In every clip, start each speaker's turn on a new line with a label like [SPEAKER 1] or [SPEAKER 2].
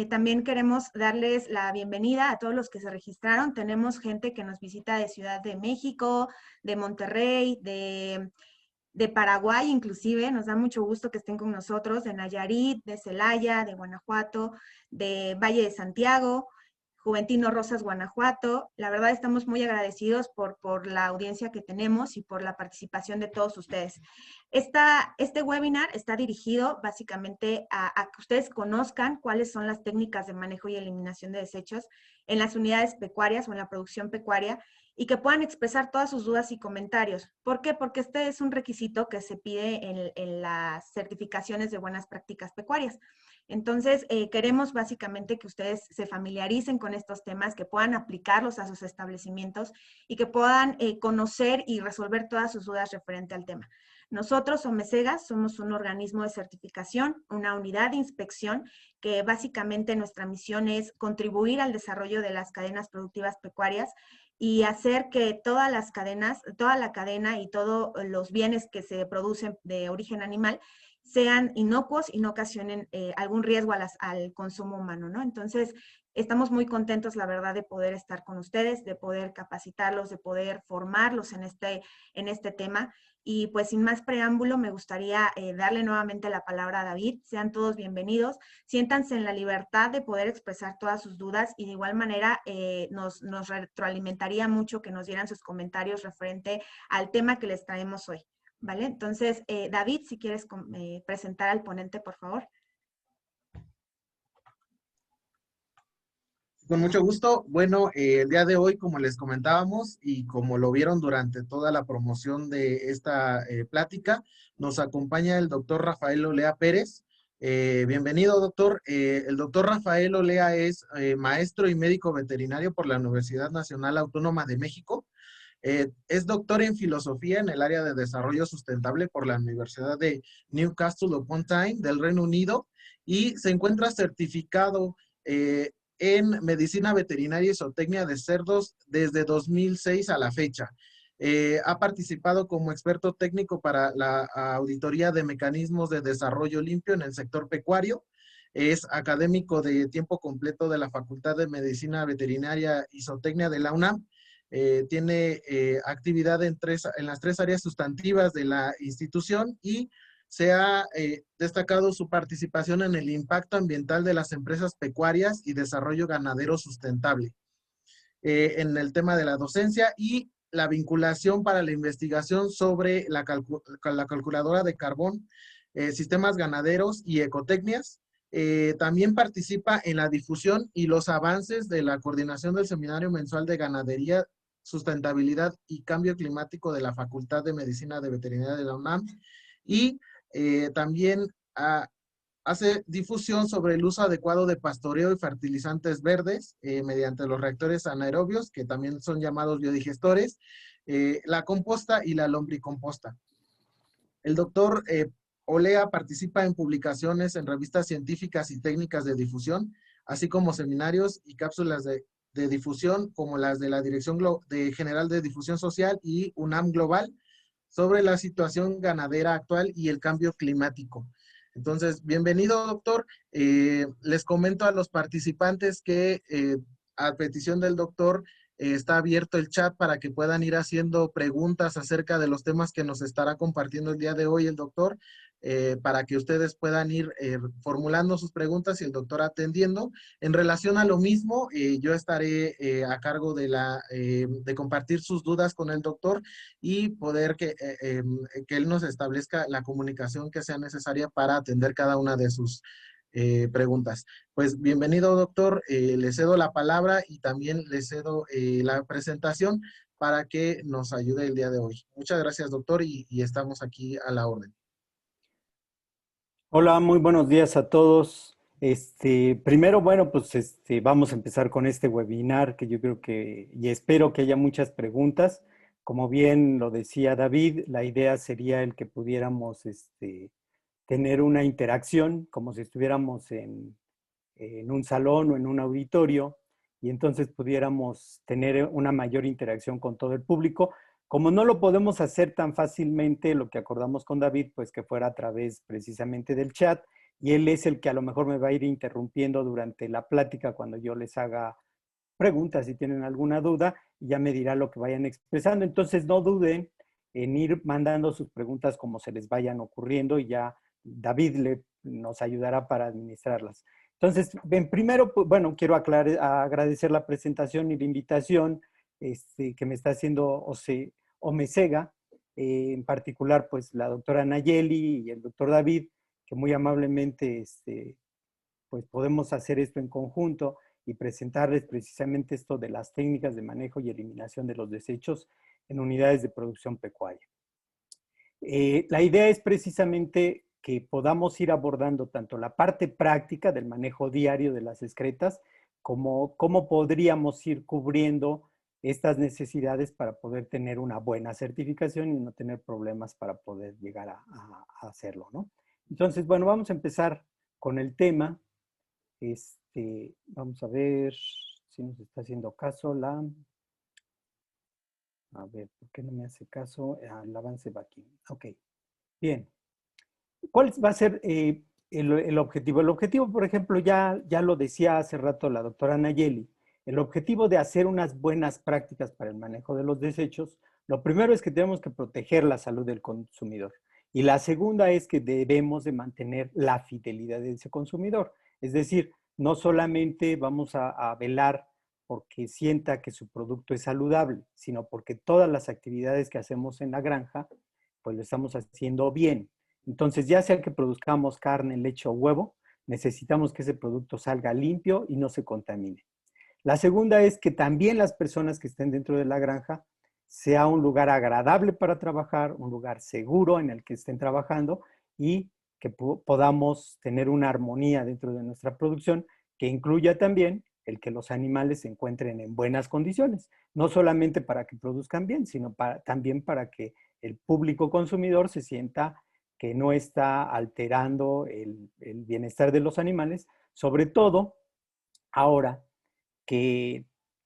[SPEAKER 1] También queremos darles la bienvenida a todos los que se registraron. Tenemos gente que nos visita de Ciudad de México, de Monterrey, de Paraguay inclusive. Nos da mucho gusto que estén con nosotros, de Nayarit, de Celaya, de Guanajuato, de Valle de Santiago, Juventino Rosas, Guanajuato. La verdad estamos muy agradecidos por la audiencia que tenemos y por la participación de todos ustedes. Este webinar está dirigido básicamente a que ustedes conozcan cuáles son las técnicas de manejo y eliminación de desechos en las unidades pecuarias o en la producción pecuaria y que puedan expresar todas sus dudas y comentarios. ¿Por qué? Porque este es un requisito que se pide en las certificaciones de buenas prácticas pecuarias. Entonces, queremos básicamente que ustedes se familiaricen con estos temas, que puedan aplicarlos a sus establecimientos y que puedan conocer y resolver todas sus dudas referente al tema. Nosotros, Omesegas, somos un organismo de certificación, una unidad de inspección, que básicamente nuestra misión es contribuir al desarrollo de las cadenas productivas pecuarias y hacer que todas las cadenas, toda la cadena y todos los bienes que se producen de origen animal sean inocuos y no ocasionen algún riesgo al consumo humano, ¿no? Entonces, estamos muy contentos, la verdad, de poder estar con ustedes, de poder capacitarlos, de poder formarlos en este tema. Y pues sin más preámbulo, me gustaría darle nuevamente la palabra a David. Sean todos bienvenidos. Siéntanse en la libertad de poder expresar todas sus dudas y de igual manera nos retroalimentaría mucho que nos dieran sus comentarios referente al tema que les traemos hoy. ¿Vale? Entonces, David, si quieres presentar al ponente, por favor.
[SPEAKER 2] Con mucho gusto. Bueno, el día de hoy, como les comentábamos y como lo vieron durante toda la promoción de esta plática, nos acompaña el doctor Rafael Olea Pérez. Bienvenido, doctor. El doctor Rafael Olea es maestro y médico veterinario por la Universidad Nacional Autónoma de México. Es doctor en filosofía en el área de desarrollo sustentable por la Universidad de Newcastle upon Tyne del Reino Unido y se encuentra certificado en medicina veterinaria y zootecnia de cerdos desde 2006 a la fecha. Ha participado como experto técnico para la auditoría de mecanismos de desarrollo limpio en el sector pecuario. Es académico de tiempo completo de la Facultad de Medicina Veterinaria y Zootecnia de la UNAM. Tiene actividad en las tres áreas sustantivas de la institución y se ha destacado su participación en el impacto ambiental de las empresas pecuarias y desarrollo ganadero sustentable, en el tema de la docencia y la vinculación para la investigación sobre la calculadora de carbón, sistemas ganaderos y ecotecnias. También participa en la difusión y los avances de la coordinación del Seminario Mensual de Ganadería, Sustentabilidad y Cambio Climático de la Facultad de Medicina de Veterinaria de la UNAM y también hace difusión sobre el uso adecuado de pastoreo y fertilizantes verdes mediante los reactores anaerobios, que también son llamados biodigestores, la composta y la lombricomposta. El doctor Olea participa en publicaciones en revistas científicas y técnicas de difusión, así como seminarios y cápsulas de difusión, como las de la Dirección General de Difusión Social y UNAM Global, sobre la situación ganadera actual y el cambio climático. Entonces, bienvenido, doctor. Les comento a los participantes que a petición del doctor está abierto el chat para que puedan ir haciendo preguntas acerca de los temas que nos estará compartiendo el día de hoy el doctor, para que ustedes puedan ir formulando sus preguntas y el doctor atendiendo. En relación a lo mismo, yo estaré a cargo de compartir sus dudas con el doctor y poder que él nos establezca la comunicación que sea necesaria para atender cada una de sus preguntas. Pues bienvenido, doctor. Le cedo la palabra y también le cedo la presentación para que nos ayude el día de hoy. Muchas gracias, doctor, y estamos aquí a la orden.
[SPEAKER 3] Hola, muy buenos días a todos. Primero, bueno, pues vamos a empezar con este webinar que yo creo que, y espero que haya muchas preguntas. Como bien lo decía David, la idea sería el que pudiéramos tener una interacción, como si estuviéramos en un salón o en un auditorio, y entonces pudiéramos tener una mayor interacción con todo el público. Como no lo podemos hacer tan fácilmente, lo que acordamos con David, pues que fuera a través precisamente del chat, y él es el que a lo mejor me va a ir interrumpiendo durante la plática cuando yo les haga preguntas si tienen alguna duda, y ya me dirá lo que vayan expresando. Entonces no duden en ir mandando sus preguntas como se les vayan ocurriendo y ya David nos ayudará para administrarlas. Entonces, primero, pues, bueno, quiero agradecer la presentación y la invitación que me está haciendo Omesega, en particular, pues la doctora Nayeli y el doctor David, que muy amablemente pues podemos hacer esto en conjunto y presentarles precisamente esto de las técnicas de manejo y eliminación de los desechos en unidades de producción pecuaria. La idea es precisamente que podamos ir abordando tanto la parte práctica del manejo diario de las excretas, como cómo podríamos ir cubriendo estas necesidades para poder tener una buena certificación y no tener problemas para poder llegar a hacerlo, ¿no? Entonces, bueno, vamos a empezar con el tema. Vamos a ver si nos está haciendo caso a ver, ¿por qué no me hace caso? El avance va aquí. Ok, bien. ¿Cuál va a ser el objetivo? El objetivo, por ejemplo, ya lo decía hace rato la doctora Nayeli, el objetivo de hacer unas buenas prácticas para el manejo de los desechos, lo primero es que tenemos que proteger la salud del consumidor. Y la segunda es que debemos de mantener la fidelidad de ese consumidor. Es decir, no solamente vamos a velar porque sienta que su producto es saludable, sino porque todas las actividades que hacemos en la granja, pues lo estamos haciendo bien. Entonces, ya sea que produzcamos carne, leche o huevo, necesitamos que ese producto salga limpio y no se contamine. La segunda es que también las personas que estén dentro de la granja sea un lugar agradable para trabajar, un lugar seguro en el que estén trabajando y que podamos tener una armonía dentro de nuestra producción que incluya también el que los animales se encuentren en buenas condiciones, no solamente para que produzcan bien, sino también para que el público consumidor se sienta que no está alterando el bienestar de los animales, sobre todo ahora que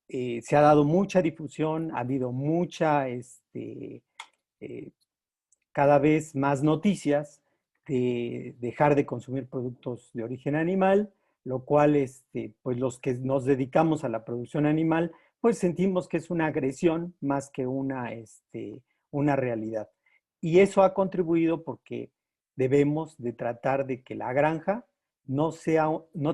[SPEAKER 3] se ha dado mucha difusión, ha habido eh, cada vez más noticias de dejar de consumir productos de origen animal, lo cual, pues los que nos dedicamos a la producción animal, pues sentimos que es una agresión más que una realidad. Y eso ha contribuido porque debemos de tratar de que la granja no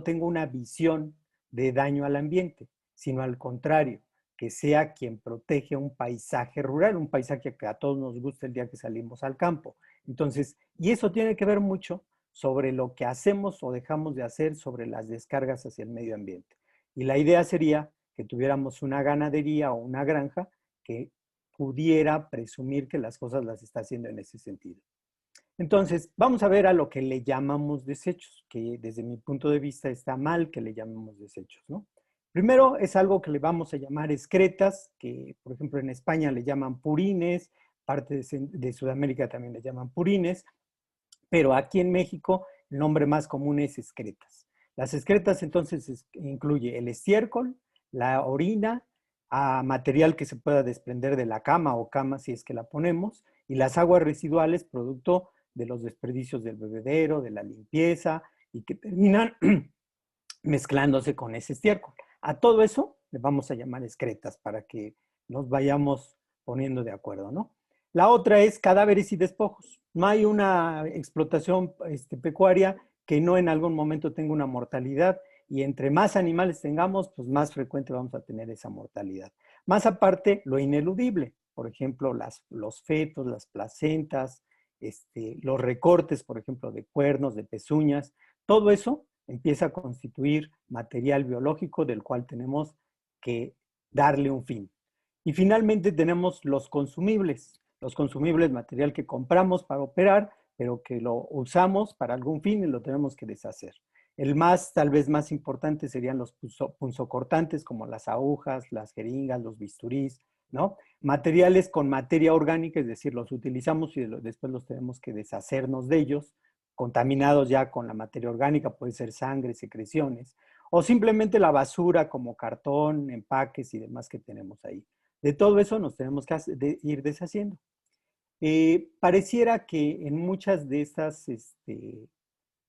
[SPEAKER 3] tenga una visión de daño al ambiente, sino al contrario, que sea quien protege un paisaje rural, un paisaje que a todos nos gusta el día que salimos al campo. Entonces, y eso tiene que ver mucho sobre lo que hacemos o dejamos de hacer sobre las descargas hacia el medio ambiente. Y la idea sería que tuviéramos una ganadería o una granja que pudiera presumir que las cosas las está haciendo en ese sentido. Entonces, vamos a ver a lo que le llamamos desechos, que desde mi punto de vista está mal que le llamemos desechos, ¿no? Primero es algo que le vamos a llamar excretas, que por ejemplo en España le llaman purines, parte de Sudamérica también le llaman purines, pero aquí en México el nombre más común es excretas. Las excretas entonces incluye el estiércol, la orina, material que se pueda desprender de la cama o cama si es que la ponemos, y las aguas residuales producto de los desperdicios del bebedero, de la limpieza, y que terminan mezclándose con ese estiércol. A todo eso le vamos a llamar excretas para que nos vayamos poniendo de acuerdo, ¿no? La otra es cadáveres y despojos. No hay una explotación pecuaria que no en algún momento tenga una mortalidad, y entre más animales tengamos, pues más frecuente vamos a tener esa mortalidad. Más aparte, lo ineludible, por ejemplo, los fetos, las placentas, los recortes, por ejemplo, de cuernos, de pezuñas, todo eso empieza a constituir material biológico del cual tenemos que darle un fin. Y finalmente tenemos los consumibles, material que compramos para operar, pero que lo usamos para algún fin y lo tenemos que deshacer. Tal vez más importante serían los punzocortantes como las agujas, las jeringas, los bisturís, ¿no? Materiales con materia orgánica, es decir, los utilizamos y después los tenemos que deshacernos de ellos, contaminados ya con la materia orgánica, puede ser sangre, secreciones, o simplemente la basura como cartón, empaques y demás que tenemos ahí. De todo eso nos tenemos que ir deshaciendo. Pareciera que en muchas de estas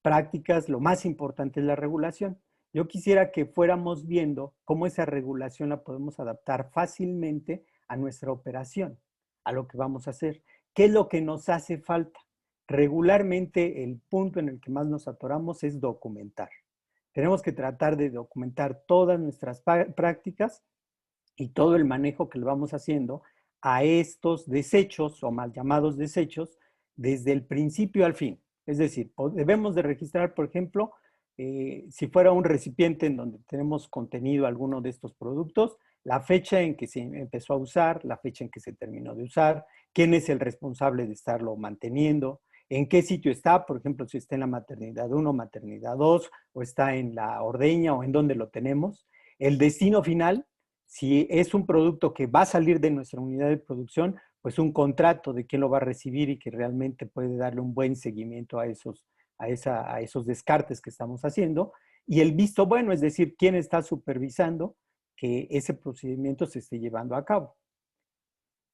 [SPEAKER 3] prácticas, lo más importante es la regulación. Yo quisiera que fuéramos viendo cómo esa regulación la podemos adaptar fácilmente a nuestra operación, a lo que vamos a hacer. ¿Qué es lo que nos hace falta? Regularmente el punto en el que más nos atoramos es documentar. Tenemos que tratar de documentar todas nuestras prácticas y todo el manejo que le vamos haciendo a estos desechos o mal llamados desechos desde el principio al fin. Es decir, debemos de registrar, por ejemplo, si fuera un recipiente en donde tenemos contenido alguno de estos productos, la fecha en que se empezó a usar, la fecha en que se terminó de usar, quién es el responsable de estarlo manteniendo, en qué sitio está, por ejemplo, si está en la maternidad 1, maternidad 2, o está en la ordeña o en dónde lo tenemos, el destino final, si es un producto que va a salir de nuestra unidad de producción, pues un contrato de quién lo va a recibir y que realmente puede darle un buen seguimiento a esos descartes que estamos haciendo. Y el visto bueno, es decir, quién está supervisando que ese procedimiento se esté llevando a cabo.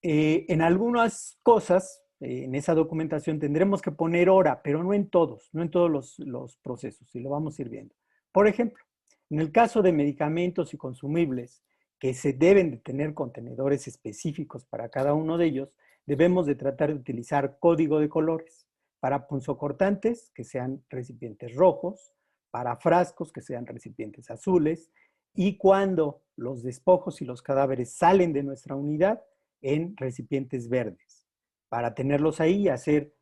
[SPEAKER 3] En algunas cosas, en esa documentación tendremos que poner hora, pero no en todos, no en todos los procesos, y lo vamos a ir viendo. Por ejemplo, en el caso de medicamentos y consumibles, que se deben de tener contenedores específicos para cada uno de ellos, debemos de tratar de utilizar código de colores para punzocortantes, que sean recipientes rojos, para frascos, que sean recipientes azules, y cuando los despojos y los cadáveres salen de nuestra unidad, en recipientes verdes, para tenerlos ahí y hacer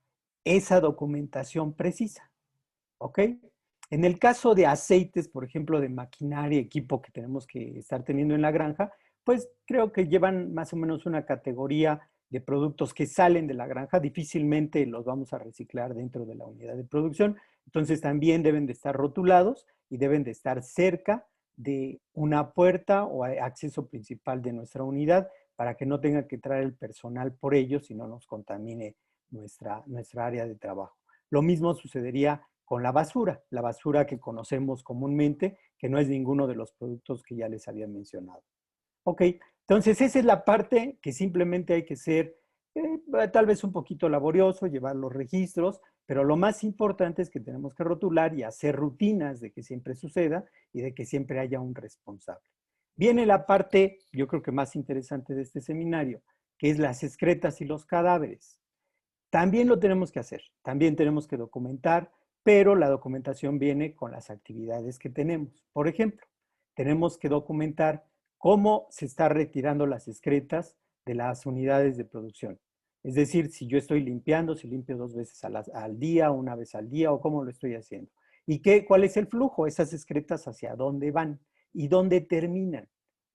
[SPEAKER 3] esa documentación precisa, ¿ok? En el caso de aceites, por ejemplo, de maquinaria, equipo que tenemos que estar teniendo en la granja, pues creo que llevan más o menos una categoría de productos que salen de la granja, difícilmente los vamos a reciclar dentro de la unidad de producción, entonces también deben de estar rotulados y deben de estar cerca de una puerta o acceso principal de nuestra unidad para que no tenga que traer el personal por ellos y no nos contamine nuestra área de trabajo. Lo mismo sucedería con la basura que conocemos comúnmente, que no es ninguno de los productos que ya les había mencionado. Ok, entonces esa es la parte que simplemente hay que ser tal vez un poquito laborioso, llevar los registros, pero lo más importante es que tenemos que rotular y hacer rutinas de que siempre suceda y de que siempre haya un responsable. Viene la parte, yo creo que más interesante de este seminario, que es las excretas y los cadáveres. También lo tenemos que hacer, también tenemos que documentar, pero la documentación viene con las actividades que tenemos. Por ejemplo, tenemos que documentar cómo se está retirando las excretas de las unidades de producción. Es decir, si yo estoy limpiando, si limpio 2 veces al día, 1 vez al día, o cómo lo estoy haciendo. ¿Y cuál es el flujo? Esas excretas hacia dónde van y dónde terminan.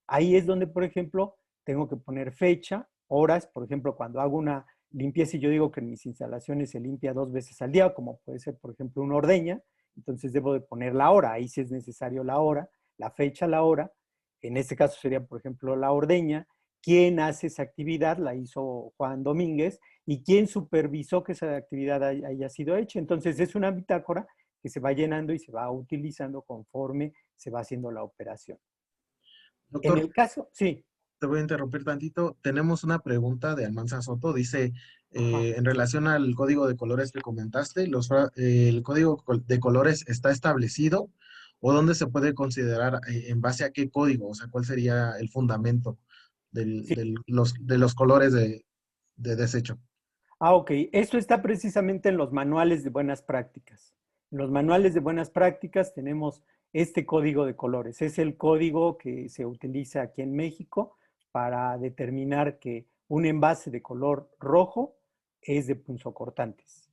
[SPEAKER 3] Ahí es donde, por ejemplo, tengo que poner fecha, horas. Por ejemplo, cuando hago una limpieza y yo digo que en mis instalaciones se limpia 2 veces al día, como puede ser, por ejemplo, una ordeña, entonces debo de poner la hora. Ahí sí es necesario la hora, la fecha, la hora. En este caso sería, por ejemplo, la ordeña. ¿Quién hace esa actividad? La hizo Juan Domínguez. ¿Y quién supervisó que esa actividad haya sido hecha? Entonces es una bitácora que se va llenando y se va utilizando conforme se va haciendo la operación. En
[SPEAKER 2] Doctor,
[SPEAKER 3] el caso, sí.
[SPEAKER 2] te voy a interrumpir tantito. Tenemos una pregunta de Almanza Soto. Dice,
[SPEAKER 3] Ajá.
[SPEAKER 2] en relación al código de colores que comentaste, ¿el código de colores está establecido o dónde se puede considerar en base a qué código? O sea, ¿cuál sería el fundamento
[SPEAKER 3] Sí.
[SPEAKER 2] de los colores de desecho?
[SPEAKER 3] Ok. Esto está precisamente en los manuales de buenas prácticas. En los manuales de buenas prácticas tenemos este código de colores. Es el código que se utiliza aquí en México para determinar que un envase de color rojo es de punzocortantes.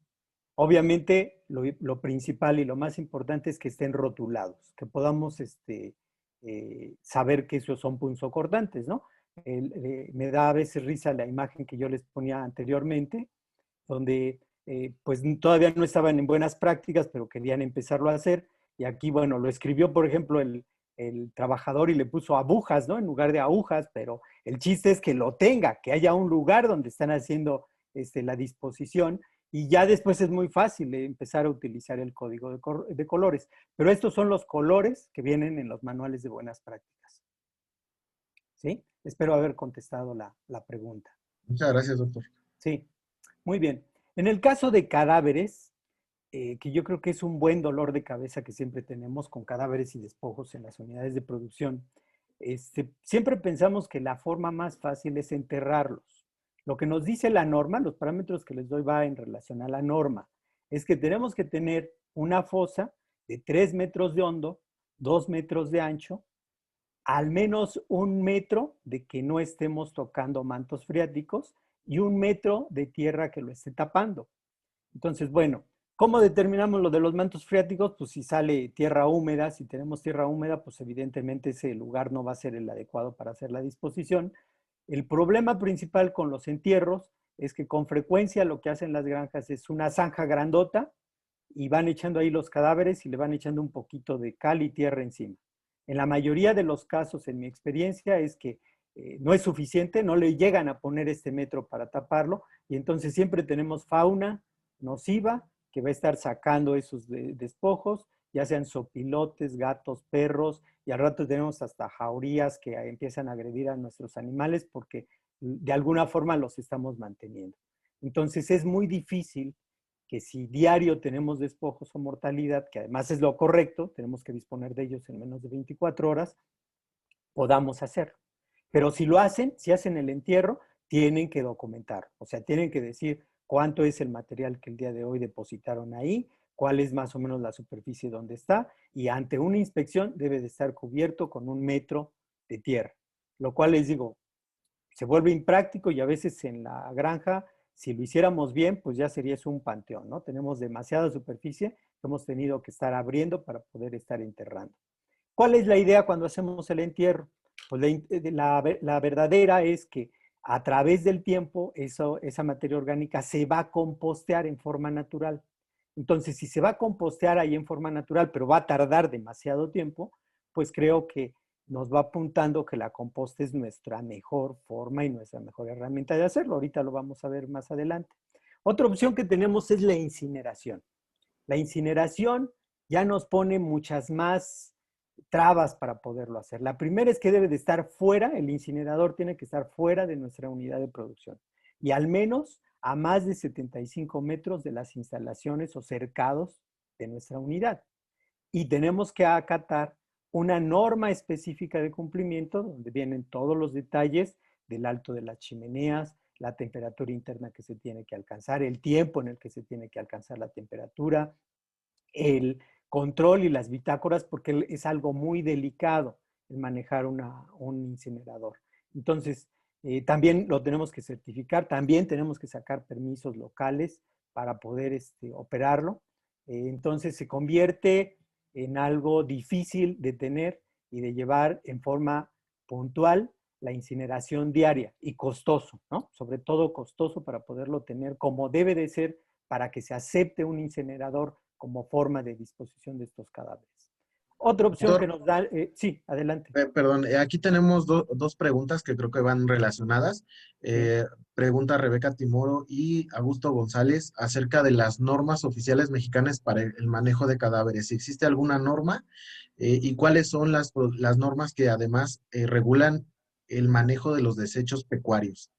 [SPEAKER 3] Obviamente, lo principal y lo más importante es que estén rotulados, que podamos saber que esos son punzocortantes, ¿no? Me da a veces risa la imagen que yo les ponía anteriormente, donde pues todavía no estaban en buenas prácticas, pero querían empezarlo a hacer. Y aquí, bueno, lo escribió, por ejemplo, el trabajador y le puso agujas, ¿no? En lugar de agujas, pero el chiste es que lo tenga, que haya un lugar donde están haciendo la disposición y ya después es muy fácil empezar a utilizar el código de colores. Pero estos son los colores que vienen en los manuales de buenas prácticas. ¿Sí? Espero haber contestado la pregunta.
[SPEAKER 2] Muchas gracias, doctor.
[SPEAKER 3] Sí, muy bien. En el caso de cadáveres, que yo creo que es un buen dolor de cabeza que siempre tenemos con cadáveres y despojos en las unidades de producción. Siempre pensamos que la forma más fácil es enterrarlos. Lo que nos dice la norma, los parámetros que les doy va en relación a la norma, es que tenemos que tener una fosa de 3 metros de hondo, 2 metros de ancho, al menos 1 metro de que no estemos tocando mantos freáticos y 1 metro de tierra que lo esté tapando. Entonces, bueno, ¿cómo determinamos lo de los mantos freáticos? Pues si sale tierra húmeda, si tenemos tierra húmeda, pues evidentemente ese lugar no va a ser el adecuado para hacer la disposición. El problema principal con los entierros es que con frecuencia lo que hacen las granjas es una zanja grandota y van echando ahí los cadáveres y le van echando un poquito de cal y tierra encima. En la mayoría de los casos, en mi experiencia, es que no es suficiente, no le llegan a poner este metro para taparlo y entonces siempre tenemos fauna nociva que va a estar sacando esos despojos, ya sean sopilotes, gatos, perros, y al rato tenemos hasta jaurías que empiezan a agredir a nuestros animales porque de alguna forma los estamos manteniendo. Entonces es muy difícil que si diario tenemos despojos o mortalidad, que además es lo correcto, tenemos que disponer de ellos en menos de 24 horas, podamos hacerlo. Pero si lo hacen, si hacen el entierro, tienen que documentar, o sea, tienen que decir cuánto es el material que el día de hoy depositaron ahí, cuál es más o menos la superficie donde está, y ante una inspección debe de estar cubierto con 1 metro de tierra, lo cual les digo, se vuelve impráctico y a veces en la granja, si lo hiciéramos bien, pues ya sería eso un panteón, ¿no? Tenemos demasiada superficie que hemos tenido que estar abriendo para poder estar enterrando. ¿Cuál es la idea cuando hacemos el entierro? Pues la verdadera es que a través del tiempo esa materia orgánica se va a compostear en forma natural. Entonces, si se va a compostear ahí en forma natural, pero va a tardar demasiado tiempo, pues creo que nos va apuntando que la composta es nuestra mejor forma y nuestra mejor herramienta de hacerlo. Ahorita lo vamos a ver más adelante. Otra opción que tenemos es la incineración. La incineración ya nos pone muchas más trabas para poderlo hacer. La primera es que debe de estar fuera, el incinerador tiene que estar fuera de nuestra unidad de producción y al menos a más de 75 metros de las instalaciones o cercados de nuestra unidad. Y tenemos que acatar una norma específica de cumplimiento donde vienen todos los detalles del alto de las chimeneas, la temperatura interna que se tiene que alcanzar, el tiempo en el que se tiene que alcanzar la temperatura, el control y las bitácoras, porque es algo muy delicado el manejar un incinerador. Entonces, también lo tenemos que certificar, también tenemos que sacar permisos locales para poder operarlo. Entonces, se convierte en algo difícil de tener y de llevar en forma puntual la incineración diaria y costoso, ¿no? Sobre todo costoso para poderlo tener como debe de ser para que se acepte un incinerador como forma de disposición de estos cadáveres. Otra opción que
[SPEAKER 2] Doctor,
[SPEAKER 3] nos da, sí, adelante.
[SPEAKER 2] perdón, aquí tenemos dos preguntas que creo que van relacionadas.
[SPEAKER 3] Sí.
[SPEAKER 2] Pregunta Rebeca Timoro y Augusto González acerca de las normas oficiales mexicanas para el manejo de cadáveres. Si existe alguna norma y cuáles son las normas que además regulan el manejo de los desechos pecuarios.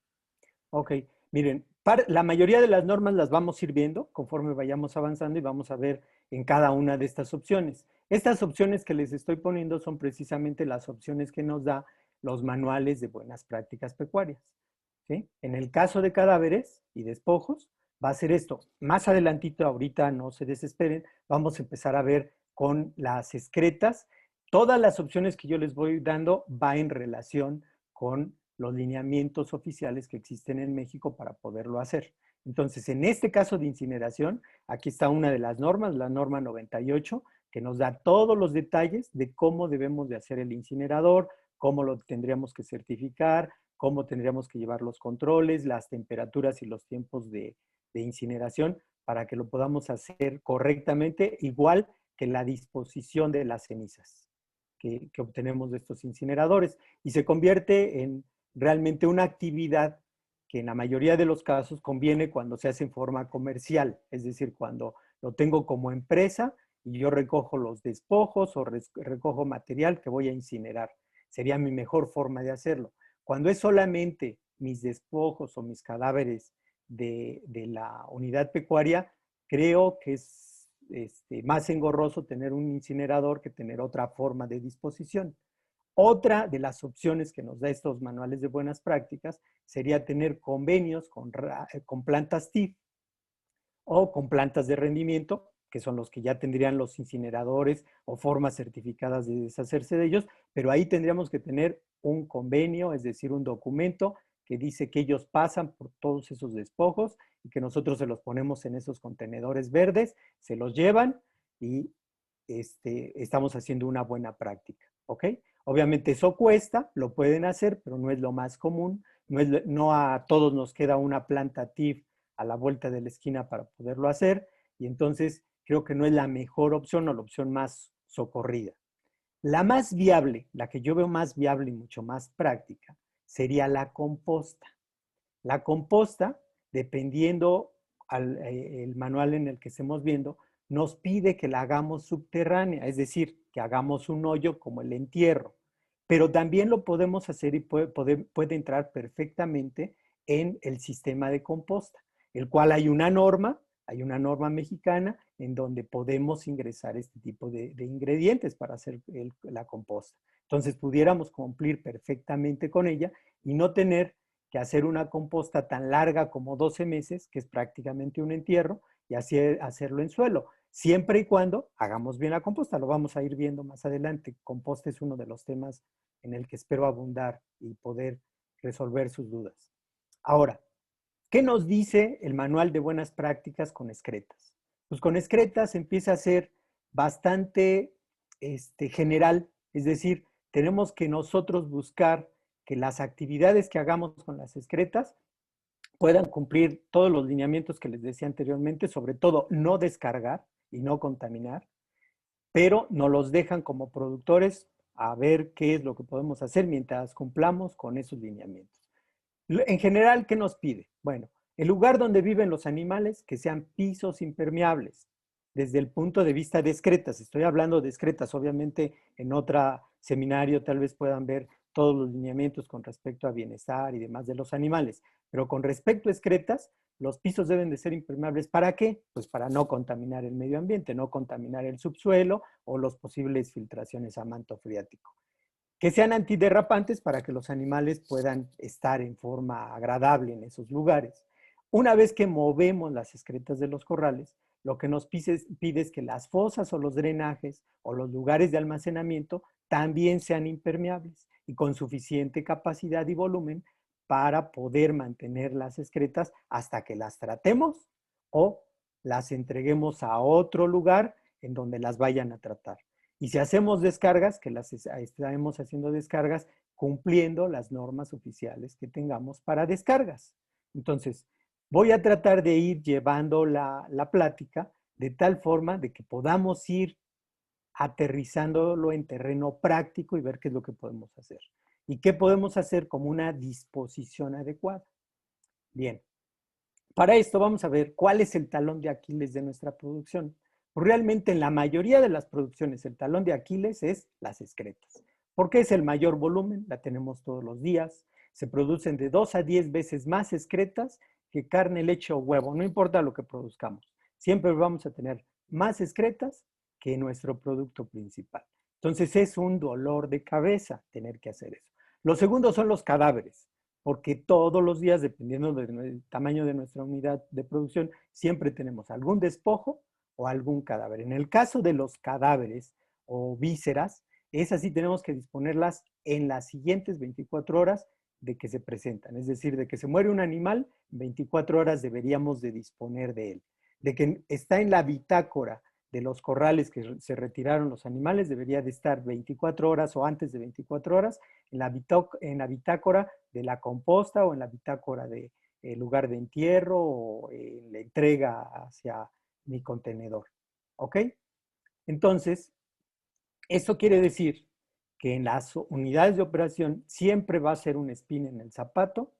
[SPEAKER 3] Ok, miren, la mayoría de las normas las vamos a ir viendo conforme vayamos avanzando y vamos a ver en cada una de estas opciones. Estas opciones que les estoy poniendo son precisamente las opciones que nos da los manuales de buenas prácticas pecuarias. ¿Sí? En el caso de cadáveres y despojos, va a ser esto. Más adelantito, ahorita no se desesperen, vamos a empezar a ver con las excretas. Todas las opciones que yo les voy dando va en relación con los lineamientos oficiales que existen en México para poderlo hacer. Entonces, en este caso de incineración, aquí está una de las normas, la norma 98, que nos da todos los detalles de cómo debemos de hacer el incinerador, cómo lo tendríamos que certificar, cómo tendríamos que llevar los controles, las temperaturas y los tiempos de incineración para que lo podamos hacer correctamente, igual que la disposición de las cenizas que obtenemos de estos incineradores. Y se convierte en realmente una actividad que en la mayoría de los casos conviene cuando se hace en forma comercial, es decir, cuando lo tengo como empresa y yo recojo los despojos o recojo material que voy a incinerar. Sería mi mejor forma de hacerlo. Cuando es solamente mis despojos o mis cadáveres de la unidad pecuaria, creo que es más engorroso tener un incinerador que tener otra forma de disposición. Otra de las opciones que nos da estos manuales de buenas prácticas sería tener convenios con plantas TIF o con plantas de rendimiento, que son los que ya tendrían los incineradores o formas certificadas de deshacerse de ellos, pero ahí tendríamos que tener un convenio, es decir, un documento que dice que ellos pasan por todos esos despojos y que nosotros se los ponemos en esos contenedores verdes, se los llevan y estamos haciendo una buena práctica, ¿ok? Obviamente eso cuesta, lo pueden hacer, pero no es lo más común, no a todos nos queda una planta TIF a la vuelta de la esquina para poderlo hacer, y entonces creo que no es la mejor opción o la opción más socorrida. La más viable, la que yo veo más viable y mucho más práctica, sería la composta. La composta, dependiendo el manual en el que estemos viendo, nos pide que la hagamos subterránea, es decir, que hagamos un hoyo como el entierro. Pero también lo podemos hacer y puede entrar perfectamente en el sistema de composta, el cual hay una norma mexicana en donde podemos ingresar este tipo de ingredientes para hacer la composta. Entonces pudiéramos cumplir perfectamente con ella y no tener que hacer una composta tan larga como 12 meses, que es prácticamente un entierro, y así hacerlo en suelo, siempre y cuando hagamos bien la composta. Lo vamos a ir viendo más adelante. Composta es uno de los temas en el que espero abundar y poder resolver sus dudas. Ahora, ¿qué nos dice el manual de buenas prácticas con excretas? Pues con excretas empieza a ser bastante general, es decir, tenemos que nosotros buscar que las actividades que hagamos con las excretas puedan cumplir todos los lineamientos que les decía anteriormente, sobre todo no descargar y no contaminar, pero nos los dejan como productores a ver qué es lo que podemos hacer mientras cumplamos con esos lineamientos. En general, ¿qué nos pide? Bueno, el lugar donde viven los animales, que sean pisos impermeables. Desde el punto de vista de excretas, estoy hablando de excretas, obviamente en otro seminario tal vez puedan ver todos los lineamientos con respecto a bienestar y demás de los animales, pero con respecto a excretas, los pisos deben de ser impermeables. ¿Para qué? Pues para no contaminar el medio ambiente, no contaminar el subsuelo o las posibles filtraciones a manto freático. Que sean antiderrapantes para que los animales puedan estar en forma agradable en esos lugares. Una vez que movemos las excretas de los corrales, lo que nos pide es que las fosas o los drenajes o los lugares de almacenamiento también sean impermeables y con suficiente capacidad y volumen para poder mantener las excretas hasta que las tratemos o las entreguemos a otro lugar en donde las vayan a tratar. Y si hacemos descargas, que las estaremos haciendo descargas cumpliendo las normas oficiales que tengamos para descargas. Entonces, voy a tratar de ir llevando la plática de tal forma de que podamos ir aterrizándolo en terreno práctico y ver qué es lo que podemos hacer. Y qué podemos hacer como una disposición adecuada. Bien, para esto vamos a ver cuál es el talón de Aquiles de nuestra producción. Realmente en la mayoría de las producciones el talón de Aquiles es las excretas. Porque es el mayor volumen, la tenemos todos los días. Se producen de 2 a 10 veces más excretas que carne, leche o huevo, no importa lo que produzcamos. Siempre vamos a tener más excretas que nuestro producto principal. Entonces es un dolor de cabeza tener que hacer eso. Lo segundo son los cadáveres, porque todos los días, dependiendo del tamaño de nuestra unidad de producción, siempre tenemos algún despojo o algún cadáver. En el caso de los cadáveres o vísceras, esas sí tenemos que disponerlas en las siguientes 24 horas de que se presentan. Es decir, de que se muere un animal, 24 horas deberíamos de disponer de él. De que está en la bitácora de los corrales que se retiraron los animales, debería de estar 24 horas o antes de 24 horas en la bitácora de la composta o en la bitácora del lugar de entierro o en la entrega hacia mi contenedor. ¿Ok? Entonces, esto quiere decir que en las unidades de operación siempre va a ser un espín en el zapato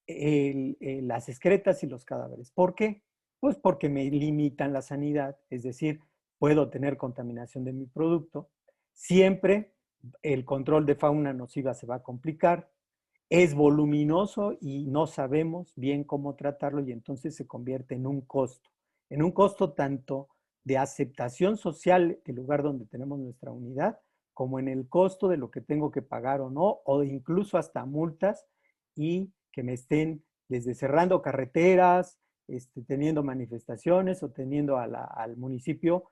[SPEAKER 3] las excretas y los cadáveres. ¿Por qué? Pues porque me limitan la sanidad, es decir, puedo tener contaminación de mi producto. Siempre el control de fauna nociva se va a complicar. Es voluminoso y no sabemos bien cómo tratarlo y entonces se convierte en un costo tanto de aceptación social del lugar donde tenemos nuestra unidad, como en el costo de lo que tengo que pagar o no, o incluso hasta multas, y que me estén desde cerrando carreteras, teniendo manifestaciones o teniendo al municipio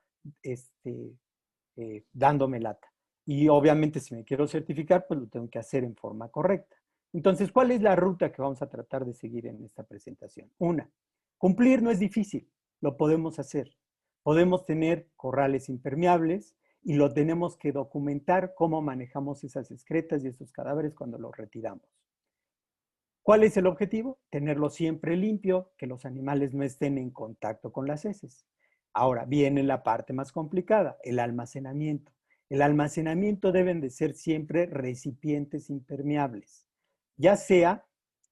[SPEAKER 3] dándome lata. Y obviamente si me quiero certificar, pues lo tengo que hacer en forma correcta. Entonces, ¿cuál es la ruta que vamos a tratar de seguir en esta presentación? Una, cumplir no es difícil, lo podemos hacer. Podemos tener corrales impermeables y lo tenemos que documentar cómo manejamos esas excretas y esos cadáveres cuando los retiramos. ¿Cuál es el objetivo? Tenerlo siempre limpio, que los animales no estén en contacto con las heces. Ahora viene la parte más complicada, el almacenamiento. El almacenamiento deben de ser siempre recipientes impermeables, ya sea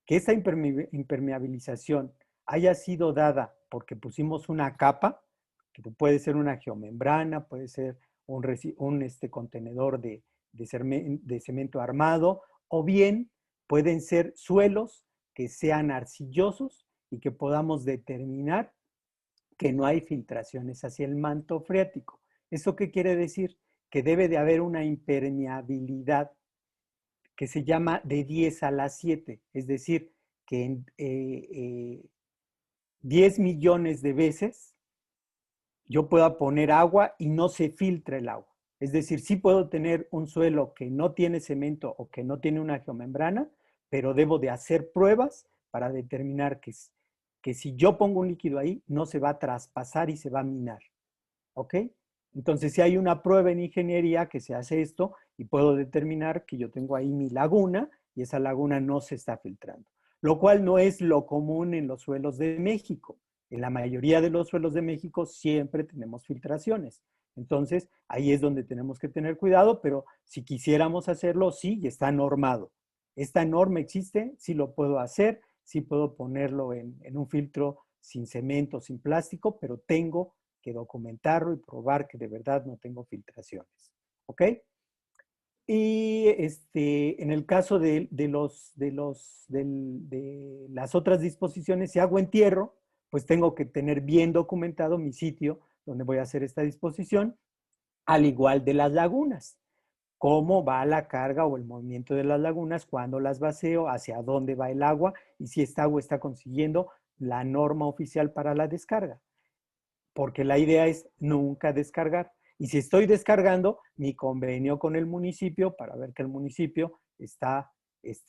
[SPEAKER 3] que esta impermeabilización haya sido dada porque pusimos una capa, que puede ser una geomembrana, puede ser un contenedor de cemento armado, o bien pueden ser suelos que sean arcillosos y que podamos determinar que no hay filtraciones hacia el manto freático. ¿Eso qué quiere decir? Que debe de haber una impermeabilidad que se llama de 10 a la 7, es decir, que en 10 millones de veces yo pueda poner agua y no se filtre el agua. Es decir, sí puedo tener un suelo que no tiene cemento o que no tiene una geomembrana, pero debo de hacer pruebas para determinar que si yo pongo un líquido ahí, no se va a traspasar y se va a minar. ¿Ok? Entonces, si hay una prueba en ingeniería que se hace esto y puedo determinar que yo tengo ahí mi laguna y esa laguna no se está filtrando, lo cual no es lo común en los suelos de México. En la mayoría de los suelos de México siempre tenemos filtraciones. Entonces, ahí es donde tenemos que tener cuidado, pero si quisiéramos hacerlo, sí, y está normado. Esta norma existe, sí lo puedo hacer, sí puedo ponerlo en un filtro sin cemento, sin plástico, pero tengo que documentarlo y probar que de verdad no tengo filtraciones. ¿Ok? Y en el caso de las otras disposiciones, si hago entierro, pues tengo que tener bien documentado mi sitio donde voy a hacer esta disposición, al igual de las lagunas. Cómo va la carga o el movimiento de las lagunas, cuándo las vacío, hacia dónde va el agua y si esta agua está consiguiendo la norma oficial para la descarga. Porque la idea es nunca descargar. Y si estoy descargando, mi convenio con el municipio para ver que el municipio está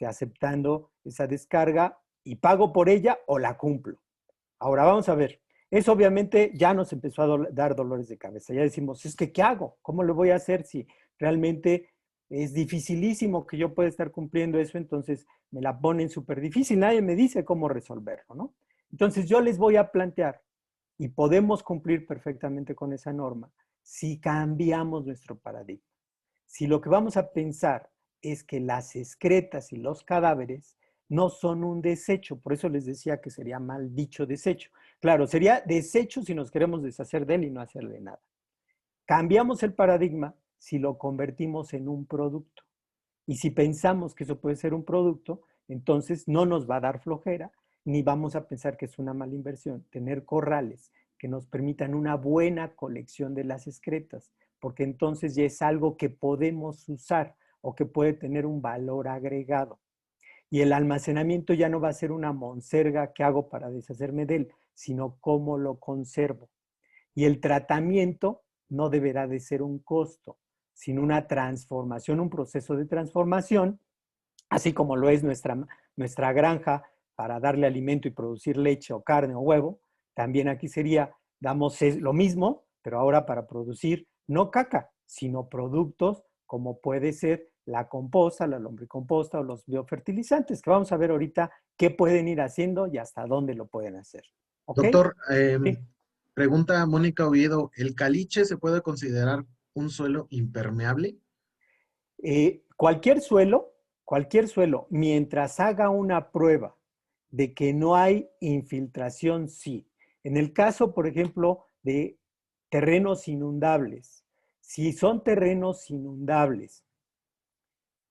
[SPEAKER 3] aceptando esa descarga y pago por ella o la cumplo. Ahora vamos a ver. Eso obviamente ya nos empezó a dar dolores de cabeza. Ya decimos, es que ¿qué hago? ¿Cómo lo voy a hacer si realmente es dificilísimo que yo pueda estar cumpliendo eso? Entonces me la ponen súper difícil. Nadie me dice cómo resolverlo, ¿no? Entonces yo les voy a plantear y podemos cumplir perfectamente con esa norma si cambiamos nuestro paradigma. Si lo que vamos a pensar es que las excretas y los cadáveres no son un desecho, por eso les decía que sería mal dicho desecho. Claro, sería desecho si nos queremos deshacer de él y no hacerle nada. Cambiamos el paradigma si lo convertimos en un producto. Y si pensamos que eso puede ser un producto, entonces no nos va a dar flojera, ni vamos a pensar que es una mala inversión tener corrales que nos permitan una buena colección de las excretas, porque entonces ya es algo que podemos usar o que puede tener un valor agregado. Y el almacenamiento ya no va a ser una monserga que hago para deshacerme de él, sino cómo lo conservo. Y el tratamiento no deberá de ser un costo, sino una transformación, un proceso de transformación, así como lo es nuestra granja para darle alimento y producir leche o carne o huevo. También aquí sería, damos lo mismo, pero ahora para producir no caca, sino productos como puede ser la composta, la lombricomposta o los biofertilizantes, que vamos a ver ahorita qué pueden ir haciendo y hasta dónde lo pueden hacer. ¿Ok?
[SPEAKER 2] Doctor,
[SPEAKER 3] Sí.
[SPEAKER 2] pregunta Mónica Oviedo, ¿el caliche se puede considerar un suelo impermeable?
[SPEAKER 3] Cualquier suelo, mientras haga una prueba de que no hay infiltración, sí. En el caso, por ejemplo, de terrenos inundables, si son terrenos inundables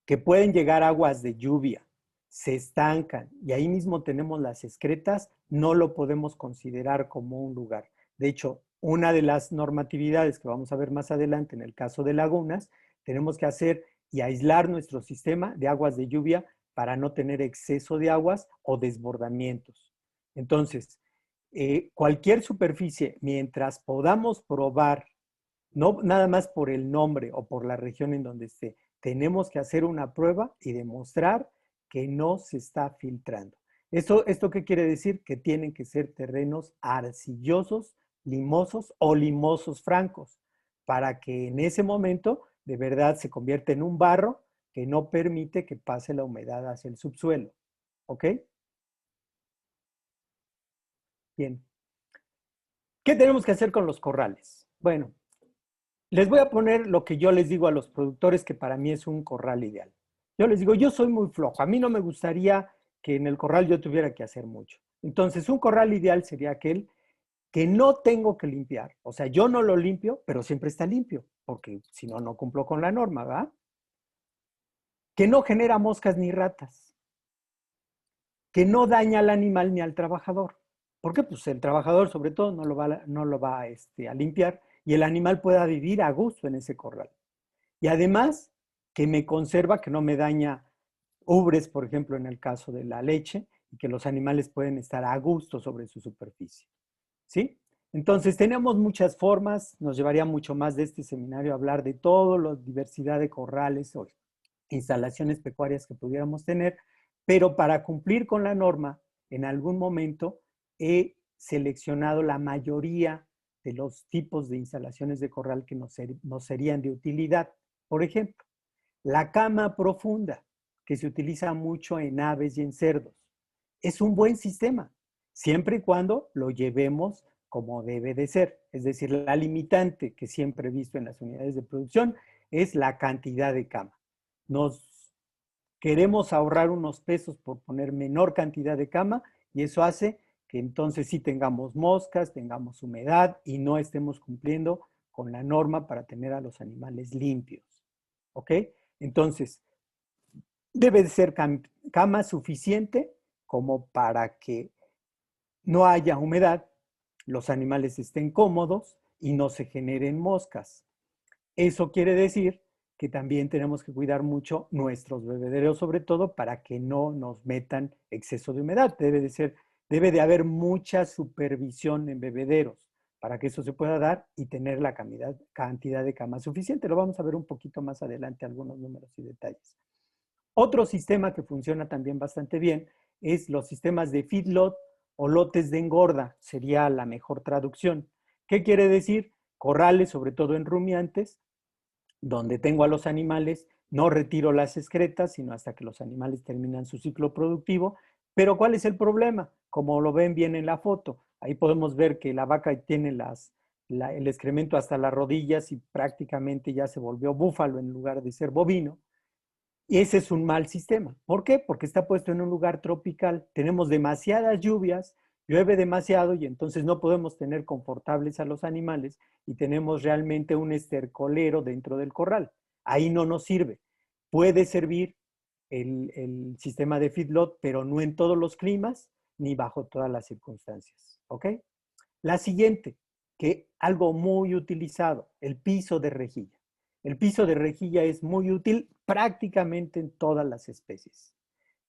[SPEAKER 3] que pueden llegar aguas de lluvia, se estancan y ahí mismo tenemos las excretas, no lo podemos considerar como un lugar. De hecho, una de las normatividades que vamos a ver más adelante en el caso de lagunas, tenemos que hacer y aislar nuestro sistema de aguas de lluvia para no tener exceso de aguas o desbordamientos. Entonces, cualquier superficie, mientras podamos probar, no nada más por el nombre o por la región en donde esté, tenemos que hacer una prueba y demostrar que no se está filtrando. ¿Esto qué quiere decir? Que tienen que ser terrenos arcillosos, limosos o limosos francos, para que en ese momento de verdad se convierta en un barro que no permite que pase la humedad hacia el subsuelo. ¿Ok? Bien. ¿Qué tenemos que hacer con los corrales? Bueno, les voy a poner lo que yo les digo a los productores que para mí es un corral ideal. Yo les digo, yo soy muy flojo, a mí no me gustaría que en el corral yo tuviera que hacer mucho. Entonces, un corral ideal sería aquel que no tengo que limpiar. O sea, yo no lo limpio, pero siempre está limpio, porque si no, no cumplo con la norma, ¿verdad? Que no genera moscas ni ratas, que no daña al animal ni al trabajador. Porque pues el trabajador sobre todo no lo va a limpiar y el animal pueda vivir a gusto en ese corral. Y además que me conserva, que no me daña ubres, por ejemplo, en el caso de la leche, y que los animales pueden estar a gusto sobre su superficie. ¿Sí? Entonces, tenemos muchas formas, nos llevaría mucho más de este seminario a hablar de toda la diversidad de corrales o instalaciones pecuarias que pudiéramos tener, pero para cumplir con la norma, en algún momento he seleccionado la mayoría de los tipos de instalaciones de corral que nos serían de utilidad. Por ejemplo, la cama profunda, que se utiliza mucho en aves y en cerdos. Es un buen sistema, siempre y cuando lo llevemos como debe de ser. Es decir, la limitante que siempre he visto en las unidades de producción es la cantidad de cama. Nos queremos ahorrar unos pesos por poner menor cantidad de cama y eso hace que entonces sí tengamos moscas, tengamos humedad y no estemos cumpliendo con la norma para tener a los animales limpios. ¿Ok? Entonces, debe de ser cama suficiente como para que no haya humedad, los animales estén cómodos y no se generen moscas. Eso quiere decir que también tenemos que cuidar mucho nuestros bebederos, sobre todo para que no nos metan exceso de humedad. Debe de haber mucha supervisión en bebederos para que eso se pueda dar y tener la cantidad de camas suficiente. Lo vamos a ver un poquito más adelante, algunos números y detalles. Otro sistema que funciona también bastante bien es los sistemas de feedlot o lotes de engorda, sería la mejor traducción. ¿Qué quiere decir? Corrales, sobre todo en rumiantes, donde tengo a los animales, no retiro las excretas, sino hasta que los animales terminan su ciclo productivo. Pero ¿cuál es el problema? Como lo ven bien en la foto, ahí podemos ver que la vaca tiene el excremento hasta las rodillas y prácticamente ya se volvió búfalo en lugar de ser bovino. Y ese es un mal sistema. ¿Por qué? Porque está puesto en un lugar tropical. Tenemos demasiadas lluvias, llueve demasiado y entonces no podemos tener confortables a los animales y tenemos realmente un estercolero dentro del corral. Ahí no nos sirve. Puede servir el sistema de feedlot, pero no en todos los climas ni bajo todas las circunstancias. ¿Ok? La siguiente, que algo muy utilizado, el piso de rejilla. El piso de rejilla es muy útil prácticamente en todas las especies.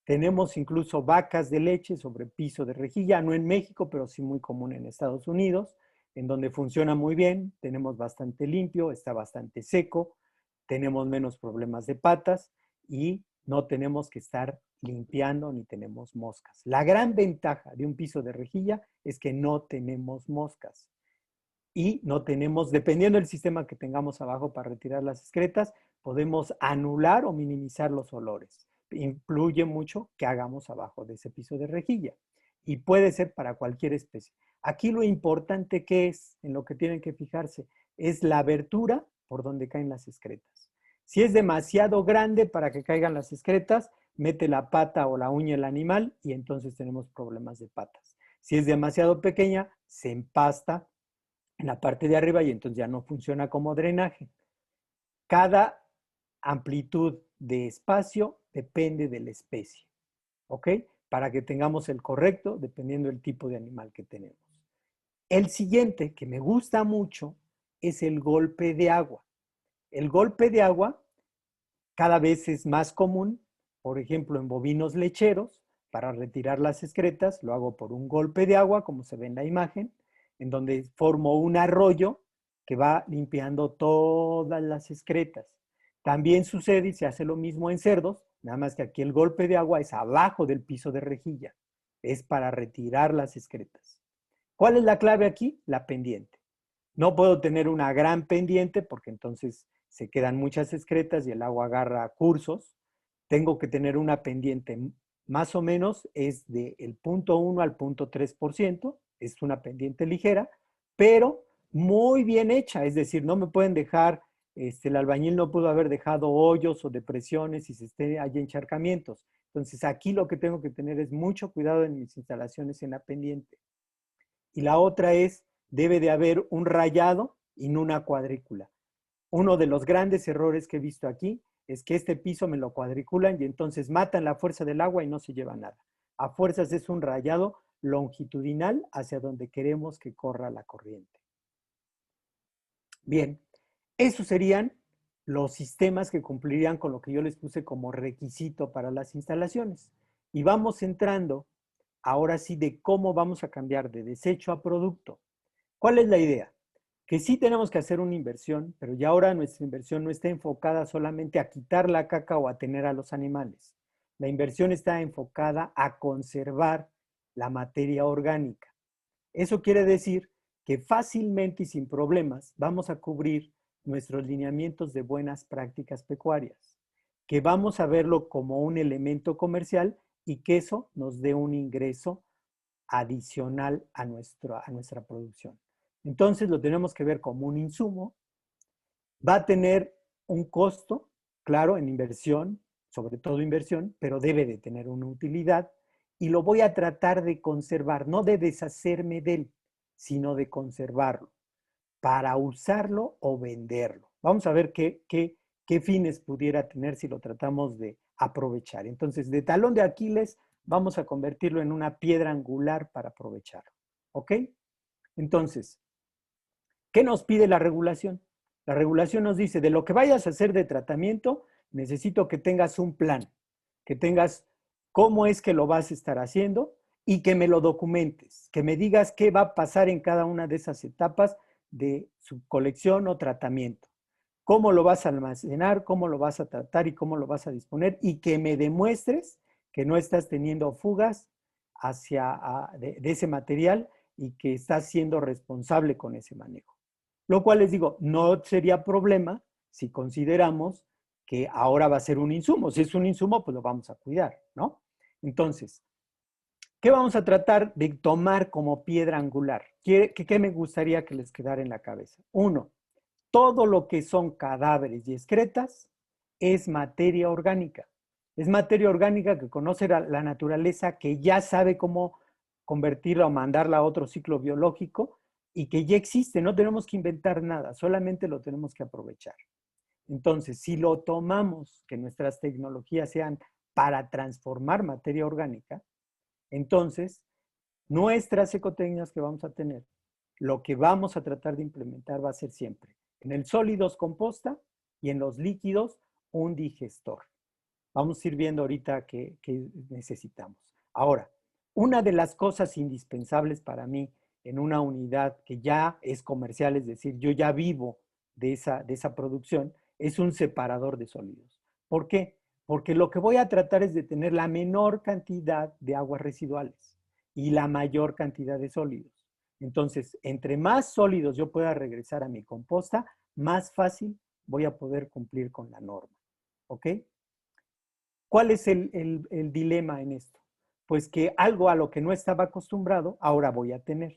[SPEAKER 3] Tenemos incluso vacas de leche sobre piso de rejilla, no en México, pero sí muy común en Estados Unidos, en donde funciona muy bien, tenemos bastante limpio, está bastante seco, tenemos menos problemas de patas y no tenemos que estar limpiando ni tenemos moscas. La gran ventaja de un piso de rejilla es que no tenemos moscas y no tenemos, dependiendo del sistema que tengamos abajo para retirar las excretas, podemos anular o minimizar los olores. Influye mucho que hagamos abajo de ese piso de rejilla y puede ser para cualquier especie. Aquí lo importante que es, en lo que tienen que fijarse, es la abertura por donde caen las excretas. Si es demasiado grande para que caigan las excretas, mete la pata o la uña el animal y entonces tenemos problemas de patas. Si es demasiado pequeña, se empasta en la parte de arriba y entonces ya no funciona como drenaje. Cada amplitud de espacio depende de la especie, ¿ok? Para que tengamos el correcto dependiendo del tipo de animal que tenemos. El siguiente, que me gusta mucho, es el golpe de agua. El golpe de agua cada vez es más común, por ejemplo, en bovinos lecheros, para retirar las excretas, lo hago por un golpe de agua, como se ve en la imagen, en donde formo un arroyo que va limpiando todas las excretas. También sucede y se hace lo mismo en cerdos, nada más que aquí el golpe de agua es abajo del piso de rejilla, es para retirar las excretas. ¿Cuál es la clave aquí? La pendiente. No puedo tener una gran pendiente porque entonces se quedan muchas excretas y el agua agarra cursos. Tengo que tener una pendiente más o menos es del 0.1 al 0.3%, es una pendiente ligera, pero muy bien hecha, es decir, no me pueden dejar, el albañil no pudo haber dejado hoyos o depresiones y haya encharcamientos. Entonces aquí lo que tengo que tener es mucho cuidado en mis instalaciones en la pendiente. Y la otra es, debe de haber un rayado y no una cuadrícula. Uno de los grandes errores que he visto aquí es que este piso me lo cuadriculan y entonces matan la fuerza del agua y no se lleva nada. A fuerzas es un rayado longitudinal hacia donde queremos que corra la corriente. Bien, esos serían los sistemas que cumplirían con lo que yo les puse como requisito para las instalaciones. Y vamos entrando ahora sí de cómo vamos a cambiar de desecho a producto. ¿Cuál es la idea? Que sí tenemos que hacer una inversión, pero ya ahora nuestra inversión no está enfocada solamente a quitar la caca o a tener a los animales. La inversión está enfocada a conservar la materia orgánica. Eso quiere decir que fácilmente y sin problemas vamos a cubrir nuestros lineamientos de buenas prácticas pecuarias, que vamos a verlo como un elemento comercial y que eso nos dé un ingreso adicional a nuestra producción. Entonces lo tenemos que ver como un insumo, va a tener un costo, claro, en inversión, sobre todo inversión, pero debe de tener una utilidad y lo voy a tratar de conservar, no de deshacerme de él, sino de conservarlo para usarlo o venderlo. Vamos a ver qué fines pudiera tener si lo tratamos de aprovechar. Entonces, de talón de Aquiles, vamos a convertirlo en una piedra angular para aprovecharlo. ¿Ok? Entonces, ¿qué nos pide la regulación? La regulación nos dice, de lo que vayas a hacer de tratamiento, necesito que tengas un plan, que tengas cómo es que lo vas a estar haciendo y que me lo documentes, que me digas qué va a pasar en cada una de esas etapas de su colección o tratamiento. Cómo lo vas a almacenar, cómo lo vas a tratar y cómo lo vas a disponer y que me demuestres que no estás teniendo fugas de ese material y que estás siendo responsable con ese manejo. Lo cual les digo, no sería problema si consideramos que ahora va a ser un insumo. Si es un insumo, pues lo vamos a cuidar, ¿no? Entonces, ¿qué vamos a tratar de tomar como piedra angular? ¿Qué me gustaría que les quedara en la cabeza? Uno, todo lo que son cadáveres y excretas es materia orgánica. Es materia orgánica que conoce la naturaleza, que ya sabe cómo convertirla o mandarla a otro ciclo biológico y que ya existe. No tenemos que inventar nada, solamente lo tenemos que aprovechar. Entonces, si lo tomamos, que nuestras tecnologías sean para transformar materia orgánica, entonces nuestras ecotécnicas que vamos a tener, lo que vamos a tratar de implementar va a ser siempre en el sólidos composta y en los líquidos un digestor. Vamos a ir viendo ahorita qué necesitamos. Ahora, una de las cosas indispensables para mí en una unidad que ya es comercial, es decir, yo ya vivo de esa producción, es un separador de sólidos. ¿Por qué? Porque lo que voy a tratar es de tener la menor cantidad de aguas residuales y la mayor cantidad de sólidos. Entonces, entre más sólidos yo pueda regresar a mi composta, más fácil voy a poder cumplir con la norma. ¿Ok? ¿Cuál es el dilema en esto? Pues que algo a lo que no estaba acostumbrado, ahora voy a tener.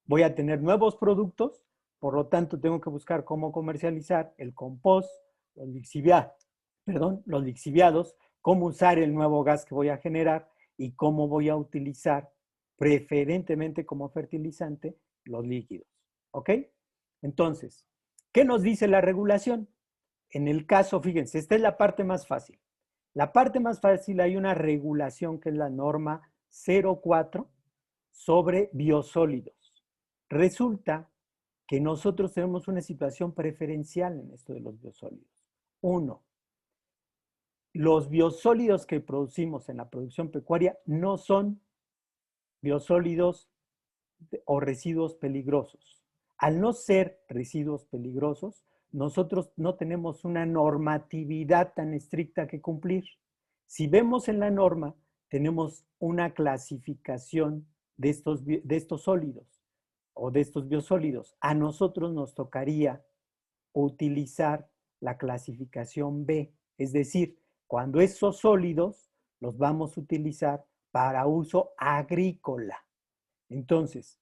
[SPEAKER 3] Voy a tener nuevos productos, por lo tanto tengo que buscar cómo comercializar el compost, los lixiviados, cómo usar el nuevo gas que voy a generar y cómo voy a utilizar preferentemente como fertilizante los líquidos. ¿Ok? Entonces, ¿qué nos dice la regulación? En el caso, fíjense, esta es la parte más fácil. La parte más fácil, hay una regulación que es la norma 04 sobre biosólidos. Resulta que nosotros tenemos una situación preferencial en esto de los biosólidos. Uno, los biosólidos que producimos en la producción pecuaria no son biosólidos o residuos peligrosos. Al no ser residuos peligrosos, nosotros no tenemos una normatividad tan estricta que cumplir. Si vemos en la norma, tenemos una clasificación de estos sólidos o de estos biosólidos. A nosotros nos tocaría utilizar la clasificación B, es decir, cuando esos sólidos los vamos a utilizar para uso agrícola. Entonces,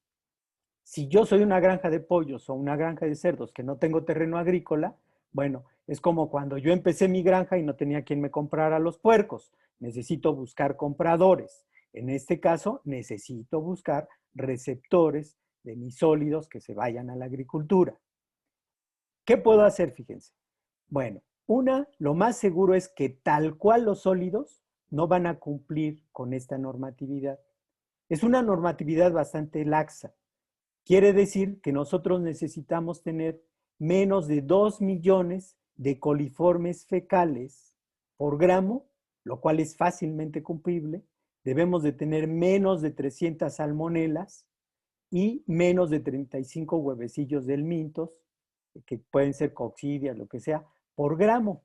[SPEAKER 3] si yo soy una granja de pollos o una granja de cerdos que no tengo terreno agrícola, bueno, es como cuando yo empecé mi granja y no tenía quien me comprara los puercos. Necesito buscar compradores. En este caso, necesito buscar receptores de mis sólidos que se vayan a la agricultura. ¿Qué puedo hacer? Fíjense. Bueno, lo más seguro es que tal cual los sólidos no van a cumplir con esta normatividad. Es una normatividad bastante laxa. Quiere decir que nosotros necesitamos tener menos de 2 millones de coliformes fecales por gramo, lo cual es fácilmente cumplible. Debemos de tener menos de 300 salmonelas y menos de 35 huevecillos del mintos, que pueden ser coccidias, lo que sea, por gramo.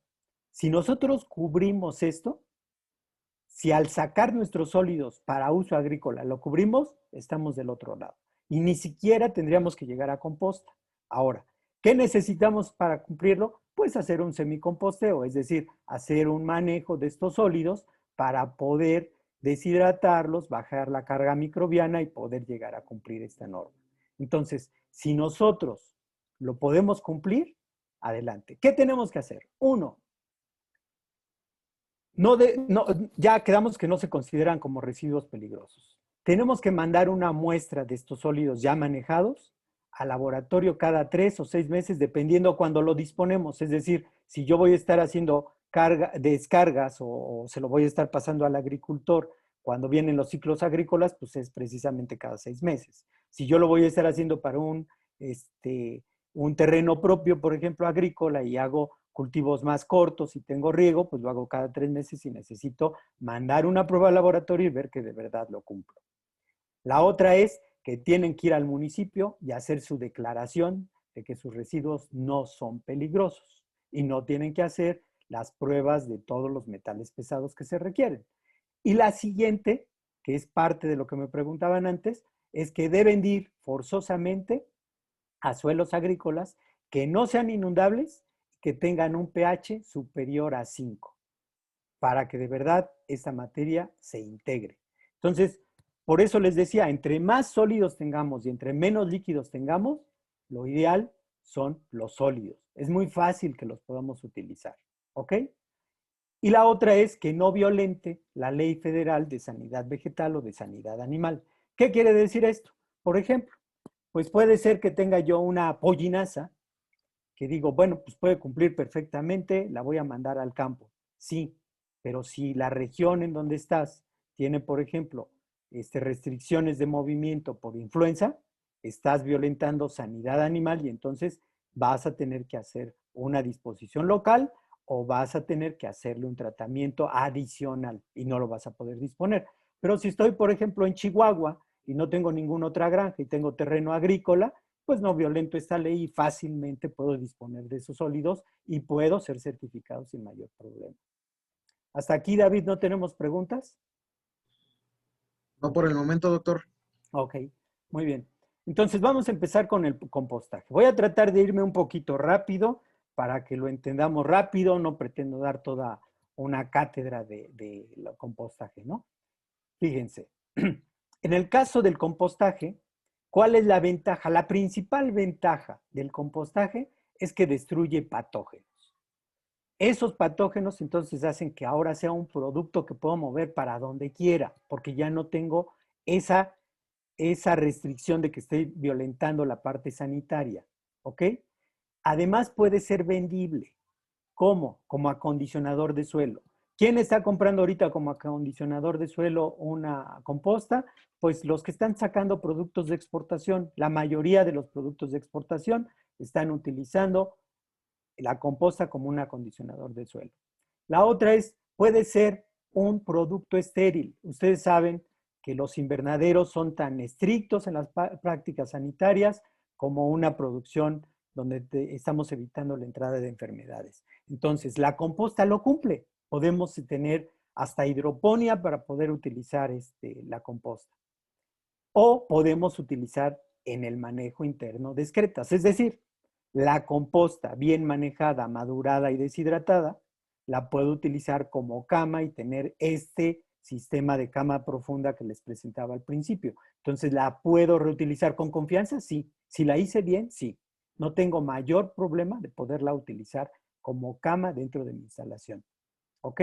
[SPEAKER 3] Si nosotros cubrimos esto, si al sacar nuestros sólidos para uso agrícola lo cubrimos, estamos del otro lado. Y ni siquiera tendríamos que llegar a composta. Ahora, ¿qué necesitamos para cumplirlo? Pues hacer un semicomposteo, es decir, hacer un manejo de estos sólidos para poder deshidratarlos, bajar la carga microbiana y poder llegar a cumplir esta norma. Entonces, si nosotros lo podemos cumplir, adelante. ¿Qué tenemos que hacer? Uno, ya quedamos que no se consideran como residuos peligrosos. Tenemos que mandar una muestra de estos sólidos ya manejados al laboratorio cada 3 o 6 meses, dependiendo cuando lo disponemos. Es decir, si yo voy a estar haciendo descargas o se lo voy a estar pasando al agricultor cuando vienen los ciclos agrícolas, pues es precisamente cada 6 meses. Si yo lo voy a estar haciendo para un terreno propio, por ejemplo, agrícola, y hago cultivos más cortos y tengo riego, pues lo hago cada 3 meses y necesito mandar una prueba al laboratorio y ver que de verdad lo cumplo. La otra es que tienen que ir al municipio y hacer su declaración de que sus residuos no son peligrosos y no tienen que hacer las pruebas de todos los metales pesados que se requieren. Y la siguiente, que es parte de lo que me preguntaban antes, es que deben ir forzosamente a suelos agrícolas que no sean inundables, que tengan un pH superior a 5, para que de verdad esta materia se integre. Entonces, por eso les decía, entre más sólidos tengamos y entre menos líquidos tengamos, lo ideal son los sólidos. Es muy fácil que los podamos utilizar, ¿ok? Y la otra es que no violente la Ley Federal de Sanidad Vegetal o de Sanidad Animal. ¿Qué quiere decir esto? Por ejemplo, pues puede ser que tenga yo una pollinaza que digo, bueno, pues puede cumplir perfectamente, la voy a mandar al campo. Sí, pero si la región en donde estás tiene, por ejemplo, restricciones de movimiento por influenza, estás violentando sanidad animal y entonces vas a tener que hacer una disposición local o vas a tener que hacerle un tratamiento adicional y no lo vas a poder disponer. Pero si estoy, por ejemplo, en Chihuahua y no tengo ninguna otra granja y tengo terreno agrícola, pues no violento esta ley y fácilmente puedo disponer de esos sólidos y puedo ser certificado sin mayor problema. Hasta aquí, David, ¿no tenemos preguntas?
[SPEAKER 2] No por el momento, doctor.
[SPEAKER 3] Ok, muy bien. Entonces vamos a empezar con el compostaje. Voy a tratar de irme un poquito rápido para que lo entendamos rápido. No pretendo dar toda una cátedra de compostaje, ¿no? Fíjense, en el caso del compostaje, ¿cuál es la ventaja? La principal ventaja del compostaje es que destruye patógenos. Esos patógenos entonces hacen que ahora sea un producto que puedo mover para donde quiera, porque ya no tengo esa restricción de que estoy violentando la parte sanitaria, ¿ok? Además puede ser vendible. ¿Cómo? Como acondicionador de suelo. ¿Quién está comprando ahorita como acondicionador de suelo una composta? Pues los que están sacando productos de exportación. La mayoría de los productos de exportación están utilizando la composta como un acondicionador de suelo. La otra puede ser un producto estéril. Ustedes saben que los invernaderos son tan estrictos en las prácticas sanitarias como una producción donde estamos evitando la entrada de enfermedades. Entonces, la composta lo cumple. Podemos tener hasta hidroponía para poder utilizar la composta. O podemos utilizar en el manejo interno de excretas. Es decir, la composta bien manejada, madurada y deshidratada, la puedo utilizar como cama y tener este sistema de cama profunda que les presentaba al principio. Entonces, ¿la puedo reutilizar con confianza? Sí. Si la hice bien, sí. No tengo mayor problema de poderla utilizar como cama dentro de mi instalación. ¿Ok?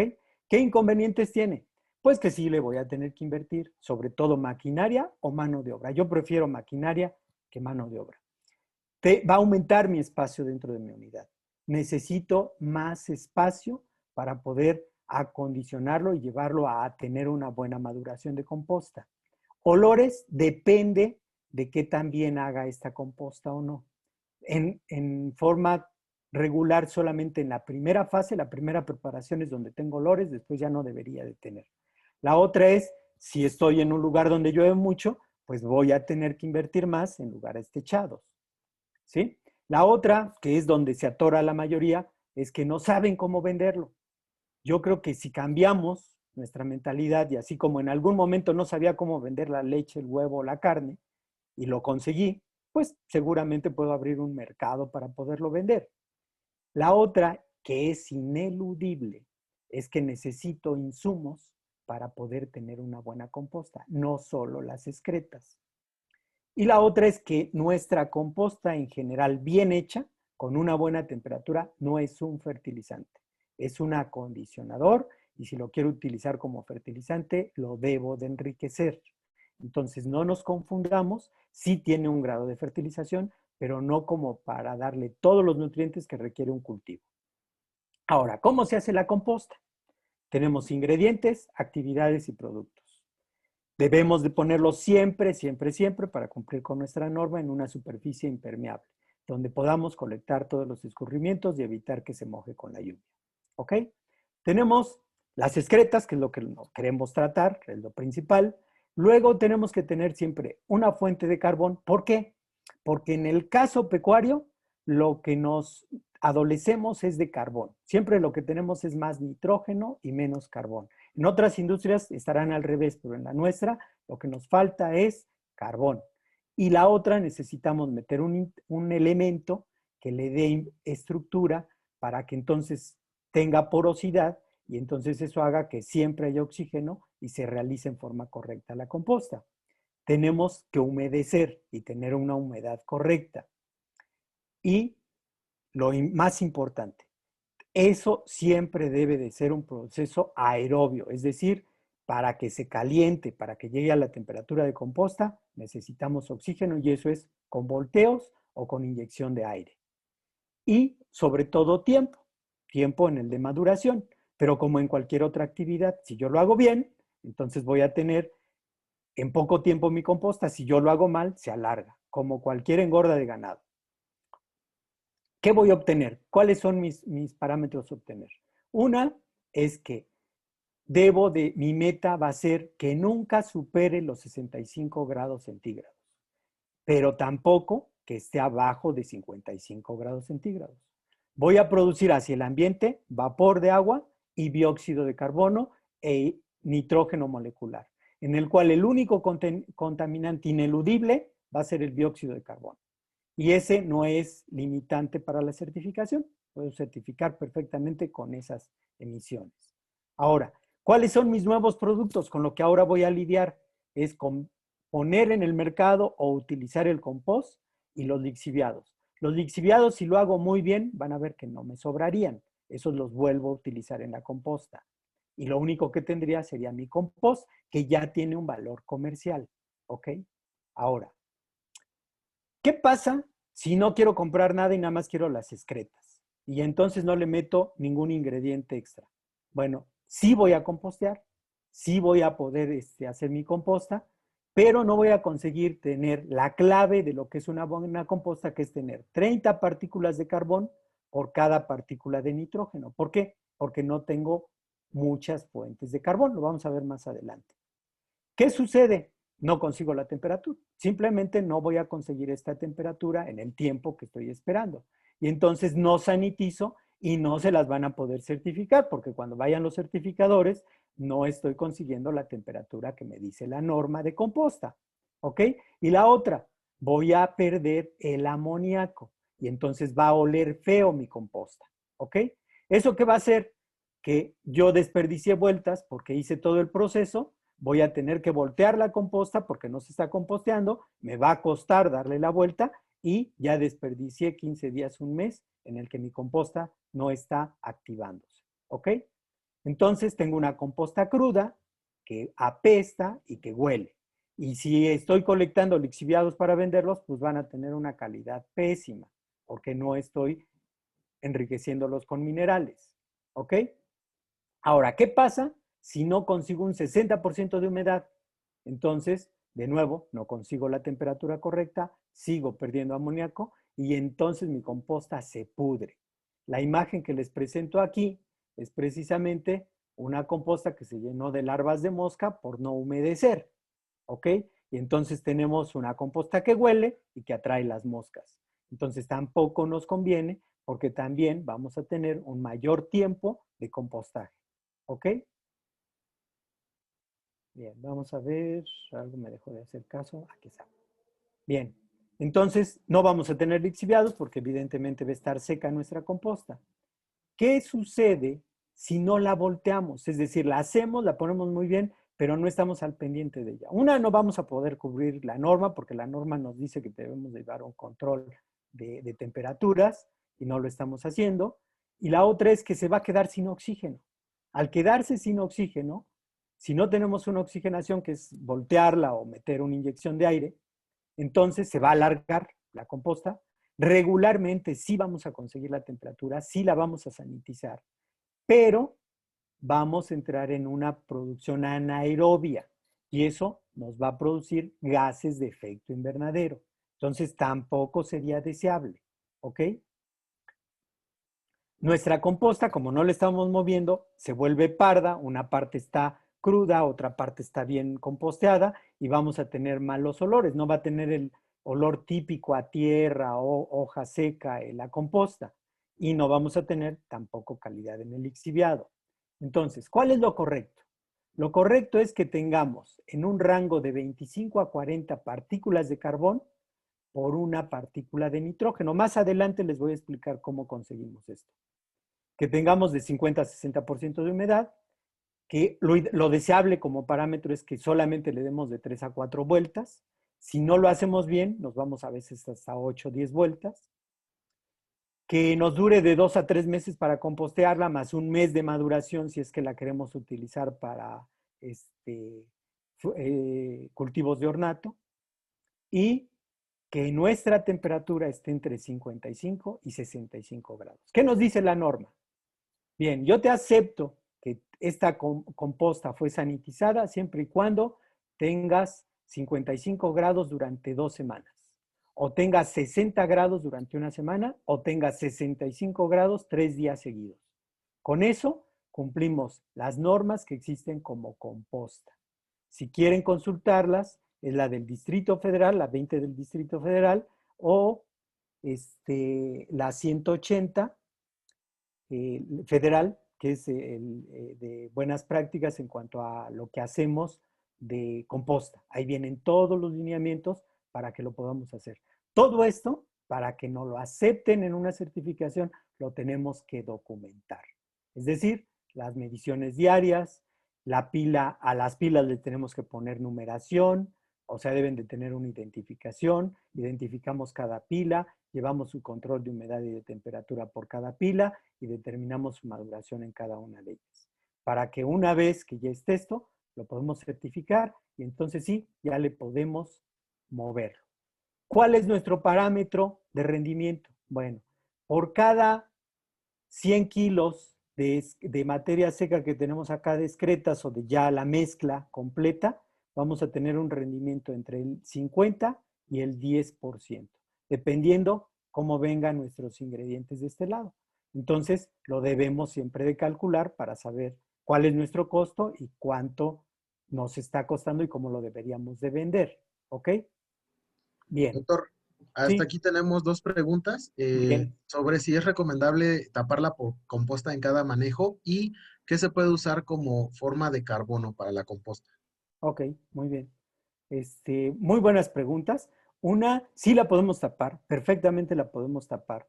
[SPEAKER 3] ¿Qué inconvenientes tiene? Pues que sí le voy a tener que invertir, sobre todo maquinaria o mano de obra. Yo prefiero maquinaria que mano de obra. Va a aumentar mi espacio dentro de mi unidad. Necesito más espacio para poder acondicionarlo y llevarlo a tener una buena maduración de composta. Olores depende de qué tan bien haga esta composta o no. En forma regular solamente en la primera fase, la primera preparación es donde tengo olores, después ya no debería de tener. La otra es, si estoy en un lugar donde llueve mucho, pues voy a tener que invertir más en lugares techados. ¿Sí? La otra, que es donde se atora la mayoría, es que no saben cómo venderlo. Yo creo que si cambiamos nuestra mentalidad y así como en algún momento no sabía cómo vender la leche, el huevo o la carne y lo conseguí, pues seguramente puedo abrir un mercado para poderlo vender. La otra, que es ineludible, es que necesito insumos para poder tener una buena composta, no solo las excretas. Y la otra es que nuestra composta en general bien hecha, con una buena temperatura, no es un fertilizante, es un acondicionador y si lo quiero utilizar como fertilizante, lo debo de enriquecer. Entonces no nos confundamos, sí tiene un grado de fertilización, pero no como para darle todos los nutrientes que requiere un cultivo. Ahora, ¿cómo se hace la composta? Tenemos ingredientes, actividades y productos. Debemos de ponerlo siempre, siempre, siempre para cumplir con nuestra norma en una superficie impermeable, donde podamos colectar todos los escurrimientos y evitar que se moje con la lluvia. ¿Ok? Tenemos las excretas, que es lo que queremos tratar, es lo principal. Luego tenemos que tener siempre una fuente de carbón. ¿Por qué? Porque en el caso pecuario, lo que nos adolecemos es de carbón. Siempre lo que tenemos es más nitrógeno y menos carbón. En otras industrias estarán al revés, pero en la nuestra lo que nos falta es carbón. Y la otra necesitamos meter un elemento que le dé estructura para que entonces tenga porosidad y entonces eso haga que siempre haya oxígeno y se realice en forma correcta la composta. Tenemos que humedecer y tener una humedad correcta. Y lo más importante, eso siempre debe de ser un proceso aerobio, es decir, para que se caliente, para que llegue a la temperatura de composta, necesitamos oxígeno y eso es con volteos o con inyección de aire. Y sobre todo tiempo en el de maduración, pero como en cualquier otra actividad, si yo lo hago bien, entonces voy a tener en poco tiempo mi composta, si yo lo hago mal, se alarga, como cualquier engorda de ganado. ¿Qué voy a obtener? ¿Cuáles son mis parámetros a obtener? Una es que mi meta va a ser que nunca supere los 65 grados centígrados, pero tampoco que esté abajo de 55 grados centígrados. Voy a producir hacia el ambiente vapor de agua y dióxido de carbono e nitrógeno molecular, en el cual el único contaminante ineludible va a ser el dióxido de carbono. Y ese no es limitante para la certificación. Puedo certificar perfectamente con esas emisiones. Ahora, ¿cuáles son mis nuevos productos? Con lo que ahora voy a lidiar es con poner en el mercado o utilizar el compost y los lixiviados. Los lixiviados, si lo hago muy bien, van a ver que no me sobrarían. Esos los vuelvo a utilizar en la composta. Y lo único que tendría sería mi compost, que ya tiene un valor comercial. ¿Ok? Ahora, ¿qué pasa si no quiero comprar nada y nada más quiero las excretas? Y entonces no le meto ningún ingrediente extra. Bueno, Sí voy a compostear, sí voy a poder hacer mi composta, pero no voy a conseguir tener la clave de lo que es una buena composta, que es tener 30 partículas de carbón por cada partícula de nitrógeno. ¿Por qué? Porque no tengo muchas fuentes de carbón, lo vamos a ver más adelante. ¿Qué sucede? No consigo la temperatura. Simplemente no voy a conseguir esta temperatura en el tiempo que estoy esperando. Y entonces no sanitizo y no se las van a poder certificar, porque cuando vayan los certificadores, no estoy consiguiendo la temperatura que me dice la norma de composta. ¿Ok? Y la otra, voy a perder el amoníaco y entonces va a oler feo mi composta. ¿Ok? ¿Eso qué va a hacer? Que yo desperdicié vueltas porque hice todo el proceso, voy a tener que voltear la composta porque no se está composteando, me va a costar darle la vuelta y ya desperdicié 15 días, un mes en el que mi composta no está activándose. ¿Ok? Entonces tengo una composta cruda que apesta y que huele. Y si estoy colectando lixiviados para venderlos, pues van a tener una calidad pésima porque no estoy enriqueciéndolos con minerales. ¿Ok? Ahora, ¿qué pasa si no consigo un 60% de humedad? Entonces, de nuevo, no consigo la temperatura correcta, sigo perdiendo amoníaco y entonces mi composta se pudre. La imagen que les presento aquí es precisamente una composta que se llenó de larvas de mosca por no humedecer, ¿ok? Y entonces tenemos una composta que huele y que atrae las moscas. Entonces tampoco nos conviene porque también vamos a tener un mayor tiempo de compostaje. ¿Ok? Bien, vamos a ver, algo me dejó de hacer caso, aquí está. Bien, entonces no vamos a tener lixiviados porque evidentemente va a estar seca nuestra composta. ¿Qué sucede si no la volteamos? Es decir, la hacemos, la ponemos muy bien, pero no estamos al pendiente de ella. Una, no vamos a poder cubrir la norma porque la norma nos dice que debemos llevar un control de temperaturas y no lo estamos haciendo. Y la otra es que se va a quedar sin oxígeno. Al quedarse sin oxígeno, si no tenemos una oxigenación, que es voltearla o meter una inyección de aire, entonces se va a alargar la composta. Regularmente sí vamos a conseguir la temperatura, sí la vamos a sanitizar, pero vamos a entrar en una producción anaerobia y eso nos va a producir gases de efecto invernadero. Entonces tampoco sería deseable, ¿ok? Nuestra composta, como no la estamos moviendo, se vuelve parda, una parte está cruda, otra parte está bien composteada y vamos a tener malos olores. No va a tener el olor típico a tierra o hoja seca en la composta y no vamos a tener tampoco calidad en el lixiviado. Entonces, ¿cuál es lo correcto? Lo correcto es que tengamos en un rango de 25 a 40 partículas de carbón por una partícula de nitrógeno. Más adelante les voy a explicar cómo conseguimos esto. Que tengamos de 50 a 60% de humedad, que lo deseable como parámetro es que solamente le demos de 3 a 4 vueltas. Si no lo hacemos bien, nos vamos a veces hasta 8 o 10 vueltas. Que nos dure de 2 a 3 meses para compostearla, más un mes de maduración si es que la queremos utilizar para cultivos de ornato. Y que nuestra temperatura esté entre 55 y 65 grados. ¿Qué nos dice la norma? Bien, yo te acepto que esta composta fue sanitizada siempre y cuando tengas 55 grados durante 2 semanas, o tengas 60 grados durante una semana, o tengas 65 grados 3 días seguidos. Con eso cumplimos las normas que existen como composta. Si quieren consultarlas, es la del Distrito Federal, la 20 del Distrito Federal, o la 180 federal, que es de buenas prácticas en cuanto a lo que hacemos de composta. Ahí vienen todos los lineamientos para que lo podamos hacer. Todo esto, para que nos lo acepten en una certificación, lo tenemos que documentar. Es decir, las mediciones diarias, la pila, a las pilas le tenemos que poner numeración, o sea, deben de tener una identificación, identificamos cada pila, llevamos su control de humedad y de temperatura por cada pila y determinamos su maduración en cada una de ellas. Para que una vez que ya esté esto, lo podemos certificar y entonces sí, ya le podemos moverlo. ¿Cuál es nuestro parámetro de rendimiento? Bueno, por cada 100 kilos de materia seca que tenemos acá de excretas o de ya la mezcla completa, vamos a tener un rendimiento entre el 50 y el 10%, dependiendo cómo vengan nuestros ingredientes de este lado. Entonces, lo debemos siempre de calcular para saber cuál es nuestro costo y cuánto nos está costando y cómo lo deberíamos de vender. ¿Ok? Bien.
[SPEAKER 2] Doctor, hasta
[SPEAKER 3] Sí,
[SPEAKER 2] aquí tenemos dos preguntas
[SPEAKER 3] bien.
[SPEAKER 2] sobre si es recomendable tapar la composta en cada manejo y qué se puede usar como forma de carbono para la composta.
[SPEAKER 3] Ok, muy bien. Muy buenas preguntas. Una, sí la podemos tapar, perfectamente la podemos tapar,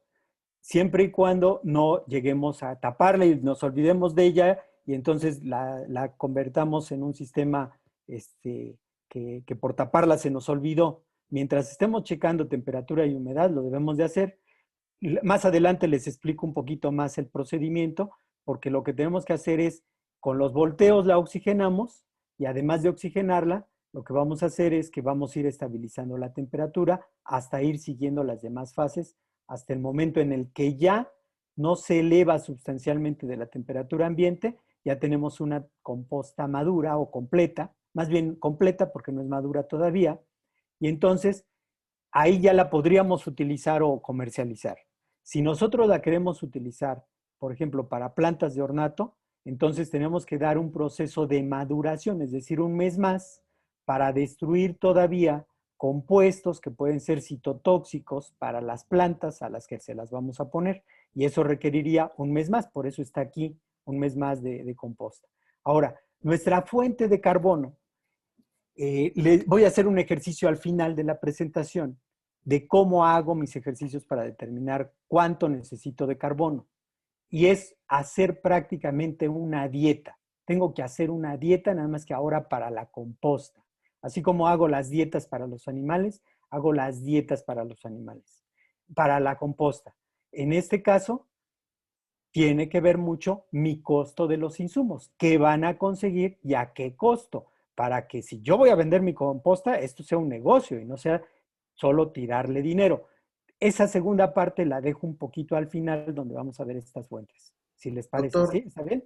[SPEAKER 3] siempre y cuando no lleguemos a taparla y nos olvidemos de ella y entonces la convertamos en un sistema que por taparla se nos olvidó. Mientras estemos checando temperatura y humedad, lo debemos de hacer. Más adelante les explico un poquito más el procedimiento, porque lo que tenemos que hacer es, con los volteos la oxigenamos y además de oxigenarla, lo que vamos a hacer es que vamos a ir estabilizando la temperatura hasta ir siguiendo las demás fases, hasta el momento en el que ya no se eleva sustancialmente de la temperatura ambiente, ya tenemos una composta madura o completa, más bien completa porque no es madura todavía, y entonces ahí ya la podríamos utilizar o comercializar. Si nosotros la queremos utilizar, por ejemplo, para plantas de ornato, entonces tenemos que dar un proceso de maduración, es decir, un mes más, para destruir todavía compuestos que pueden ser citotóxicos para las plantas a las que se las vamos a poner. Y eso requeriría un mes más, por eso está aquí un mes más de composta. Ahora, nuestra fuente de carbono, les voy a hacer un ejercicio al final de la presentación de cómo hago mis ejercicios para determinar cuánto necesito de carbono. Y es hacer prácticamente una dieta. Tengo que hacer una dieta, nada más que ahora para la composta. Así como hago las dietas para los animales, hago las dietas para los animales, para la composta. En este caso, tiene que ver mucho mi costo de los insumos, qué van a conseguir y a qué costo, para que si yo voy a vender mi composta, esto sea un negocio y no sea solo tirarle dinero. Esa segunda parte la dejo un poquito al final donde vamos a ver estas fuentes. Si les parece,
[SPEAKER 2] Doctor,
[SPEAKER 3] ¿sí? ¿Está bien?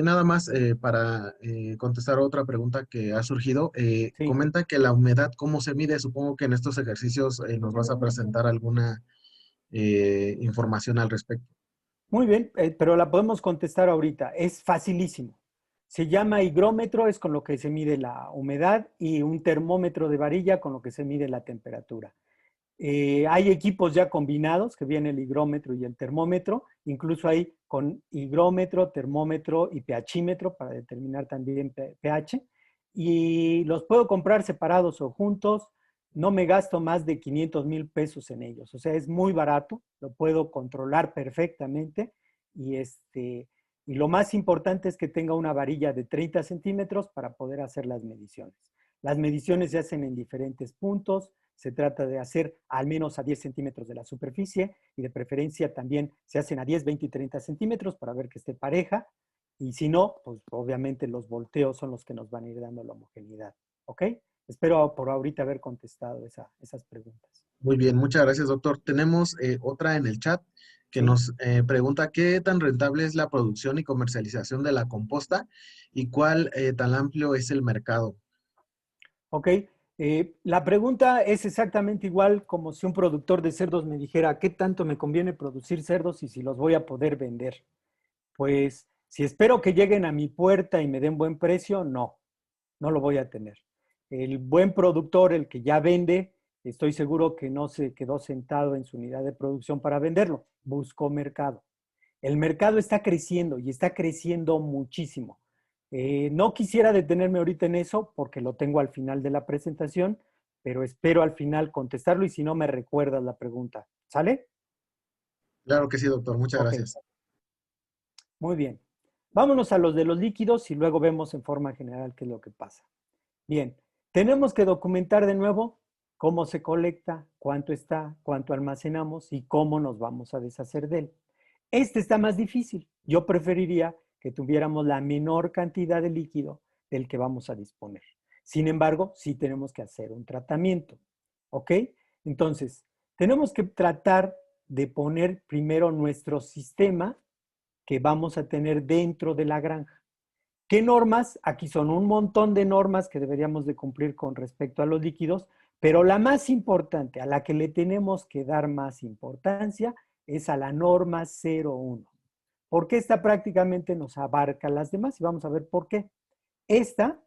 [SPEAKER 2] nada más para contestar otra pregunta que ha surgido.
[SPEAKER 3] Sí.
[SPEAKER 2] Comenta que la humedad, ¿cómo se mide? Supongo que en estos ejercicios nos vas a presentar alguna información al respecto.
[SPEAKER 3] Muy bien, pero la podemos contestar ahorita. Es facilísimo. Se llama higrómetro, es con lo que se mide la humedad, y un termómetro de varilla con lo que se mide la temperatura. Hay equipos ya combinados que viene el higrómetro y el termómetro, incluso hay con higrómetro, termómetro y pHímetro para determinar también pH. Y los puedo comprar separados o juntos. No me gasto más de 500,000 pesos en ellos. O sea, es muy barato, lo puedo controlar perfectamente. Y, y lo más importante es que tenga una varilla de 30 centímetros para poder hacer las mediciones. Las mediciones se hacen en diferentes puntos. Se trata de hacer al menos a 10 centímetros de la superficie y de preferencia también se hacen a 10, 20 y 30 centímetros para ver que esté pareja. Y si no, pues obviamente los volteos son los que nos van a ir dando la homogeneidad. ¿Ok? Espero por ahorita haber contestado esas preguntas.
[SPEAKER 2] Muy bien, muchas gracias, doctor. Tenemos otra en el chat que
[SPEAKER 3] ¿Sí?
[SPEAKER 2] nos pregunta qué tan rentable es la producción y comercialización de la composta y cuál tan amplio es el mercado.
[SPEAKER 3] ¿Ok? La pregunta es exactamente igual como si un productor de cerdos me dijera, ¿qué tanto me conviene producir cerdos y si los voy a poder vender? Pues si espero que lleguen a mi puerta y me den buen precio, no, no lo voy a tener. El buen productor, el que ya vende, estoy seguro que no se quedó sentado en su unidad de producción para venderlo, buscó mercado. El mercado está creciendo y está creciendo muchísimo. No quisiera detenerme ahorita en eso porque lo tengo al final de la presentación, pero espero al final contestarlo y si no me recuerdas la pregunta. ¿Sale?
[SPEAKER 2] Claro que sí, doctor. Muchas
[SPEAKER 3] Ok,
[SPEAKER 2] gracias.
[SPEAKER 3] muy bien. Vámonos a los de los líquidos y luego vemos en forma general qué es lo que pasa. Bien, tenemos que documentar de nuevo cómo se colecta, cuánto está, cuánto almacenamos y cómo nos vamos a deshacer de él. Este está más difícil. Yo preferiría que tuviéramos la menor cantidad de líquido del que vamos a disponer. Sin embargo, sí tenemos que hacer un tratamiento. ¿Ok? Entonces, tenemos que tratar de poner primero nuestro sistema que vamos a tener dentro de la granja. ¿Qué normas? Aquí son un montón de normas que deberíamos de cumplir con respecto a los líquidos, pero la más importante, a la que le tenemos que dar más importancia, es a la norma 01. Porque esta prácticamente nos abarca las demás y vamos a ver por qué. Esta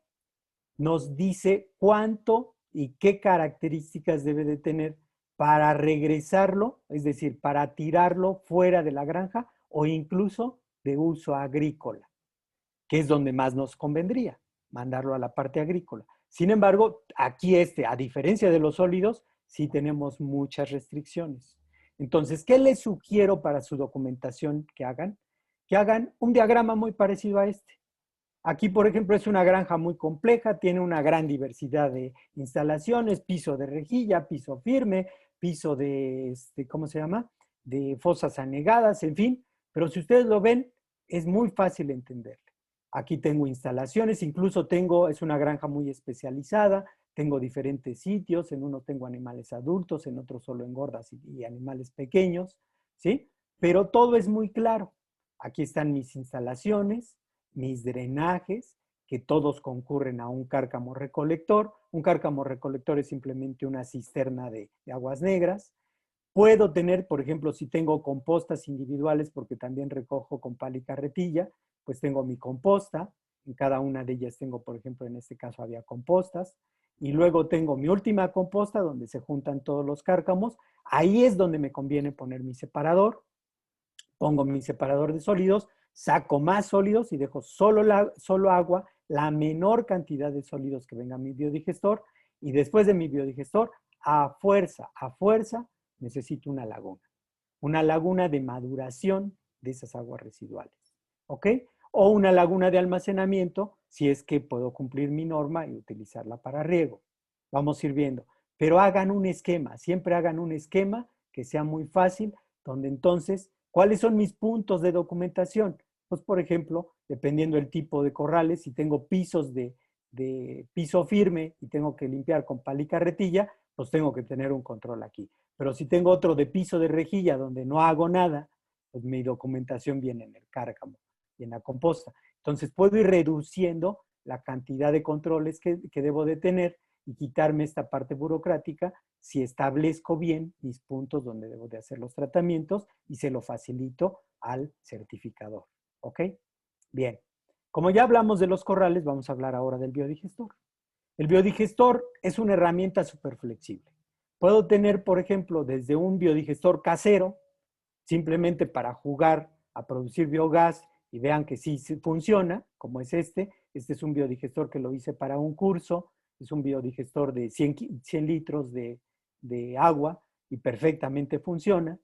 [SPEAKER 3] nos dice cuánto y qué características debe de tener para regresarlo, es decir, para tirarlo fuera de la granja o incluso de uso agrícola, que es donde más nos convendría, mandarlo a la parte agrícola. Sin embargo, aquí a diferencia de los sólidos, sí tenemos muchas restricciones. Entonces, ¿qué les sugiero para su documentación que hagan? Que hagan un diagrama muy parecido a este. Aquí, por ejemplo, es una granja muy compleja, tiene una gran diversidad de instalaciones, piso de rejilla, piso firme, piso de, ¿cómo se llama? De fosas anegadas, en fin. Pero si ustedes lo ven, es muy fácil entenderlo. Aquí tengo instalaciones, incluso es una granja muy especializada, tengo diferentes sitios, en uno tengo animales adultos, en otro solo engordas y animales pequeños, ¿sí? Pero todo es muy claro. Aquí están mis instalaciones, mis drenajes, que todos concurren a un cárcamo recolector. Un cárcamo recolector es simplemente una cisterna de aguas negras. Puedo tener, por ejemplo, si tengo compostas individuales, porque también recojo con pala y carretilla, pues tengo mi composta. En cada una de ellas tengo, por ejemplo, en este caso había compostas. Y luego tengo mi última composta, donde se juntan todos los cárcamos. Ahí es donde me conviene poner mi separador. Pongo mi separador de sólidos, saco más sólidos y dejo solo agua, la menor cantidad de sólidos que venga a mi biodigestor, y después de mi biodigestor, a fuerza, necesito una laguna de maduración de esas aguas residuales, ¿ok? O una laguna de almacenamiento, si es que puedo cumplir mi norma y utilizarla para riego. Vamos a ir viendo. Pero hagan un esquema, siempre hagan un esquema que sea muy fácil, donde entonces, ¿cuáles son mis puntos de documentación? Pues, por ejemplo, dependiendo del tipo de corrales, si tengo pisos de piso firme y tengo que limpiar con pala y carretilla, pues tengo que tener un control aquí. Pero si tengo otro de piso de rejilla donde no hago nada, pues mi documentación viene en el cárcamo y en la composta. Entonces puedo ir reduciendo la cantidad de controles que debo de tener y quitarme esta parte burocrática si establezco bien mis puntos donde debo de hacer los tratamientos y se lo facilito al certificador. ¿Ok? Bien. Como ya hablamos de los corrales, vamos a hablar ahora del biodigestor. El biodigestor es una herramienta súper flexible. Puedo tener, por ejemplo, desde un biodigestor casero, simplemente para jugar a producir biogás y vean que sí funciona, como es este. Este es un biodigestor que lo hice para un curso. Es un biodigestor de 100 litros de agua y perfectamente funciona.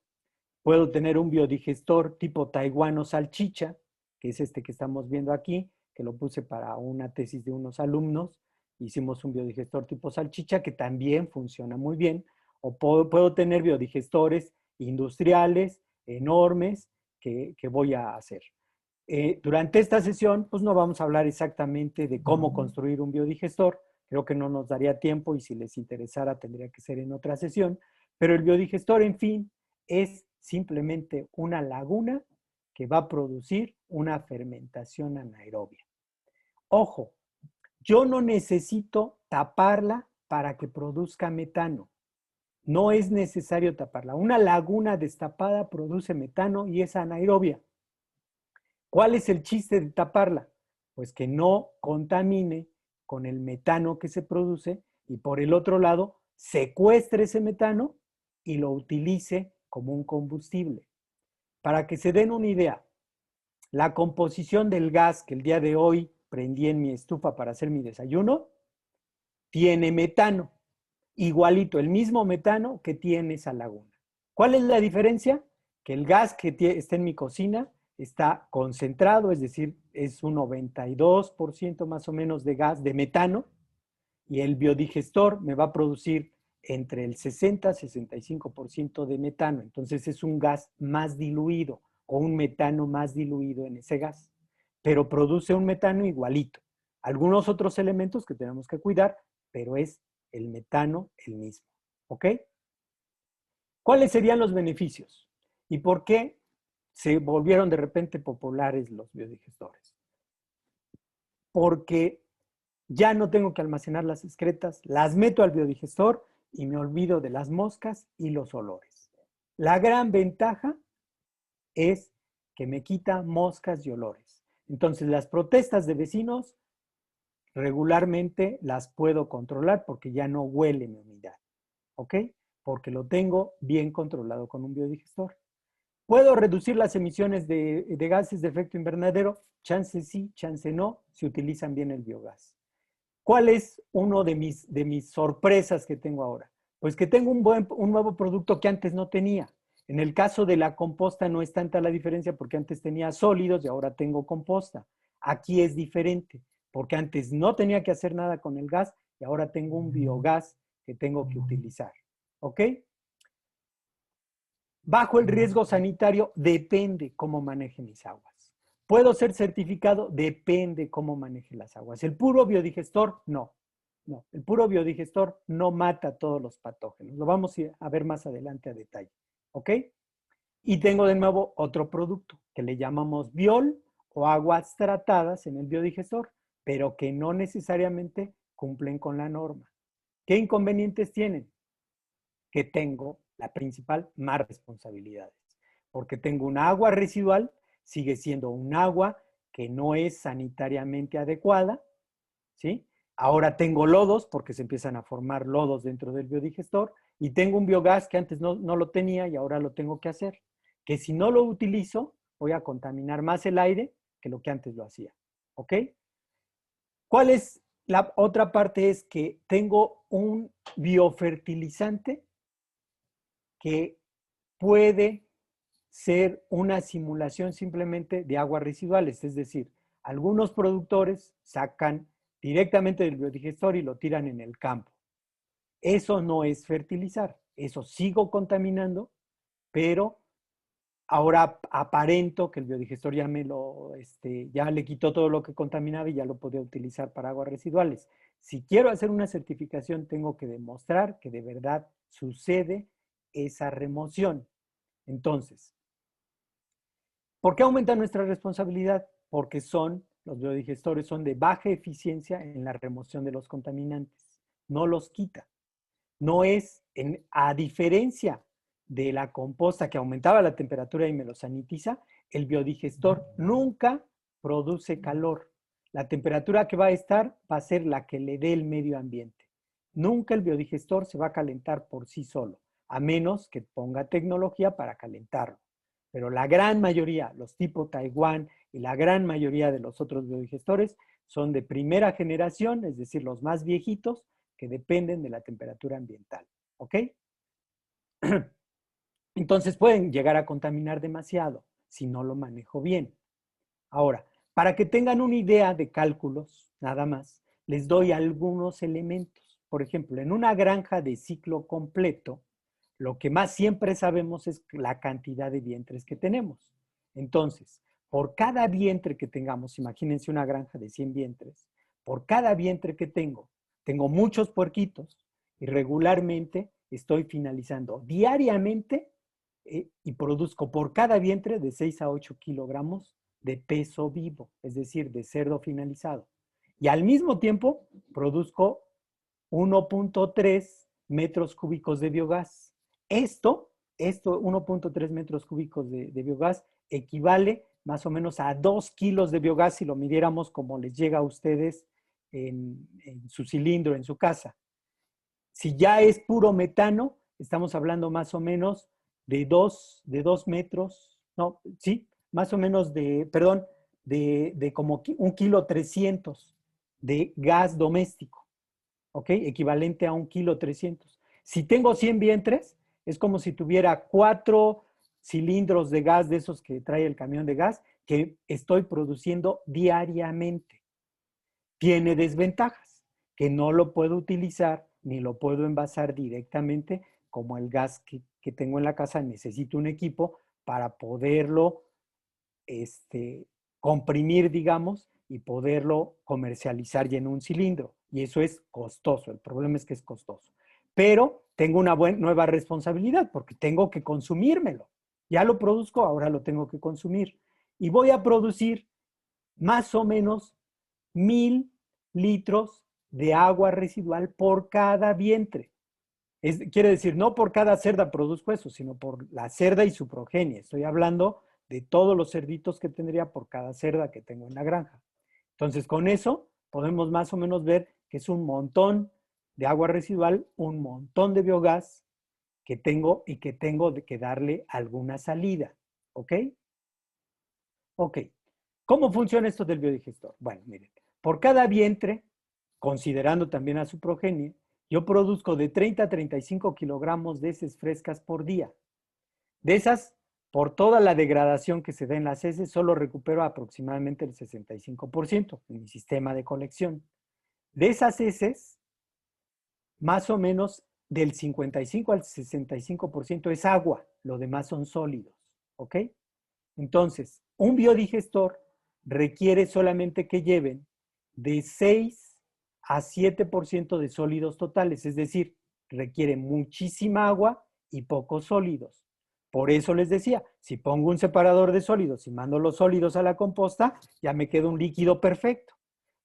[SPEAKER 3] Puedo tener un biodigestor tipo Taiwán o salchicha, que es este que estamos viendo aquí, que lo puse para una tesis de unos alumnos. Hicimos un biodigestor tipo salchicha que también funciona muy bien. O puedo tener biodigestores industriales enormes que voy a hacer. Durante esta sesión, pues no vamos a hablar exactamente de cómo construir un biodigestor. Creo que no nos daría tiempo y si les interesara tendría que ser en otra sesión. Pero el biodigestor, en fin, es simplemente una laguna que va a producir una fermentación anaerobia. Ojo, yo no necesito taparla para que produzca metano. No es necesario taparla. Una laguna destapada produce metano y es anaerobia. ¿Cuál es el chiste de taparla? Pues que no contamine con el metano que se produce y por el otro lado secuestre ese metano y lo utilice como un combustible. Para que se den una idea, la composición del gas que el día de hoy prendí en mi estufa para hacer mi desayuno, tiene metano, igualito, el mismo metano que tiene esa laguna. ¿Cuál es la diferencia? Que el gas que está en mi cocina está concentrado, es decir, es un 92% más o menos de gas, de metano, y el biodigestor me va a producir entre el 60 y 65% de metano. Entonces es un gas más diluido o un metano más diluido en ese gas, pero produce un metano igualito. Algunos otros elementos que tenemos que cuidar, pero es el metano el mismo. ¿Ok? ¿Cuáles serían los beneficios? ¿Y por qué se volvieron de repente populares los biodigestores? Porque ya no tengo que almacenar las excretas, las meto al biodigestor y me olvido de las moscas y los olores. La gran ventaja es que me quita moscas y olores. Entonces, las protestas de vecinos regularmente las puedo controlar porque ya no huele mi humedad, ¿ok? Porque lo tengo bien controlado con un biodigestor. ¿Puedo reducir las emisiones de gases de efecto invernadero? Chance sí, chance no, si utilizan bien el biogás. ¿Cuál es uno de mis sorpresas que tengo ahora? Pues que tengo un nuevo producto que antes no tenía. En el caso de la composta no es tanta la diferencia porque antes tenía sólidos y ahora tengo composta. Aquí es diferente porque antes no tenía que hacer nada con el gas y ahora tengo un biogás que tengo que utilizar. ¿Ok? Bajo el riesgo sanitario, depende cómo maneje mis aguas. ¿Puedo ser certificado? Depende cómo maneje las aguas. ¿El puro biodigestor? No. No, el puro biodigestor no mata todos los patógenos. Lo vamos a ver más adelante a detalle. ¿Ok? Y tengo de nuevo otro producto que le llamamos biol o aguas tratadas en el biodigestor, pero que no necesariamente cumplen con la norma. ¿Qué inconvenientes tienen? Que tengo la principal, más responsabilidades. Porque tengo un agua residual, sigue siendo un agua que no es sanitariamente adecuada, ¿sí? Ahora tengo lodos, porque se empiezan a formar lodos dentro del biodigestor, y tengo un biogás que antes no lo tenía y ahora lo tengo que hacer. Que si no lo utilizo, voy a contaminar más el aire que lo que antes lo hacía. ¿Ok? ¿Cuál es la otra parte? Es que tengo un biofertilizante que puede ser una simulación simplemente de aguas residuales, es decir, algunos productores sacan directamente del biodigestor y lo tiran en el campo. Eso no es fertilizar, eso sigo contaminando, pero ahora aparento que el biodigestor ya le quitó todo lo que contaminaba y ya lo podía utilizar para aguas residuales. Si quiero hacer una certificación, tengo que demostrar que de verdad sucede esa remoción. Entonces, ¿por qué aumenta nuestra responsabilidad? Porque los biodigestores son de baja eficiencia en la remoción de los contaminantes. No los quita. No es, a diferencia de la composta que aumentaba la temperatura y me lo sanitiza, el biodigestor nunca produce calor. La temperatura que va a estar va a ser la que le dé el medio ambiente. Nunca el biodigestor se va a calentar por sí solo, a menos que ponga tecnología para calentarlo. Pero la gran mayoría, los tipo Taiwán y la gran mayoría de los otros biodigestores son de primera generación, es decir, los más viejitos, que dependen de la temperatura ambiental. ¿Ok? Entonces pueden llegar a contaminar demasiado si no lo manejo bien. Ahora, para que tengan una idea de cálculos, nada más, les doy algunos elementos. Por ejemplo, en una granja de ciclo completo, lo que más siempre sabemos es la cantidad de vientres que tenemos. Entonces, por cada vientre que tengamos, imagínense una granja de 100 vientres, por cada vientre que tengo muchos puerquitos y regularmente estoy finalizando diariamente y produzco por cada vientre de 6 a 8 kilogramos de peso vivo, es decir, de cerdo finalizado. Y al mismo tiempo produzco 1.3 metros cúbicos de biogás. Esto 1.3 metros cúbicos de biogás, equivale más o menos a 2 kilos de biogás si lo midiéramos como les llega a ustedes en su cilindro, en su casa. Si ya es puro metano, estamos hablando más o menos de 2 metros, no, sí, más o menos de como 1,3 kg de gas doméstico, ¿ok? Equivalente a 1,3 kg. Si tengo 100 vientres, es como si tuviera 4 cilindros de gas de esos que trae el camión de gas que estoy produciendo diariamente. Tiene desventajas, que no lo puedo utilizar ni lo puedo envasar directamente como el gas que tengo en la casa. Necesito un equipo para poderlo comprimir, digamos, y poderlo comercializar ya en un cilindro. Y eso es costoso, el problema es que es costoso. Pero tengo una nueva responsabilidad porque tengo que consumírmelo. Ya lo produzco, ahora lo tengo que consumir. Y voy a producir más o menos 1000 litros de agua residual por cada vientre. Quiere decir, no por cada cerda produzco eso, sino por la cerda y su progenie. Estoy hablando de todos los cerditos que tendría por cada cerda que tengo en la granja. Entonces, con eso podemos más o menos ver que es un montón de agua residual, un montón de biogás que tengo y que tengo que darle alguna salida. ¿Ok? Ok. ¿Cómo funciona esto del biodigestor? Bueno, miren, por cada vientre, considerando también a su progenie, yo produzco de 30 a 35 kilogramos de heces frescas por día. De esas, por toda la degradación que se da en las heces, solo recupero aproximadamente el 65% en mi sistema de colección. De esas heces, más o menos del 55 al 65% es agua, lo demás son sólidos, ¿ok? Entonces, un biodigestor requiere solamente que lleven de 6 a 7% de sólidos totales, es decir, requiere muchísima agua y pocos sólidos. Por eso les decía, si pongo un separador de sólidos y mando los sólidos a la composta, ya me queda un líquido perfecto.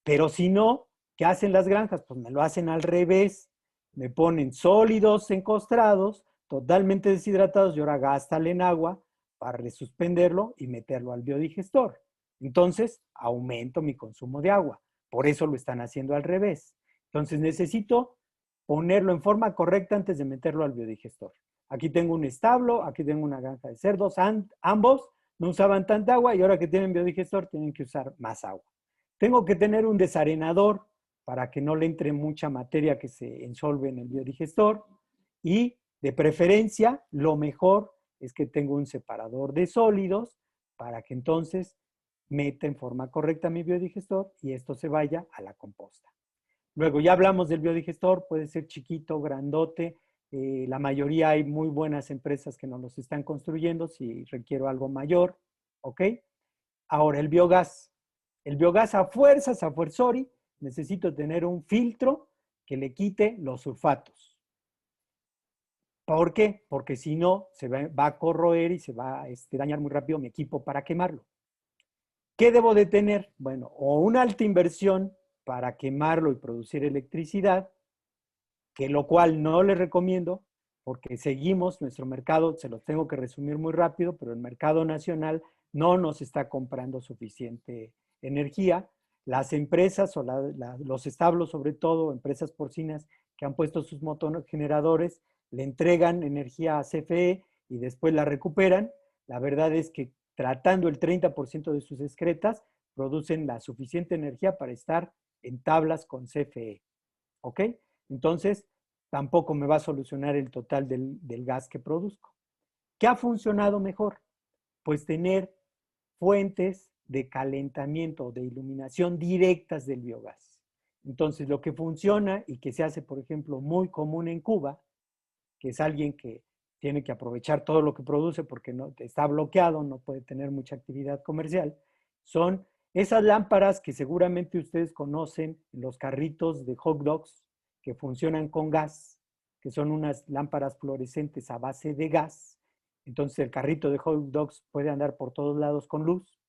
[SPEAKER 3] Pero si no, ¿qué hacen las granjas? Pues me lo hacen al revés. Me ponen sólidos encostrados, totalmente deshidratados, y ahora gástale en agua para resuspenderlo y meterlo al biodigestor. Entonces, aumento mi consumo de agua. Por eso lo están haciendo al revés. Entonces, necesito ponerlo en forma correcta antes de meterlo al biodigestor. Aquí tengo un establo, aquí tengo una granja de cerdos, ambos no usaban tanta agua y ahora que tienen biodigestor tienen que usar más agua. Tengo que tener un desarenador para que no le entre mucha materia que se ensolve en el biodigestor y de preferencia lo mejor es que tengo un separador de sólidos para que entonces meta en forma correcta mi biodigestor y esto se vaya a la composta. Luego ya hablamos del biodigestor, puede ser chiquito, grandote, la mayoría hay muy buenas empresas que nos los están construyendo si requiero algo mayor, ¿ok? Ahora el biogás. El biogás a fuerzori, necesito tener un filtro que le quite los sulfatos. ¿Por qué? Porque si no, se va a corroer y se va a dañar muy rápido mi equipo para quemarlo. ¿Qué debo de tener? Bueno, o una alta inversión para quemarlo y producir electricidad, que lo cual no les recomiendo, porque seguimos nuestro mercado, se los tengo que resumir muy rápido, pero el mercado nacional no nos está comprando suficiente energía. Las empresas o los establos, sobre todo, empresas porcinas que han puesto sus motogeneradores, le entregan energía a CFE y después la recuperan. La verdad es que tratando el 30% de sus excretas, producen la suficiente energía para estar en tablas con CFE. ¿Ok? Entonces, tampoco me va a solucionar el total del gas que produzco. ¿Qué ha funcionado mejor? Pues tener fuentes de calentamiento, de iluminación directas del biogás. Entonces, lo que funciona y que se hace, por ejemplo, muy común en Cuba, que es alguien que tiene que aprovechar todo lo que produce porque no, está bloqueado, no puede tener mucha actividad comercial, son esas lámparas que seguramente ustedes conocen, los carritos de hot dogs que funcionan con gas, que son unas lámparas fluorescentes a base de gas. Entonces el carrito de hot dogs puede andar por todos lados con luz.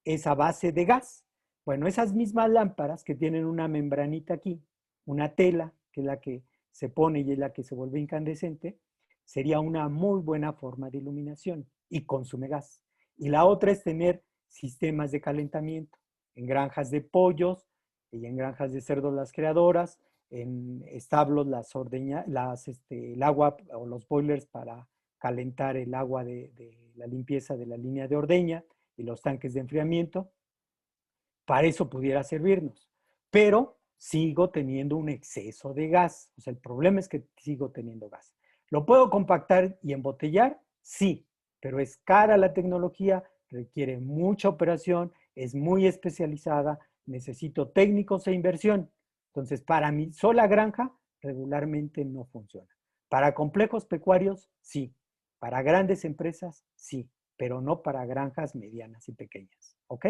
[SPEAKER 3] Es a base de gas. Bueno, esas mismas lámparas que tienen una membranita aquí, una tela, que es la que se pone y es la que se vuelve incandescente, sería una muy buena forma de iluminación y consume gas. Y la otra es tener sistemas de calentamiento en granjas de pollos y en granjas de cerdos las creadoras, en establos el agua o los boilers para calentar el agua de la limpieza de la línea de ordeña y los tanques de enfriamiento. Para eso pudiera servirnos. Pero sigo teniendo un exceso de gas. O sea, el problema es que sigo teniendo gas. ¿Lo puedo compactar y embotellar? Sí, pero es cara la tecnología, requiere mucha operación, es muy especializada, necesito técnicos e inversión. Entonces, para mi sola granja, regularmente no funciona. Para complejos pecuarios, sí. Para grandes empresas, sí, pero no para granjas medianas y pequeñas. ¿Ok?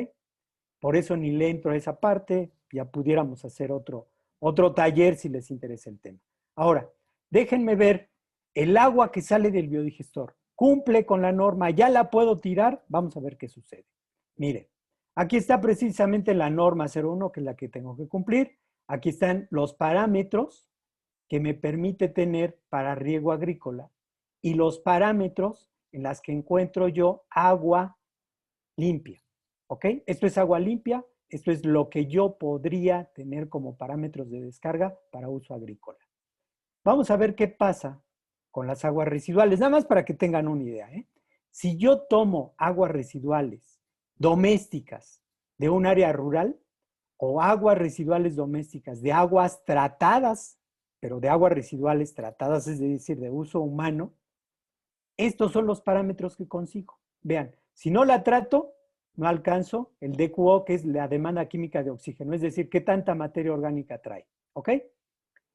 [SPEAKER 3] Por eso ni le entro a esa parte, ya pudiéramos hacer otro taller si les interesa el tema. Ahora, déjenme ver el agua que sale del biodigestor. cumple con la norma, ya la puedo tirar, vamos a ver qué sucede. Miren, aquí está precisamente la norma 01, que es la que tengo que cumplir. Aquí están los parámetros que me permite tener para riego agrícola y los parámetros en las que encuentro yo agua limpia. ¿Ok? Esto es agua limpia, esto es lo que yo podría tener como parámetros de descarga para uso agrícola. Vamos a ver qué pasa con las aguas residuales, nada más para que tengan una idea. Si yo tomo aguas residuales domésticas de un área rural o aguas residuales domésticas de aguas tratadas, pero de aguas residuales tratadas, es decir, de uso humano, estos son los parámetros que consigo. Vean, si no la trato, no alcanzo el DQO, que es la demanda química de oxígeno, es decir, qué tanta materia orgánica trae. ¿Ok?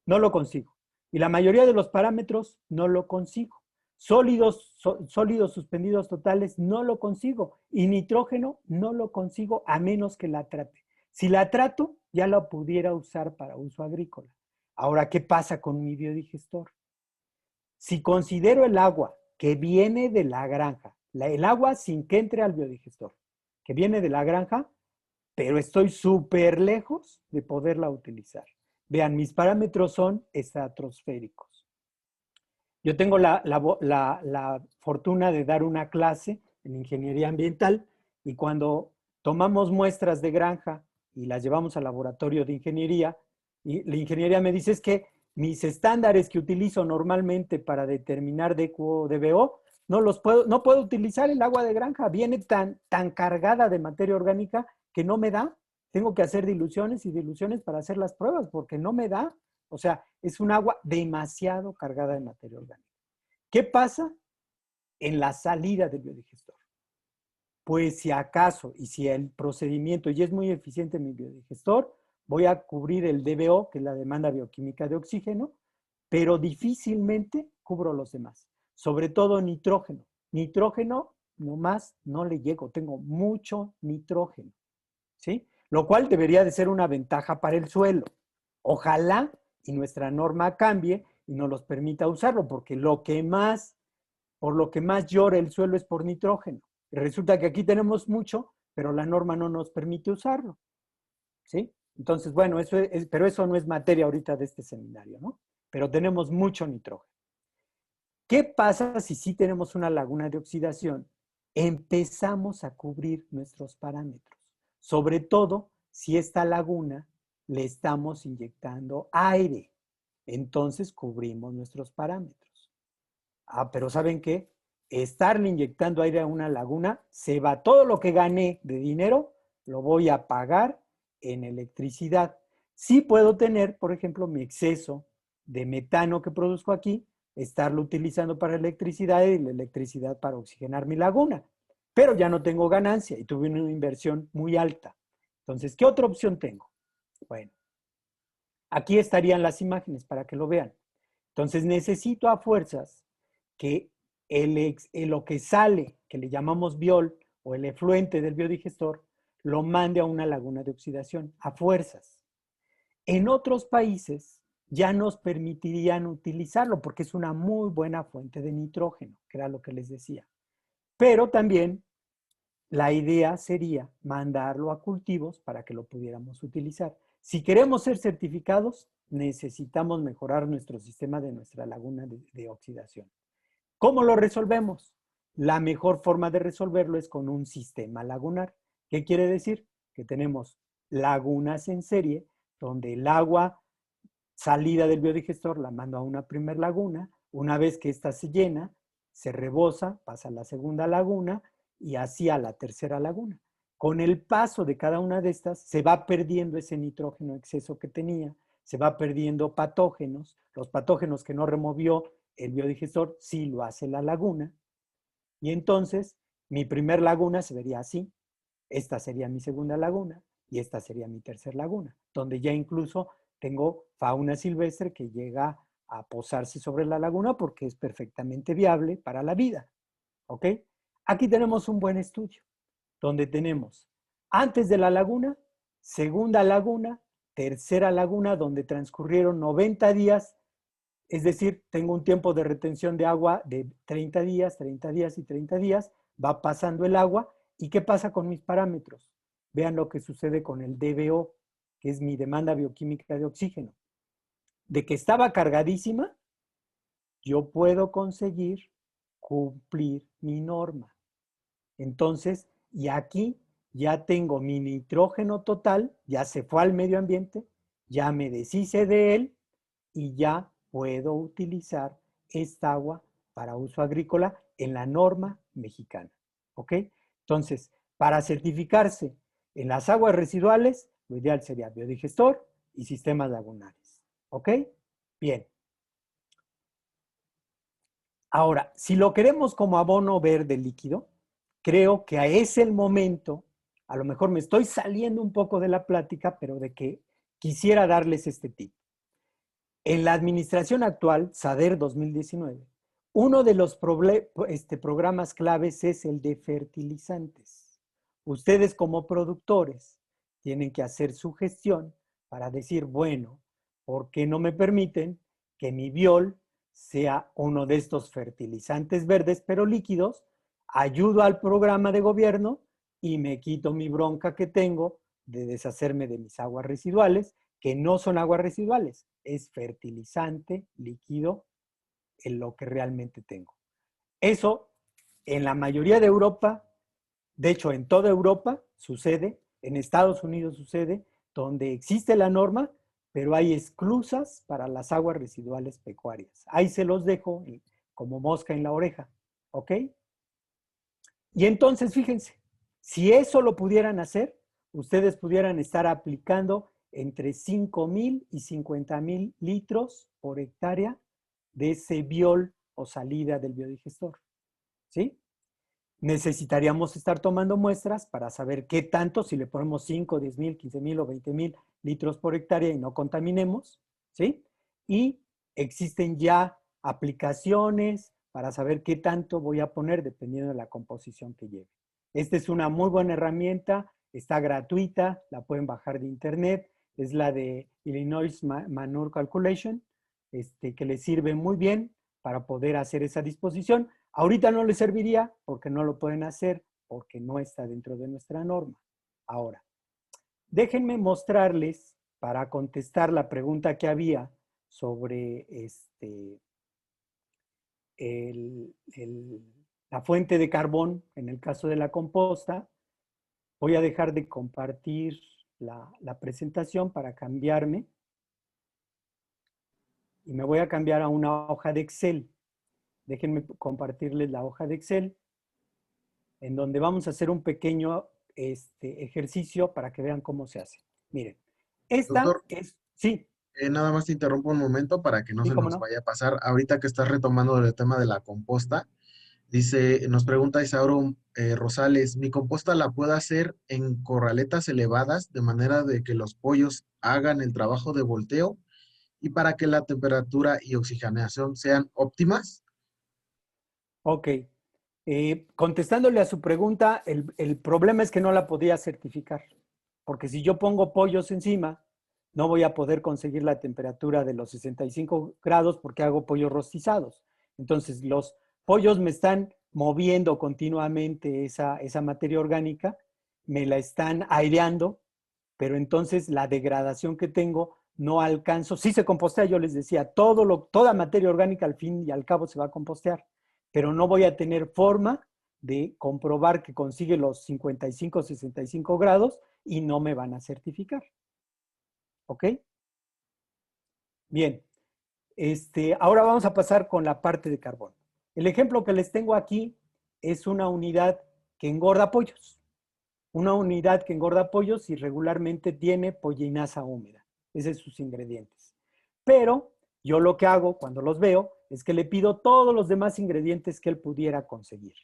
[SPEAKER 3] No lo consigo. Y la mayoría de los parámetros no lo consigo. Sólidos suspendidos totales no lo consigo. Y nitrógeno no lo consigo a menos que la trate. Si la trato, ya la pudiera usar para uso agrícola. Ahora, ¿qué pasa con mi biodigestor? Si considero el agua que viene de la granja, el agua sin que entre al biodigestor, que viene de la granja, pero estoy súper lejos de poderla utilizar. Vean, mis parámetros son estratosféricos. Yo tengo la fortuna de dar una clase en ingeniería ambiental y cuando tomamos muestras de granja y las llevamos al laboratorio de ingeniería, y la ingeniería me dice es que mis estándares que utilizo normalmente para determinar DQO o DBO, no puedo utilizar el agua de granja, viene tan cargada de materia orgánica que no me da. Tengo que hacer diluciones y diluciones para hacer las pruebas porque no me da. O sea, es un agua demasiado cargada de materia orgánica. ¿Qué pasa en la salida del biodigestor? Pues si acaso, y si el procedimiento ya es muy eficiente en mi biodigestor, voy a cubrir el DBO, que es la demanda bioquímica de oxígeno, pero difícilmente cubro los demás. Sobre todo nitrógeno. Nitrógeno nomás no le llego, tengo mucho nitrógeno, ¿sí? Lo cual debería de ser una ventaja para el suelo. Ojalá y nuestra norma cambie y nos los permita usarlo, porque por lo que más llora el suelo es por nitrógeno. Y resulta que aquí tenemos mucho, pero la norma no nos permite usarlo, ¿sí? Entonces, bueno, pero eso no es materia ahorita de este seminario, ¿no? Pero tenemos mucho nitrógeno. ¿Qué pasa si sí tenemos una laguna de oxidación? Empezamos a cubrir nuestros parámetros, sobre todo si esta laguna le estamos inyectando aire. Entonces cubrimos nuestros parámetros. Pero ¿saben qué? Estarle inyectando aire a una laguna, se va todo lo que gané de dinero, lo voy a pagar en electricidad. Sí puedo tener, por ejemplo, mi exceso de metano que produzco aquí, estarlo utilizando para electricidad y la electricidad para oxigenar mi laguna. Pero ya no tengo ganancia y tuve una inversión muy alta. Entonces, ¿qué otra opción tengo? Bueno, aquí estarían las imágenes para que lo vean. Entonces, necesito a fuerzas que lo que sale, que le llamamos biol o el efluente del biodigestor, lo mande a una laguna de oxidación, a fuerzas. En otros países ya nos permitirían utilizarlo porque es una muy buena fuente de nitrógeno, que era lo que les decía. Pero también la idea sería mandarlo a cultivos para que lo pudiéramos utilizar. Si queremos ser certificados, necesitamos mejorar nuestro sistema de nuestra laguna de oxidación. ¿Cómo lo resolvemos? La mejor forma de resolverlo es con un sistema lagunar. ¿Qué quiere decir? Que tenemos lagunas en serie donde el agua salida del biodigestor la mando a una primer laguna. Una vez que ésta se llena, se rebosa, pasa a la segunda laguna y así a la tercera laguna. Con el paso de cada una de estas, se va perdiendo ese nitrógeno exceso que tenía, se va perdiendo patógenos. Los patógenos que no removió el biodigestor sí lo hace la laguna. Y entonces, mi primer laguna se vería así. Esta sería mi segunda laguna y esta sería mi tercera laguna, donde ya incluso tengo fauna silvestre que llega a posarse sobre la laguna porque es perfectamente viable para la vida. ¿Ok? Aquí tenemos un buen estudio, donde tenemos antes de la laguna, segunda laguna, tercera laguna, donde transcurrieron 90 días Es decir, tengo un tiempo de retención de agua de 30 días, 30 días y 30 días, va pasando el agua. ¿Y qué pasa con mis parámetros? Vean lo que sucede con el DBO, que es mi demanda bioquímica de oxígeno. De que estaba cargadísima, yo puedo conseguir cumplir mi norma. Entonces, y aquí ya tengo mi nitrógeno total, ya se fue al medio ambiente, ya me deshice de él y ya puedo utilizar esta agua para uso agrícola en la norma mexicana. ¿Ok? Entonces, para certificarse en las aguas residuales, lo ideal sería biodigestor y sistemas lagunales. ¿Ok? Bien. Ahora, si lo queremos como abono verde líquido, creo que es el momento, a lo mejor me estoy saliendo un poco de la plática, pero de que quisiera darles este tip. En la administración actual, SADER 2019, uno de los programas claves es el de fertilizantes. Ustedes como productores tienen que hacer su gestión para decir, bueno, ¿por qué no me permiten que mi biol sea uno de estos fertilizantes verdes pero líquidos? Ayudo al programa de gobierno y me quito mi bronca que tengo de deshacerme de mis aguas residuales, que no son aguas residuales, es fertilizante líquido en lo que realmente tengo. Eso en la mayoría de Europa, de hecho en toda Europa sucede, en Estados Unidos sucede, donde existe la norma, pero hay esclusas para las aguas residuales pecuarias. Ahí se los dejo como mosca en la oreja, ¿ok? Y entonces, fíjense, si eso lo pudieran hacer, ustedes pudieran estar aplicando entre 5,000 y 50,000 litros por hectárea de ese biol o salida del biodigestor, ¿sí? Necesitaríamos estar tomando muestras para saber qué tanto, si le ponemos 5, 10,000, 15,000 o 20,000 litros por hectárea y no contaminemos, ¿sí? Y existen ya aplicaciones para saber qué tanto voy a poner dependiendo de la composición que lleve. Esta es una muy buena herramienta, está gratuita, la pueden bajar de internet, es la de Illinois Manure Calculation, que les sirve muy bien para poder hacer esa disposición. Ahorita no les serviría porque no lo pueden hacer, porque no está dentro de nuestra norma. Ahora, déjenme mostrarles, para contestar la pregunta que había sobre la fuente de carbón, en el caso de la composta, voy a dejar de compartir la presentación para cambiarme y me voy a cambiar a una hoja de Excel. Déjenme compartirles la hoja de Excel, en donde vamos a hacer un pequeño ejercicio para que vean cómo se hace. Miren, esta
[SPEAKER 2] Doctor,
[SPEAKER 3] es, sí,
[SPEAKER 2] nada más te interrumpo un momento para que no
[SPEAKER 3] sí,
[SPEAKER 2] se
[SPEAKER 3] cómo
[SPEAKER 2] nos
[SPEAKER 3] no.
[SPEAKER 2] vaya a pasar. Ahorita que estás retomando el tema de la composta, dice, nos pregunta Isauro Rosales, ¿mi composta la puedo hacer en corraletas elevadas de manera de que los pollos hagan el trabajo de volteo y para que la temperatura y oxigenación sean óptimas?
[SPEAKER 3] Ok. Contestándole a su pregunta, el problema es que no la podía certificar, porque si yo pongo pollos encima, no voy a poder conseguir la temperatura de los 65 grados porque hago pollos rostizados. Entonces, los pollos me están moviendo continuamente esa materia orgánica, me la están aireando, pero entonces la degradación que tengo no alcanzo. Si se compostea, yo les decía, toda materia orgánica al fin y al cabo se va a compostear, pero no voy a tener forma de comprobar que consigue los 55, 65 grados y no me van a certificar. ¿Ok? Bien. Ahora vamos a pasar con la parte de carbón. El ejemplo que les tengo aquí es una unidad que engorda pollos. Una unidad que engorda pollos y regularmente tiene pollinaza húmeda. Esos son sus ingredientes. Pero yo lo que hago cuando los veo es que le pido todos los demás ingredientes que él pudiera conseguir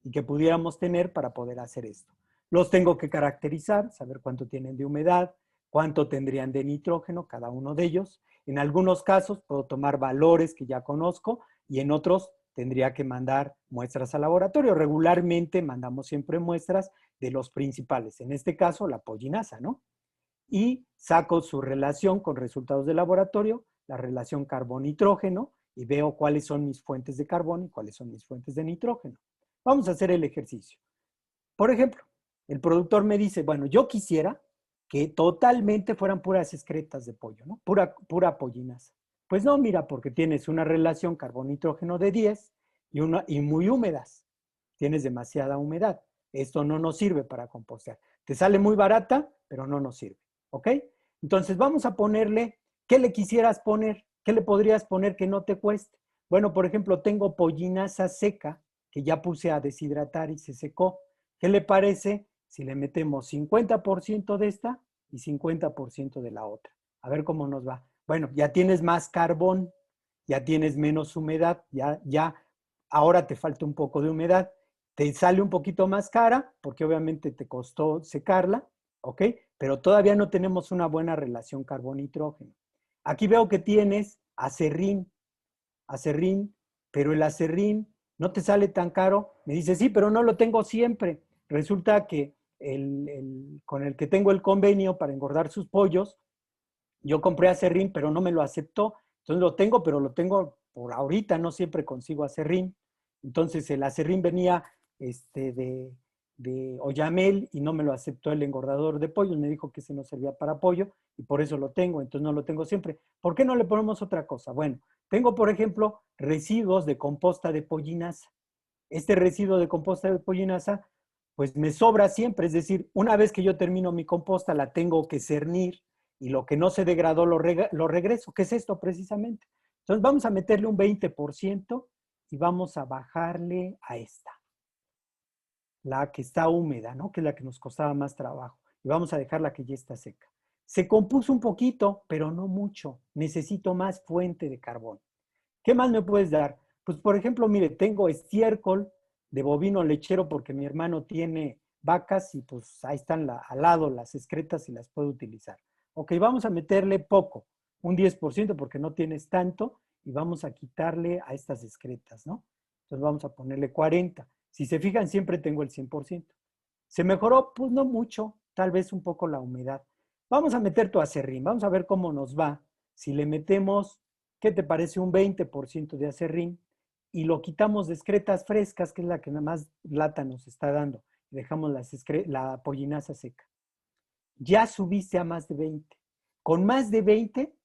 [SPEAKER 3] y que pudiéramos tener para poder hacer esto. Los tengo que caracterizar, saber cuánto tienen de humedad, cuánto tendrían de nitrógeno cada uno de ellos. En algunos casos puedo tomar valores que ya conozco y en otros tendría que mandar muestras al laboratorio. Regularmente mandamos siempre muestras de los principales, en este caso la pollinasa, ¿no? Y saco su relación con resultados de laboratorio la relación carbón-nitrógeno y veo cuáles son mis fuentes de carbón y cuáles son mis fuentes de nitrógeno. Vamos a hacer el ejercicio. Por ejemplo, el productor me dice, bueno, yo quisiera que totalmente fueran puras excretas de pollo, ¿no? Pura pollinaza. Pues no, mira, porque tienes una relación carbón-nitrógeno de 10 y muy húmedas. Tienes demasiada humedad. Esto no nos sirve para compostear. Te sale muy barata, pero no nos sirve, ¿ok? Entonces vamos a ponerle, ¿qué le quisieras poner? ¿Qué le podrías poner que no te cueste? Bueno, por ejemplo, tengo pollinaza seca que ya puse a deshidratar y se secó. ¿Qué le parece si le metemos 50% de esta y 50% de la otra? A ver cómo nos va. Bueno, ya tienes más carbón, ya tienes menos humedad, ya ahora te falta un poco de humedad. Te sale un poquito más cara, porque obviamente te costó secarla, ¿ok? Pero todavía no tenemos una buena relación carbón-nitrógeno. Aquí veo que tienes acerrín, pero el acerrín no te sale tan caro. Me dice, sí, pero no lo tengo siempre. Resulta que con el que tengo el convenio para engordar sus pollos, yo compré acerrín, pero no me lo aceptó. Entonces lo tengo, pero lo tengo por ahorita, no siempre consigo acerrín. Entonces el acerrín venía de Oyamel y no me lo aceptó el engordador de pollos. Me dijo que ese no servía para pollo y por eso lo tengo. Entonces no lo tengo siempre. ¿Por qué no le ponemos otra cosa? Bueno, tengo, por ejemplo, residuos de composta de pollinaza. Este residuo de composta de pollinaza, pues me sobra siempre. Es decir, una vez que yo termino mi composta, la tengo que cernir y lo que no se degradó lo regreso. ¿Qué es esto precisamente? Entonces vamos a meterle un 20% y vamos a bajarle a esta, la que está húmeda, ¿no? Que es la que nos costaba más trabajo. Y vamos a dejar la que ya está seca. Se compuso un poquito, pero no mucho. Necesito más fuente de carbón. ¿Qué más me puedes dar? Pues, por ejemplo, mire, tengo estiércol de bovino lechero porque mi hermano tiene vacas y pues ahí están al lado las excretas y las puedo utilizar. Ok, vamos a meterle poco, un 10% porque no tienes tanto y vamos a quitarle a estas excretas, ¿no? Entonces vamos a ponerle 40. Si se fijan, siempre tengo el 100%. ¿Se mejoró? Pues no mucho, tal vez un poco la humedad. Vamos a meter tu acerrín, vamos a ver cómo nos va. Si le metemos, ¿qué te parece? Un 20% de acerrín y lo quitamos de excretas frescas, que es la que nada más lata nos está dando. Dejamos la pollinaza seca. Ya subiste a más de 20. Con más de 20,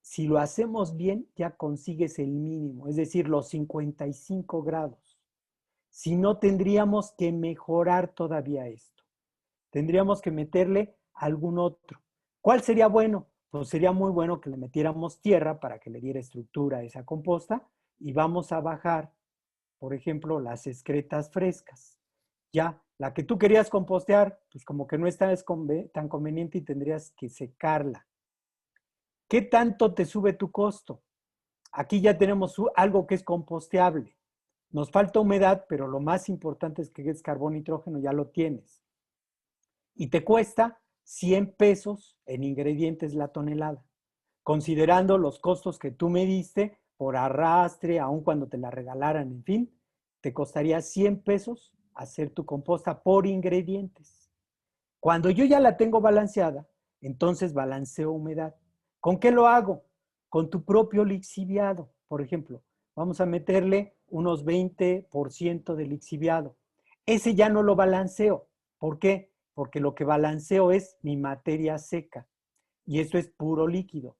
[SPEAKER 3] si lo hacemos bien, ya consigues el mínimo, es decir, los 55 grados. Si no, tendríamos que mejorar todavía esto. Tendríamos que meterle algún otro. ¿Cuál sería bueno? Pues sería muy bueno que le metiéramos tierra para que le diera estructura a esa composta y vamos a bajar, por ejemplo, las excretas frescas. Ya, la que tú querías compostear, pues como que no está tan conveniente y tendrías que secarla. ¿Qué tanto te sube tu costo? Aquí ya tenemos algo que es composteable. Nos falta humedad, pero lo más importante es que es carbón, nitrógeno, ya lo tienes. Y te cuesta 100 pesos en ingredientes la tonelada, considerando los costos que tú me diste por arrastre, aun cuando te la regalaran, en fin, te costaría 100 pesos hacer tu composta por ingredientes. Cuando yo ya la tengo balanceada, entonces balanceo humedad. ¿Con qué lo hago? Con tu propio lixiviado. Por ejemplo, vamos a meterle unos 20% de lixiviado. Ese ya no lo balanceo. ¿Por qué? Porque lo que balanceo es mi materia seca. Y esto es puro líquido.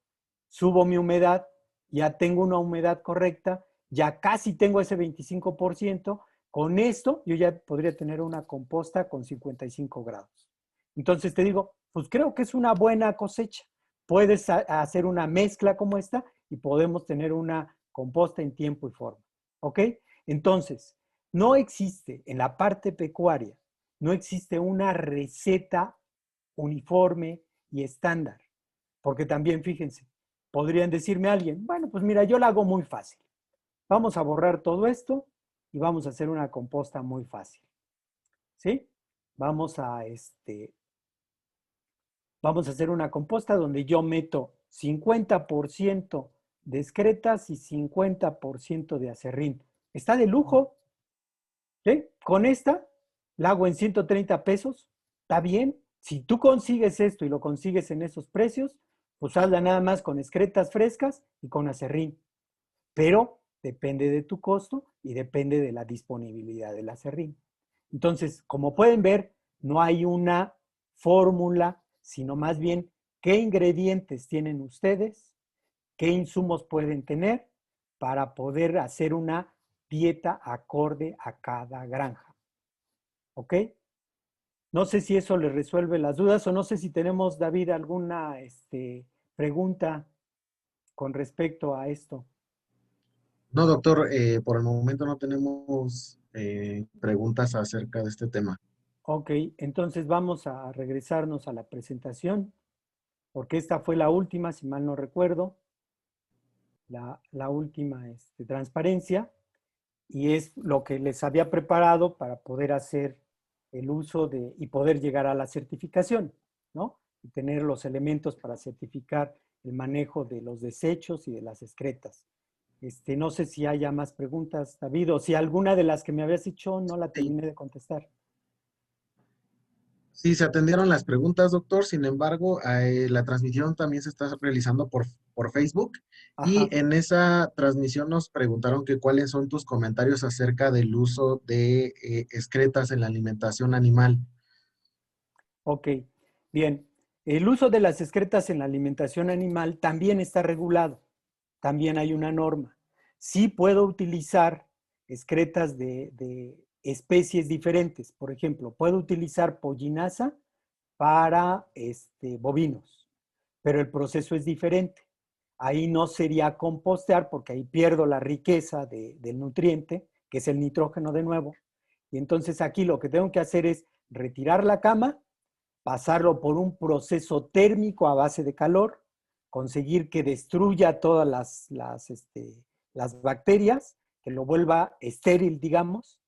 [SPEAKER 3] Subo mi humedad, ya tengo una humedad correcta, ya casi tengo ese 25%. Con esto yo ya podría tener una composta con 55 grados. Entonces te digo, pues creo que es una buena cosecha. Puedes hacer una mezcla como esta y podemos tener una composta en tiempo y forma. ¿Ok? Entonces, no existe en la parte pecuaria, no existe una receta uniforme y estándar. Porque también, fíjense, podrían decirme a alguien, bueno, pues mira, yo la hago muy fácil. Vamos a borrar todo esto y vamos a hacer una composta muy fácil. ¿Sí? Vamos a hacer una composta donde yo meto 50% de excretas y 50% de acerrín. Está de lujo. ¿Sí? Con esta la hago en 130 pesos. ¿Está bien? Si tú consigues esto y lo consigues en esos precios, pues hazla nada más con excretas frescas y con aserrín. Pero depende de tu costo y depende de la disponibilidad del aserrín. Entonces, como pueden ver, no hay una fórmula, sino más bien qué ingredientes tienen ustedes, qué insumos pueden tener para poder hacer una dieta acorde a cada granja. ¿Ok? No sé si eso les resuelve las dudas o no sé si tenemos, David, alguna pregunta con respecto a esto.
[SPEAKER 2] No, doctor, por el momento no tenemos preguntas acerca de este tema.
[SPEAKER 3] Ok, entonces vamos a regresarnos a la presentación, porque esta fue la última, si mal no recuerdo, la última transparencia, y es lo que les había preparado para poder hacer el uso de y poder llegar a la certificación, ¿no? Y tener los elementos para certificar el manejo de los desechos y de las excretas. No sé si haya más preguntas, David, o si alguna de las que me habías dicho no la
[SPEAKER 2] Sí,
[SPEAKER 3] terminé de contestar.
[SPEAKER 2] sí, se atendieron las preguntas, doctor. Sin embargo, la transmisión también se está realizando por Facebook y
[SPEAKER 3] Ajá,
[SPEAKER 2] en esa transmisión nos preguntaron que cuáles son tus comentarios acerca del uso de excretas en la alimentación animal.
[SPEAKER 3] ok. Bien, el uso de las excretas en la alimentación animal también está regulado, también hay una norma. Sí puedo utilizar excretas de especies diferentes. Por ejemplo, puedo utilizar pollinaza para bovinos, pero el proceso es diferente. Ahí no sería compostear porque ahí pierdo la riqueza del nutriente, que es el nitrógeno de nuevo. Y entonces aquí lo que tengo que hacer es retirar la cama, pasarlo por un proceso térmico a base de calor, conseguir que destruya todas las bacterias, que lo vuelva estéril, digamos,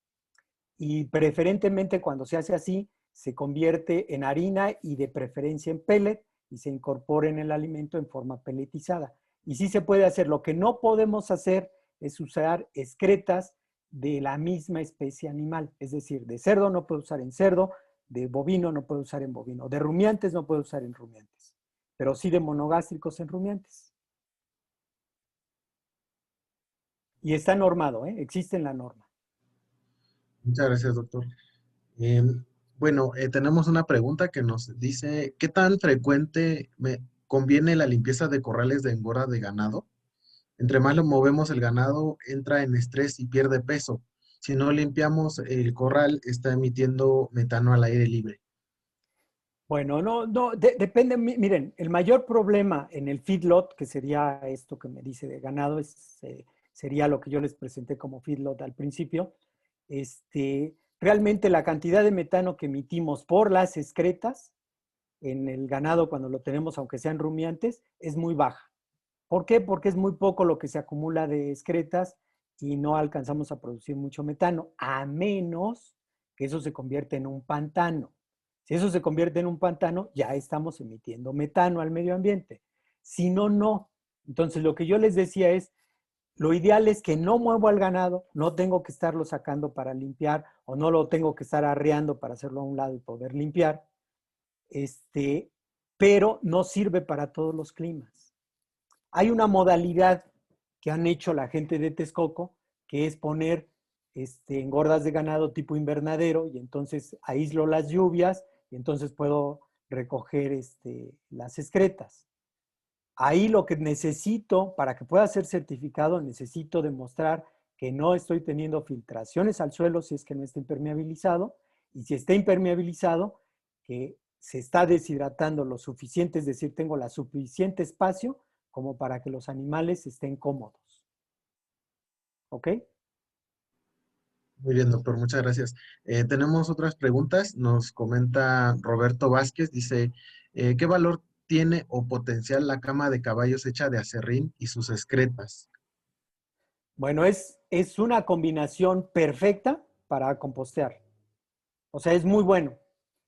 [SPEAKER 3] y preferentemente cuando se hace así, se convierte en harina y de preferencia en pellet y se incorpora en el alimento en forma pelletizada. Y sí se puede hacer. Lo que no podemos hacer es usar excretas de la misma especie animal. Es decir, de cerdo no puedo usar en cerdo, de bovino no puedo usar en bovino, de rumiantes no puedo usar en rumiantes, pero sí de monogástricos en rumiantes. Y está normado, ¿eh? Existe en la norma.
[SPEAKER 2] Muchas gracias, doctor. Em, bueno, tenemos una pregunta que nos dice, ¿qué tan frecuente conviene la limpieza de corrales de engorda de ganado? Entre más lo movemos, el ganado entra en estrés y pierde peso. Si no limpiamos el corral, está emitiendo metano al aire libre.
[SPEAKER 3] Bueno, depende. Miren, el mayor problema en el feedlot, que sería esto que me dice de ganado, sería lo que yo les presenté como feedlot al principio. Realmente la cantidad de metano que emitimos por las excretas en el ganado cuando lo tenemos, aunque sean rumiantes, es muy baja. ¿Por qué? Porque es muy poco lo que se acumula de excretas y no alcanzamos a producir mucho metano, a menos que eso se convierta en un pantano. Si eso se convierte en un pantano, ya estamos emitiendo metano al medio ambiente. Si no, no. Entonces, lo que yo les decía es, lo ideal es que no muevo al ganado, no tengo que estarlo sacando para limpiar o no lo tengo que estar arreando para hacerlo a un lado y poder limpiar, pero no sirve para todos los climas. Hay una modalidad que han hecho la gente de Texcoco, que es poner engordas de ganado tipo invernadero y entonces aíslo las lluvias y entonces puedo recoger las excretas. Ahí lo que necesito, para que pueda ser certificado, necesito demostrar que no estoy teniendo filtraciones al suelo si es que no está impermeabilizado, y si está impermeabilizado, que se está deshidratando lo suficiente, es decir, tengo la suficiente espacio como para que los animales estén cómodos. ¿Ok?
[SPEAKER 2] Muy bien, doctor, muchas gracias. Tenemos otras preguntas. Nos comenta Roberto Vázquez, dice, ¿qué valor tiene o potencial la cama de caballos hecha de aserrín y sus excretas?
[SPEAKER 3] Bueno, es una combinación perfecta para compostear. O sea, es muy bueno.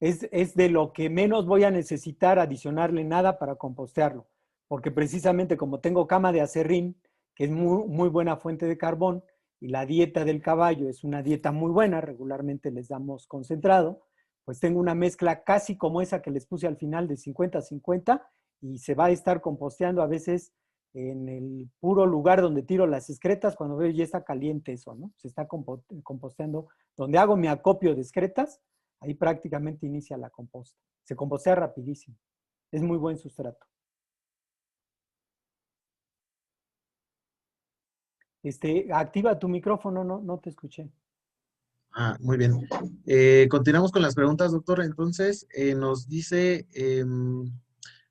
[SPEAKER 3] Es de lo que menos voy a necesitar adicionarle nada para compostearlo. Porque precisamente como tengo cama de aserrín, que es muy, muy buena fuente de carbón, y la dieta del caballo es una dieta muy buena, regularmente les damos concentrado, pues tengo una mezcla casi como esa que les puse al final de 50-50 y se va a estar composteando a veces en el puro lugar donde tiro las excretas, cuando veo ya está caliente eso, ¿no? Se está composteando. Donde hago mi acopio de excretas, ahí prácticamente inicia la composta. Se compostea rapidísimo. Es muy buen sustrato. Activa tu micrófono, no te escuché.
[SPEAKER 2] Ah, muy bien. Continuamos con las preguntas, doctor. Entonces, nos dice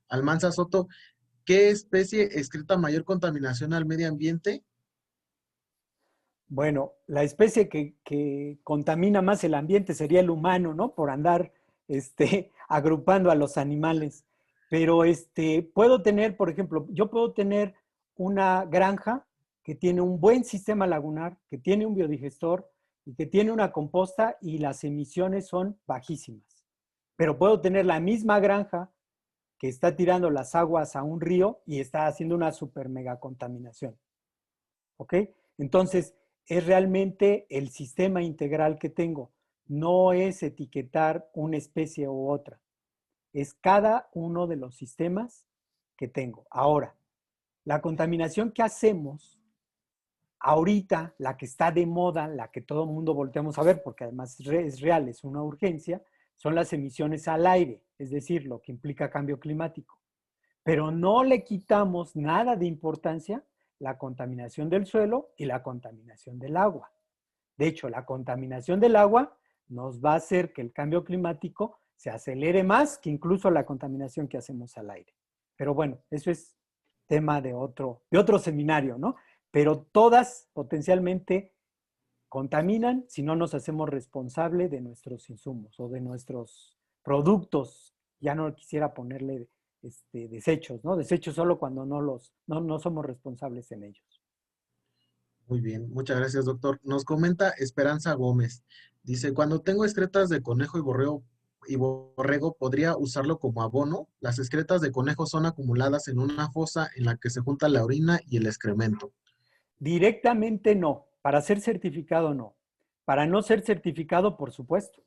[SPEAKER 2] Almanza Soto, ¿qué especie excreta mayor contaminación al medio ambiente?
[SPEAKER 3] Bueno, la especie que contamina más el ambiente sería el humano, ¿no? Por andar agrupando a los animales. Pero puedo tener, por ejemplo, yo puedo tener una granja que tiene un buen sistema lagunar, que tiene un biodigestor y que tiene una composta y las emisiones son bajísimas. Pero puedo tener la misma granja que está tirando las aguas a un río y está haciendo una super mega contaminación. ¿Ok? Entonces, es realmente el sistema integral que tengo. No es etiquetar una especie u otra. Es cada uno de los sistemas que tengo. Ahora, la contaminación que hacemos, ahorita, la que está de moda, la que todo el mundo volteamos a ver, porque además es real, es una urgencia, son las emisiones al aire, es decir, lo que implica cambio climático. Pero no le quitamos nada de importancia la contaminación del suelo y la contaminación del agua. De hecho, la contaminación del agua nos va a hacer que el cambio climático se acelere más que incluso la contaminación que hacemos al aire. Pero bueno, eso es tema de otro seminario, ¿no? Pero todas potencialmente contaminan si no nos hacemos responsable de nuestros insumos o de nuestros productos. Ya no quisiera ponerle desechos, ¿no? Desechos solo cuando no somos responsables en ellos.
[SPEAKER 2] Muy bien, muchas gracias, doctor. Nos comenta Esperanza Gómez. Dice, cuando tengo excretas de conejo y borrego, ¿podría usarlo como abono? Las excretas de conejo son acumuladas en una fosa en la que se junta la orina y el excremento.
[SPEAKER 3] Directamente no. Para ser certificado no. Para no ser certificado, por supuesto.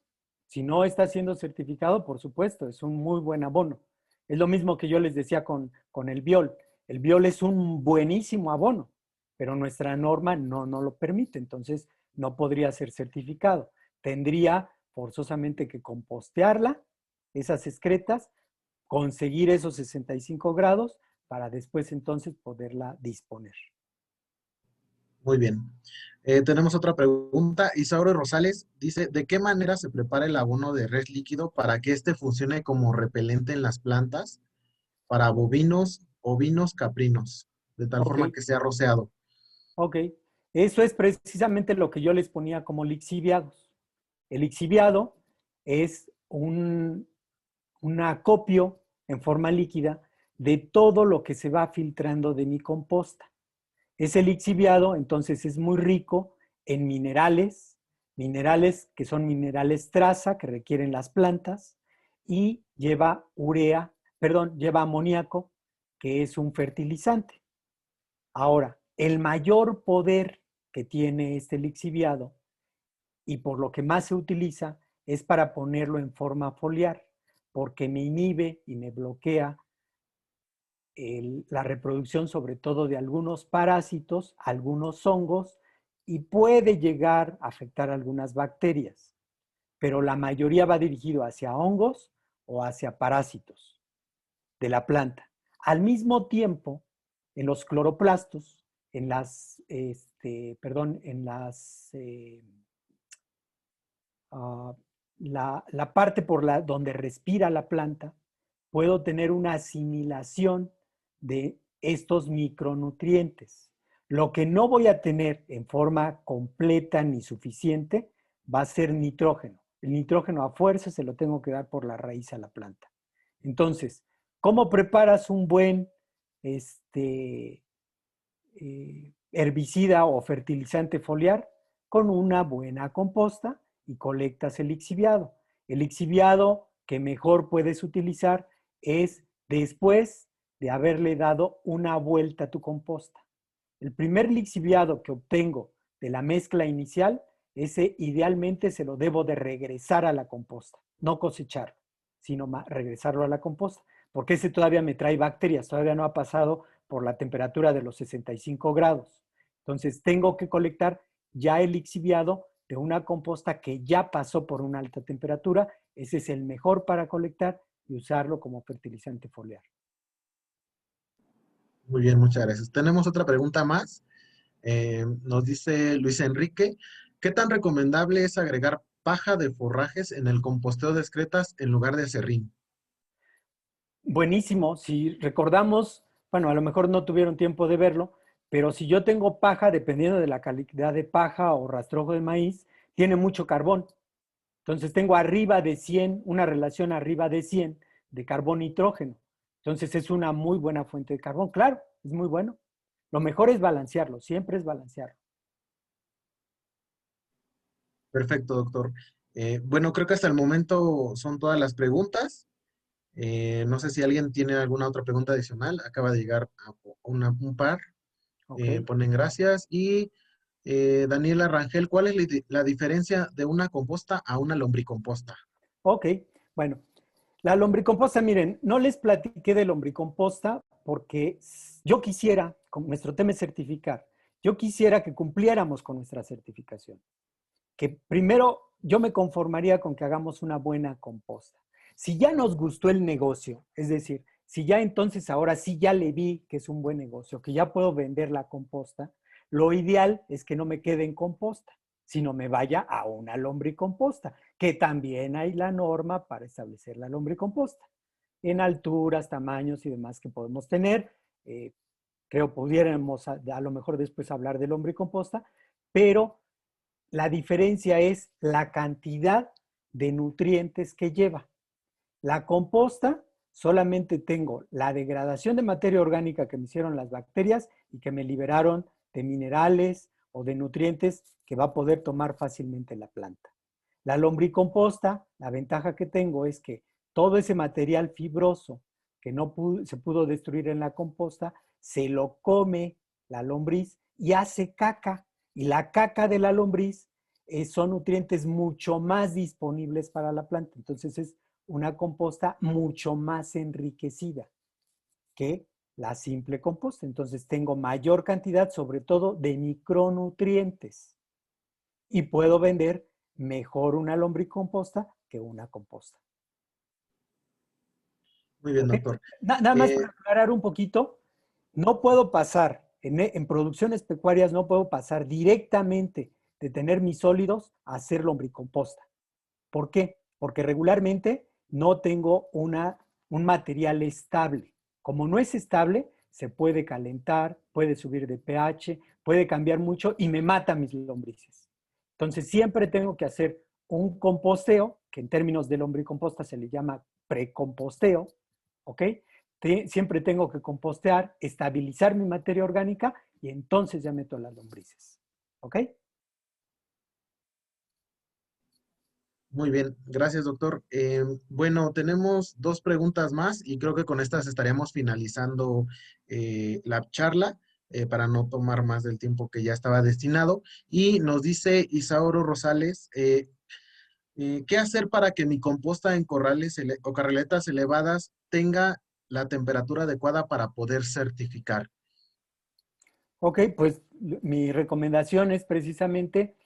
[SPEAKER 3] Si no está siendo certificado, por supuesto, es un muy buen abono. Es lo mismo que yo les decía con el biol. El biol es un buenísimo abono, pero nuestra norma no lo permite, entonces no podría ser certificado. Tendría forzosamente que compostearla, esas excretas, conseguir esos 65 grados para después entonces poderla disponer.
[SPEAKER 2] Muy bien. Tenemos otra pregunta. Isauro Rosales dice, ¿de qué manera se prepara el abono de res líquido para que éste funcione como repelente en las plantas para bovinos, ovinos, caprinos, de tal
[SPEAKER 3] Ok,
[SPEAKER 2] forma que sea rociado?
[SPEAKER 3] ok. Eso es precisamente lo que yo les ponía como lixiviados. El lixiviado es un acopio en forma líquida de todo lo que se va filtrando de mi composta. Ese lixiviado entonces es muy rico en minerales que son minerales traza que requieren las plantas y lleva lleva amoníaco, que es un fertilizante. Ahora, el mayor poder que tiene este lixiviado y por lo que más se utiliza es para ponerlo en forma foliar, porque me inhibe y me bloquea la reproducción sobre todo de algunos parásitos, algunos hongos y puede llegar a afectar algunas bacterias, pero la mayoría va dirigido hacia hongos o hacia parásitos de la planta. Al mismo tiempo, en los cloroplastos, en las, en las, uh, la parte donde respira la planta, puedo tener una asimilación de estos micronutrientes. Lo que no voy a tener en forma completa ni suficiente va a ser nitrógeno. El nitrógeno a fuerza se lo tengo que dar por la raíz a la planta. Entonces, ¿cómo preparas un buen herbicida o fertilizante foliar? Con una buena composta y colectas el lixiviado. El lixiviado que mejor puedes utilizar es después de haberle dado una vuelta a tu composta. El primer lixiviado que obtengo de la mezcla inicial, ese idealmente se lo debo de regresar a la composta, no cosecharlo, sino regresarlo a la composta, porque ese todavía me trae bacterias, todavía no ha pasado por la temperatura de los 65 grados. Entonces tengo que colectar ya el lixiviado de una composta que ya pasó por una alta temperatura. Ese es el mejor para colectar y usarlo como fertilizante foliar.
[SPEAKER 2] Muy bien, muchas gracias. Tenemos otra pregunta más. Nos dice Luis Enrique, ¿qué tan recomendable es agregar paja de forrajes en el composteo de excretas en lugar de aserrín?
[SPEAKER 3] Buenísimo, si recordamos, bueno, a lo mejor no tuvieron tiempo de verlo, pero si yo tengo paja, dependiendo de la calidad de paja o rastrojo de maíz, tiene mucho carbón. Entonces tengo arriba de 100, una relación arriba de 100 de carbón-nitrógeno. Entonces es una muy buena fuente de carbón. Claro, es muy bueno. Lo mejor es balancearlo, siempre es balancearlo.
[SPEAKER 2] Perfecto, doctor. Bueno, creo que hasta el momento son todas las preguntas. No sé si alguien tiene alguna otra pregunta adicional. Acaba de llegar a un par.
[SPEAKER 3] Ok,
[SPEAKER 2] Ponen gracias. Y Daniela Rangel, ¿cuál es la diferencia de una composta a una lombricomposta?
[SPEAKER 3] ok. Bueno, la lombricomposta, miren, no les platiqué de lombricomposta porque yo quisiera, como nuestro tema es certificar, yo quisiera que cumpliéramos con nuestra certificación. Que primero yo me conformaría con que hagamos una buena composta. Si ya nos gustó el negocio, es decir, si ya entonces ahora sí ya le vi que es un buen negocio, que ya puedo vender la composta, lo ideal es que no me quede en composta, sino me vaya a una lombricomposta, que también hay la norma para establecer la lombricomposta, en alturas, tamaños y demás que podemos tener. Creo pudiéramos a lo mejor después hablar de lombricomposta, pero la diferencia es la cantidad de nutrientes que lleva. La composta solamente tengo la degradación de materia orgánica que me hicieron las bacterias y que me liberaron de minerales o de nutrientes que va a poder tomar fácilmente la planta. La lombricomposta, la ventaja que tengo es que todo ese material fibroso que no se pudo destruir en la composta, se lo come la lombriz y hace caca. Y la caca de la lombriz son nutrientes mucho más disponibles para la planta. Entonces es una composta mucho más enriquecida que la simple composta. Entonces tengo mayor cantidad, sobre todo, de micronutrientes. Y puedo vender mejor una lombricomposta que una composta.
[SPEAKER 2] Muy bien,
[SPEAKER 3] ¿Ok?
[SPEAKER 2] doctor.
[SPEAKER 3] Nada más para aclarar un poquito, no puedo pasar, en producciones pecuarias no puedo pasar directamente de tener mis sólidos a hacer lombricomposta. ¿Por qué? Porque regularmente no tengo un material estable. Como no es estable, se puede calentar, puede subir de pH, puede cambiar mucho y me mata mis lombrices. Entonces siempre tengo que hacer un composteo, que en términos de lombricomposta se le llama precomposteo, ¿ok? Siempre tengo que compostear, estabilizar mi materia orgánica y entonces ya meto las lombrices, ¿ok?
[SPEAKER 2] Muy bien, gracias, doctor. Bueno, tenemos dos preguntas más y creo que con estas estaríamos finalizando la charla para no tomar más del tiempo que ya estaba destinado. Y nos dice Isauro Rosales, ¿qué hacer para que mi composta en corrales o carreletas elevadas tenga la temperatura adecuada para poder certificar?
[SPEAKER 3] Ok, pues mi recomendación es precisamente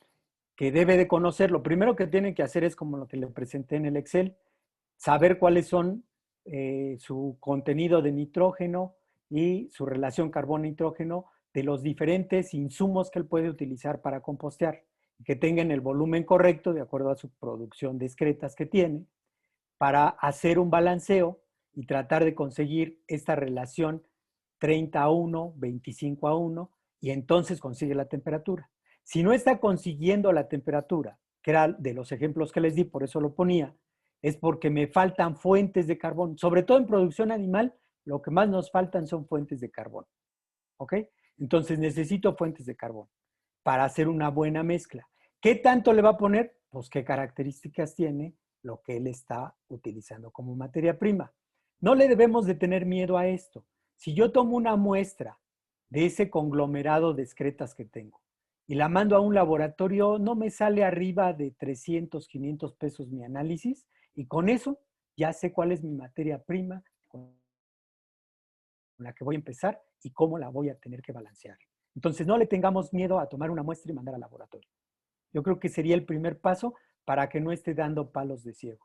[SPEAKER 3] que debe de conocer. Lo primero que tiene que hacer es como lo que le presenté en el Excel, saber cuáles son su contenido de nitrógeno y su relación carbón-nitrógeno de los diferentes insumos que él puede utilizar para compostear, que tengan el volumen correcto de acuerdo a su producción de excretas que tiene, para hacer un balanceo y tratar de conseguir esta relación 30:1, 25:1, y entonces consigue la temperatura. Si no está consiguiendo la temperatura, que era de los ejemplos que les di, por eso lo ponía, es porque me faltan fuentes de carbón. Sobre todo en producción animal, lo que más nos faltan son fuentes de carbón. ¿Ok? Entonces necesito fuentes de carbón para hacer una buena mezcla. ¿Qué tanto le va a poner? Pues qué características tiene lo que él está utilizando como materia prima. No le debemos de tener miedo a esto. Si yo tomo una muestra de ese conglomerado de excretas que tengo y la mando a un laboratorio, no me sale arriba de 300, 500 pesos mi análisis y con eso ya sé cuál es mi materia prima, con la que voy a empezar y cómo la voy a tener que balancear. Entonces, no le tengamos miedo a tomar una muestra y mandar al laboratorio. Yo creo que sería el primer paso para que no esté dando palos de ciego.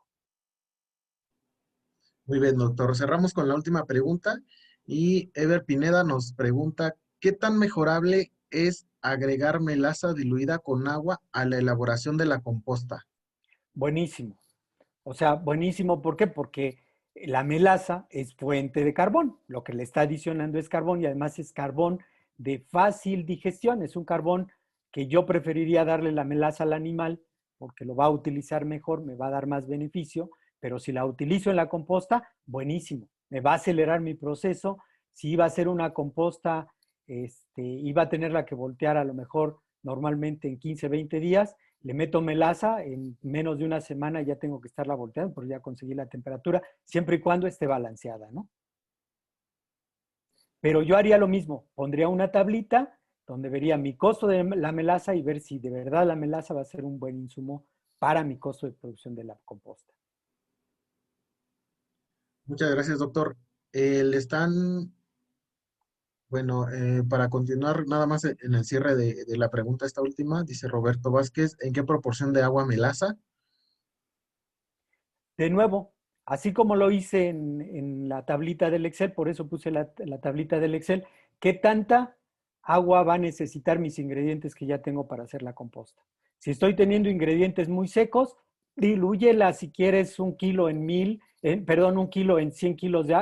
[SPEAKER 2] Muy bien, doctor. Cerramos con la última pregunta y Ever Pineda nos pregunta, ¿qué tan mejorable es agregar melaza diluida con agua a la elaboración de la composta?
[SPEAKER 3] Buenísimo. O sea, buenísimo, ¿por qué? Porque la melaza es fuente de carbón. Lo que le está adicionando es carbón y además es carbón de fácil digestión. Es un carbón que yo preferiría darle la melaza al animal porque lo va a utilizar mejor, me va a dar más beneficio, pero si la utilizo en la composta, buenísimo. Me va a acelerar mi proceso. Si iba a ser una composta, iba a tenerla que voltear a lo mejor normalmente en 15, 20 días, le meto melaza, en menos de una semana ya tengo que estarla volteando porque ya conseguí la temperatura, siempre y cuando esté balanceada, ¿no? Pero yo haría lo mismo, pondría una tablita donde vería mi costo de la melaza y ver si de verdad la melaza va a ser un buen insumo para mi costo de producción de la composta.
[SPEAKER 2] Muchas gracias, doctor. Le están, bueno, para continuar nada más en el cierre de la pregunta esta última, dice Roberto Vázquez, ¿en qué proporción de agua melaza?
[SPEAKER 3] De nuevo, así como lo hice en la tablita del Excel, por eso puse la tablita del Excel, ¿qué tanta agua va a necesitar mis ingredientes que ya tengo para hacer la composta? Si estoy teniendo ingredientes muy secos, dilúyela si quieres un kilo en un kilo en 100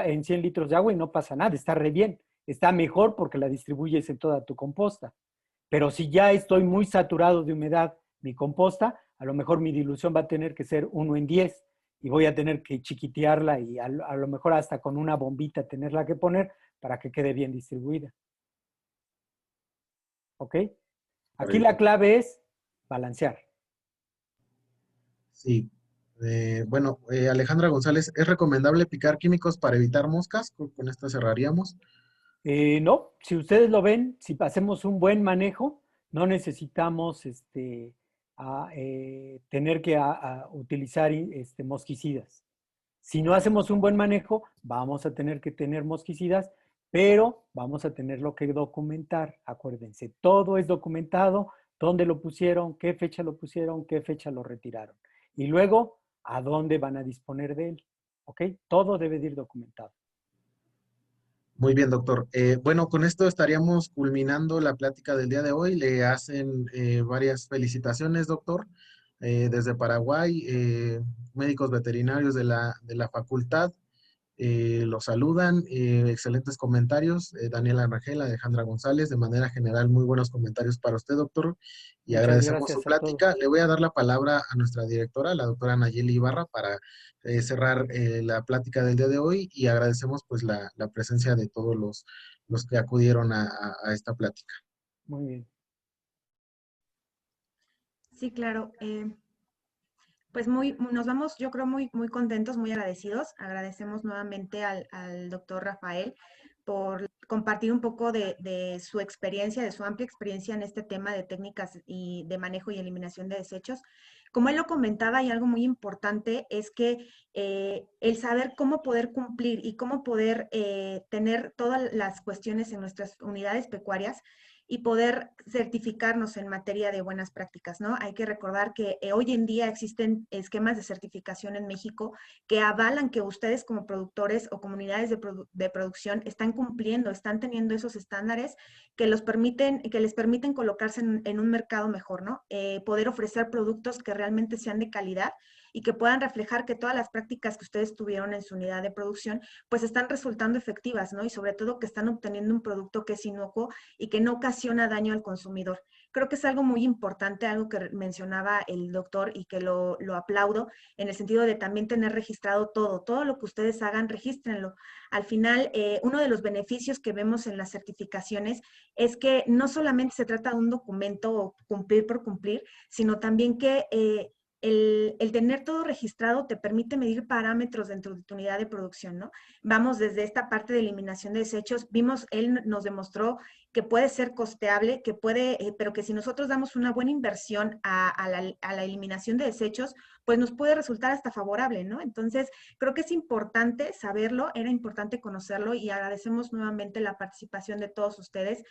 [SPEAKER 3] en 100 litros de agua y no pasa nada, está re bien. Está mejor porque la distribuyes en toda tu composta. Pero si ya estoy muy saturado de humedad mi composta, a lo mejor mi dilución va a tener que ser 1 en 10 y voy a tener que chiquitearla y a lo mejor hasta con una bombita tenerla que poner para que quede bien distribuida. ¿Ok? Aquí la
[SPEAKER 2] Correcto.
[SPEAKER 3] clave es balancear.
[SPEAKER 2] Sí. Bueno, Alejandra González, ¿es recomendable picar químicos para evitar moscas? Con esta cerraríamos.
[SPEAKER 3] No, si ustedes lo ven, si hacemos un buen manejo, no necesitamos tener que utilizar mosquicidas. Si no hacemos un buen manejo, vamos a tener que tener mosquicidas, pero vamos a tenerlo que documentar. Acuérdense, todo es documentado, dónde lo pusieron, qué fecha lo pusieron, qué fecha lo retiraron. Y luego, a dónde van a disponer de él. ¿Ok? Todo debe de ir documentado.
[SPEAKER 2] Muy bien, doctor. Bueno, con esto estaríamos culminando la plática del día de hoy. Le hacen varias felicitaciones, doctor, desde Paraguay, médicos veterinarios de la facultad. Los saludan, excelentes comentarios, Daniela Rangel, Alejandra González, de manera general, muy buenos comentarios para usted, doctor, y
[SPEAKER 3] Muchas
[SPEAKER 2] agradecemos su
[SPEAKER 3] gracias a todos.
[SPEAKER 2] plática. Le voy a dar la palabra a nuestra directora, la doctora Nayeli Ibarra, para cerrar la plática del día de hoy y agradecemos pues la presencia de todos los que acudieron a esta plática.
[SPEAKER 3] Muy bien.
[SPEAKER 1] Sí, claro. Pues nos vamos, yo creo, muy contentos, muy agradecidos. Agradecemos nuevamente al doctor Rafael por compartir un poco de su experiencia, de su amplia experiencia en este tema de técnicas y de manejo y eliminación de desechos. Como él lo comentaba, y algo muy importante es que el saber cómo poder cumplir y cómo poder tener todas las cuestiones en nuestras unidades pecuarias y poder certificarnos en materia de buenas prácticas, ¿no? Hay que recordar que hoy en día existen esquemas de certificación en México que avalan que ustedes como productores o comunidades de producción están cumpliendo, están teniendo esos estándares que les permiten colocarse en un mercado mejor, ¿no? Poder ofrecer productos que realmente sean de calidad y que puedan reflejar que todas las prácticas que ustedes tuvieron en su unidad de producción, pues están resultando efectivas, ¿no? Y sobre todo que están obteniendo un producto que es inocuo y que no ocasiona daño al consumidor. Creo que es algo muy importante, algo que mencionaba el doctor y que lo aplaudo, en el sentido de también tener registrado todo lo que ustedes hagan, regístrenlo. Al final, uno de los beneficios que vemos en las certificaciones es que no solamente se trata de un documento o cumplir por cumplir, sino también que el tener todo registrado te permite medir parámetros dentro de tu unidad de producción, ¿no? Vamos desde esta parte de eliminación de desechos, él nos demostró que puede ser costeable, pero que si nosotros damos una buena inversión a la eliminación de desechos, pues nos puede resultar hasta favorable, ¿no? Entonces, creo que es importante saberlo, era importante conocerlo y agradecemos nuevamente la participación de todos ustedes.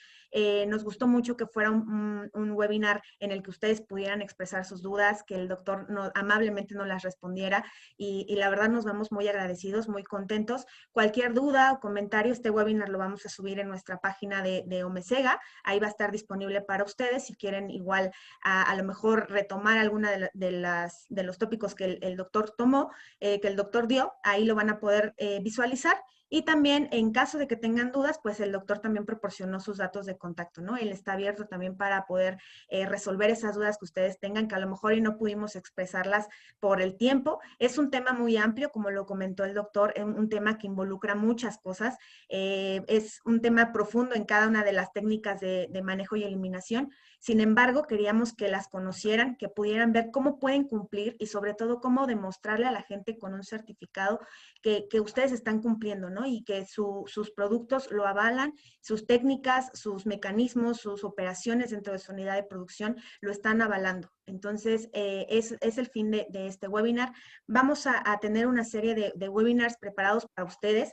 [SPEAKER 1] Nos gustó mucho que fuera un webinar en el que ustedes pudieran expresar sus dudas, que el doctor amablemente nos las respondiera y la verdad nos vamos muy agradecidos, muy contentos. Cualquier duda o comentario, este webinar lo vamos a subir en nuestra página de Omecega, ahí va a estar disponible para ustedes si quieren igual a lo mejor retomar alguna de los tópicos que el doctor tomó, que el doctor dio, ahí lo van a poder visualizar. Y también, en caso de que tengan dudas, pues el doctor también proporcionó sus datos de contacto, ¿no? Él está abierto también para poder resolver esas dudas que ustedes tengan, que a lo mejor y no pudimos expresarlas por el tiempo. Es un tema muy amplio, como lo comentó el doctor, un tema que involucra muchas cosas. Es un tema profundo en cada una de las técnicas de manejo y eliminación. Sin embargo, queríamos que las conocieran, que pudieran ver cómo pueden cumplir y sobre todo cómo demostrarle a la gente con un certificado que ustedes están cumpliendo, ¿no? Y que sus productos lo avalan, sus técnicas, sus mecanismos, sus operaciones dentro de su unidad de producción lo están avalando. Entonces, es el fin de este webinar. Vamos a tener una serie de webinars preparados para ustedes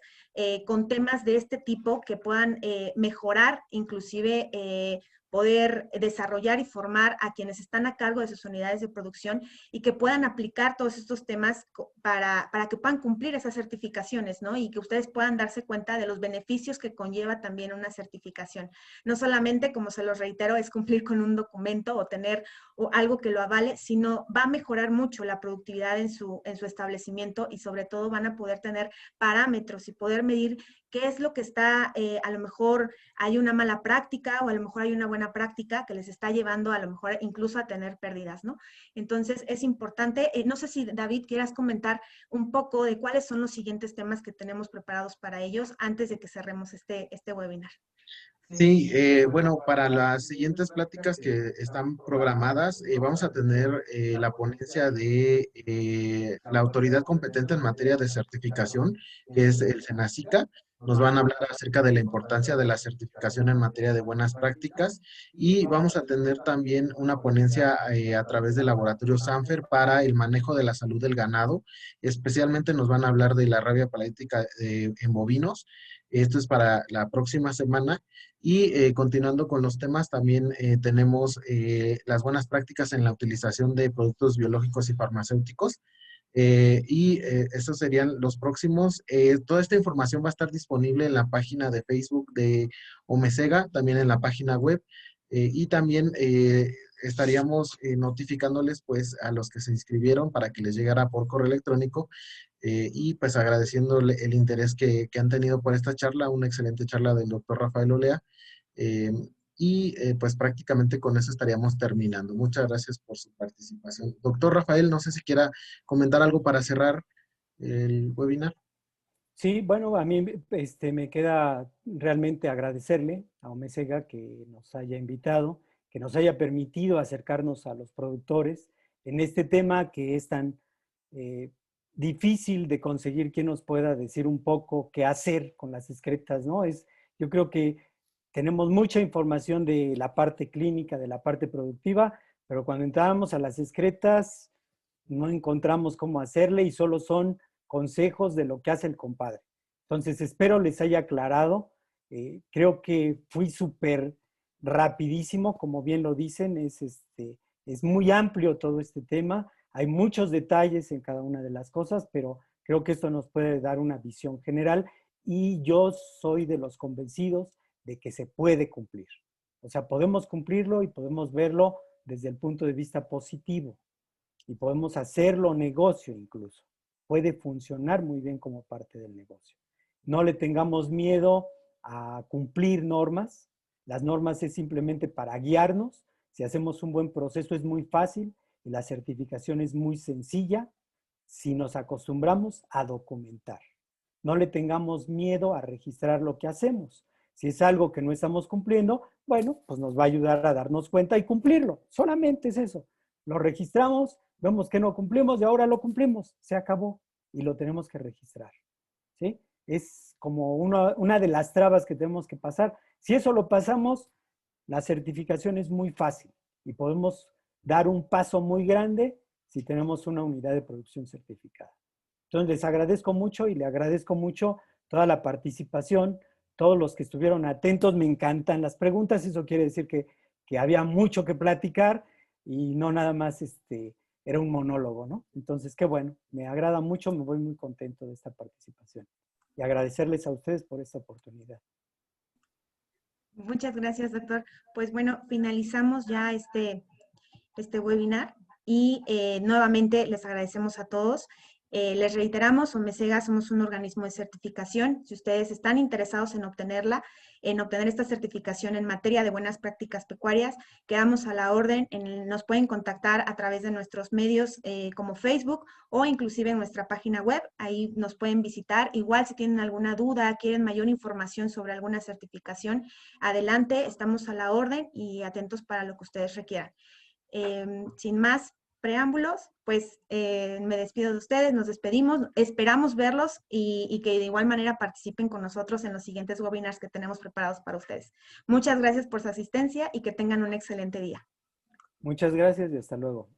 [SPEAKER 1] con temas de este tipo que puedan mejorar, inclusive poder desarrollar y formar a quienes están a cargo de sus unidades de producción y que puedan aplicar todos estos temas para que puedan cumplir esas certificaciones, ¿no? Y que ustedes puedan darse cuenta de los beneficios que conlleva también una certificación. No solamente, como se los reitero, es cumplir con un documento o tener algo que lo avale, sino va a mejorar mucho la productividad en su establecimiento y sobre todo van a poder tener parámetros y poder medir qué es lo que está, a lo mejor hay una mala práctica o a lo mejor hay una buena práctica que les está llevando a lo mejor incluso a tener pérdidas, ¿no? Entonces es importante, no sé si David quieras comentar un poco de cuáles son los siguientes temas que tenemos preparados para ellos antes de que cerremos este webinar.
[SPEAKER 2] Sí, bueno, para las siguientes pláticas que están programadas, vamos a tener la ponencia de la autoridad competente en materia de certificación, que es el SENACICA. Nos van a hablar acerca de la importancia de la certificación en materia de buenas prácticas y vamos a tener también una ponencia a través del laboratorio Sanfer para el manejo de la salud del ganado. Especialmente nos van a hablar de la rabia paralítica en bovinos. Esto es para la próxima semana. Y continuando con los temas, también tenemos las buenas prácticas en la utilización de productos biológicos y farmacéuticos. Estos serían los próximos. Toda esta información va a estar disponible en la página de Facebook de Omecega, también en la página web. Y también estaríamos notificándoles pues a los que se inscribieron para que les llegara por correo electrónico y pues agradeciéndole el interés que han tenido por esta charla, una excelente charla del doctor Rafael Olea. Eh, pues prácticamente con eso estaríamos terminando. Muchas gracias por su participación. Doctor Rafael, no sé si quiera comentar algo para cerrar el webinar.
[SPEAKER 3] Sí, bueno, a mí me queda realmente agradecerle a Omecega que nos haya invitado, que nos haya permitido acercarnos a los productores en este tema que es tan eh, difícil de conseguir quien nos pueda decir un poco qué hacer con las excretas, ¿no? Yo creo que tenemos mucha información de la parte clínica, de la parte productiva, pero cuando entramos a las excretas no encontramos cómo hacerle y solo son consejos de lo que hace el compadre. Entonces, espero les haya aclarado. Creo que fui súper rapidísimo, como bien lo dicen, es muy amplio todo este tema. Hay muchos detalles en cada una de las cosas, pero creo que esto nos puede dar una visión general y yo soy de los convencidos de que se puede cumplir. O sea, podemos cumplirlo y podemos verlo desde el punto de vista positivo y podemos hacerlo negocio incluso. Puede funcionar muy bien como parte del negocio. No le tengamos miedo a cumplir normas. Las normas es simplemente para guiarnos. Si hacemos un buen proceso es muy fácil y la certificación es muy sencilla si nos acostumbramos a documentar. No le tengamos miedo a registrar lo que hacemos. Si es algo que no estamos cumpliendo, bueno, pues nos va a ayudar a darnos cuenta y cumplirlo. Solamente es eso. Lo registramos, vemos que no cumplimos y ahora lo cumplimos. Se acabó y lo tenemos que registrar. ¿Sí? Es como una de las trabas que tenemos que pasar. Si eso lo pasamos, la certificación es muy fácil y podemos dar un paso muy grande si tenemos una unidad de producción certificada. Entonces, les agradezco mucho y le agradezco mucho toda la participación, todos los que estuvieron atentos. Me encantan las preguntas, eso quiere decir que había mucho que platicar y no nada más era un monólogo, ¿no? Entonces, qué bueno, me agrada mucho, me voy muy contento de esta participación y agradecerles a ustedes por esta oportunidad.
[SPEAKER 1] Muchas gracias, doctor. Pues bueno, finalizamos ya este webinar y nuevamente les agradecemos a todos. Les reiteramos, OMECEGA somos un organismo de certificación. Si ustedes están interesados en obtenerla, en obtener esta certificación en materia de buenas prácticas pecuarias, quedamos a la orden. Nos pueden contactar a través de nuestros medios como Facebook o inclusive en nuestra página web. Ahí nos pueden visitar. Igual si tienen alguna duda, quieren mayor información sobre alguna certificación, adelante, estamos a la orden y atentos para lo que ustedes requieran. Sin más preámbulos, pues me despido de ustedes, nos despedimos, esperamos verlos y que de igual manera participen con nosotros en los siguientes webinars que tenemos preparados para ustedes. Muchas gracias por su asistencia y que tengan un excelente día.
[SPEAKER 3] Muchas gracias y hasta luego.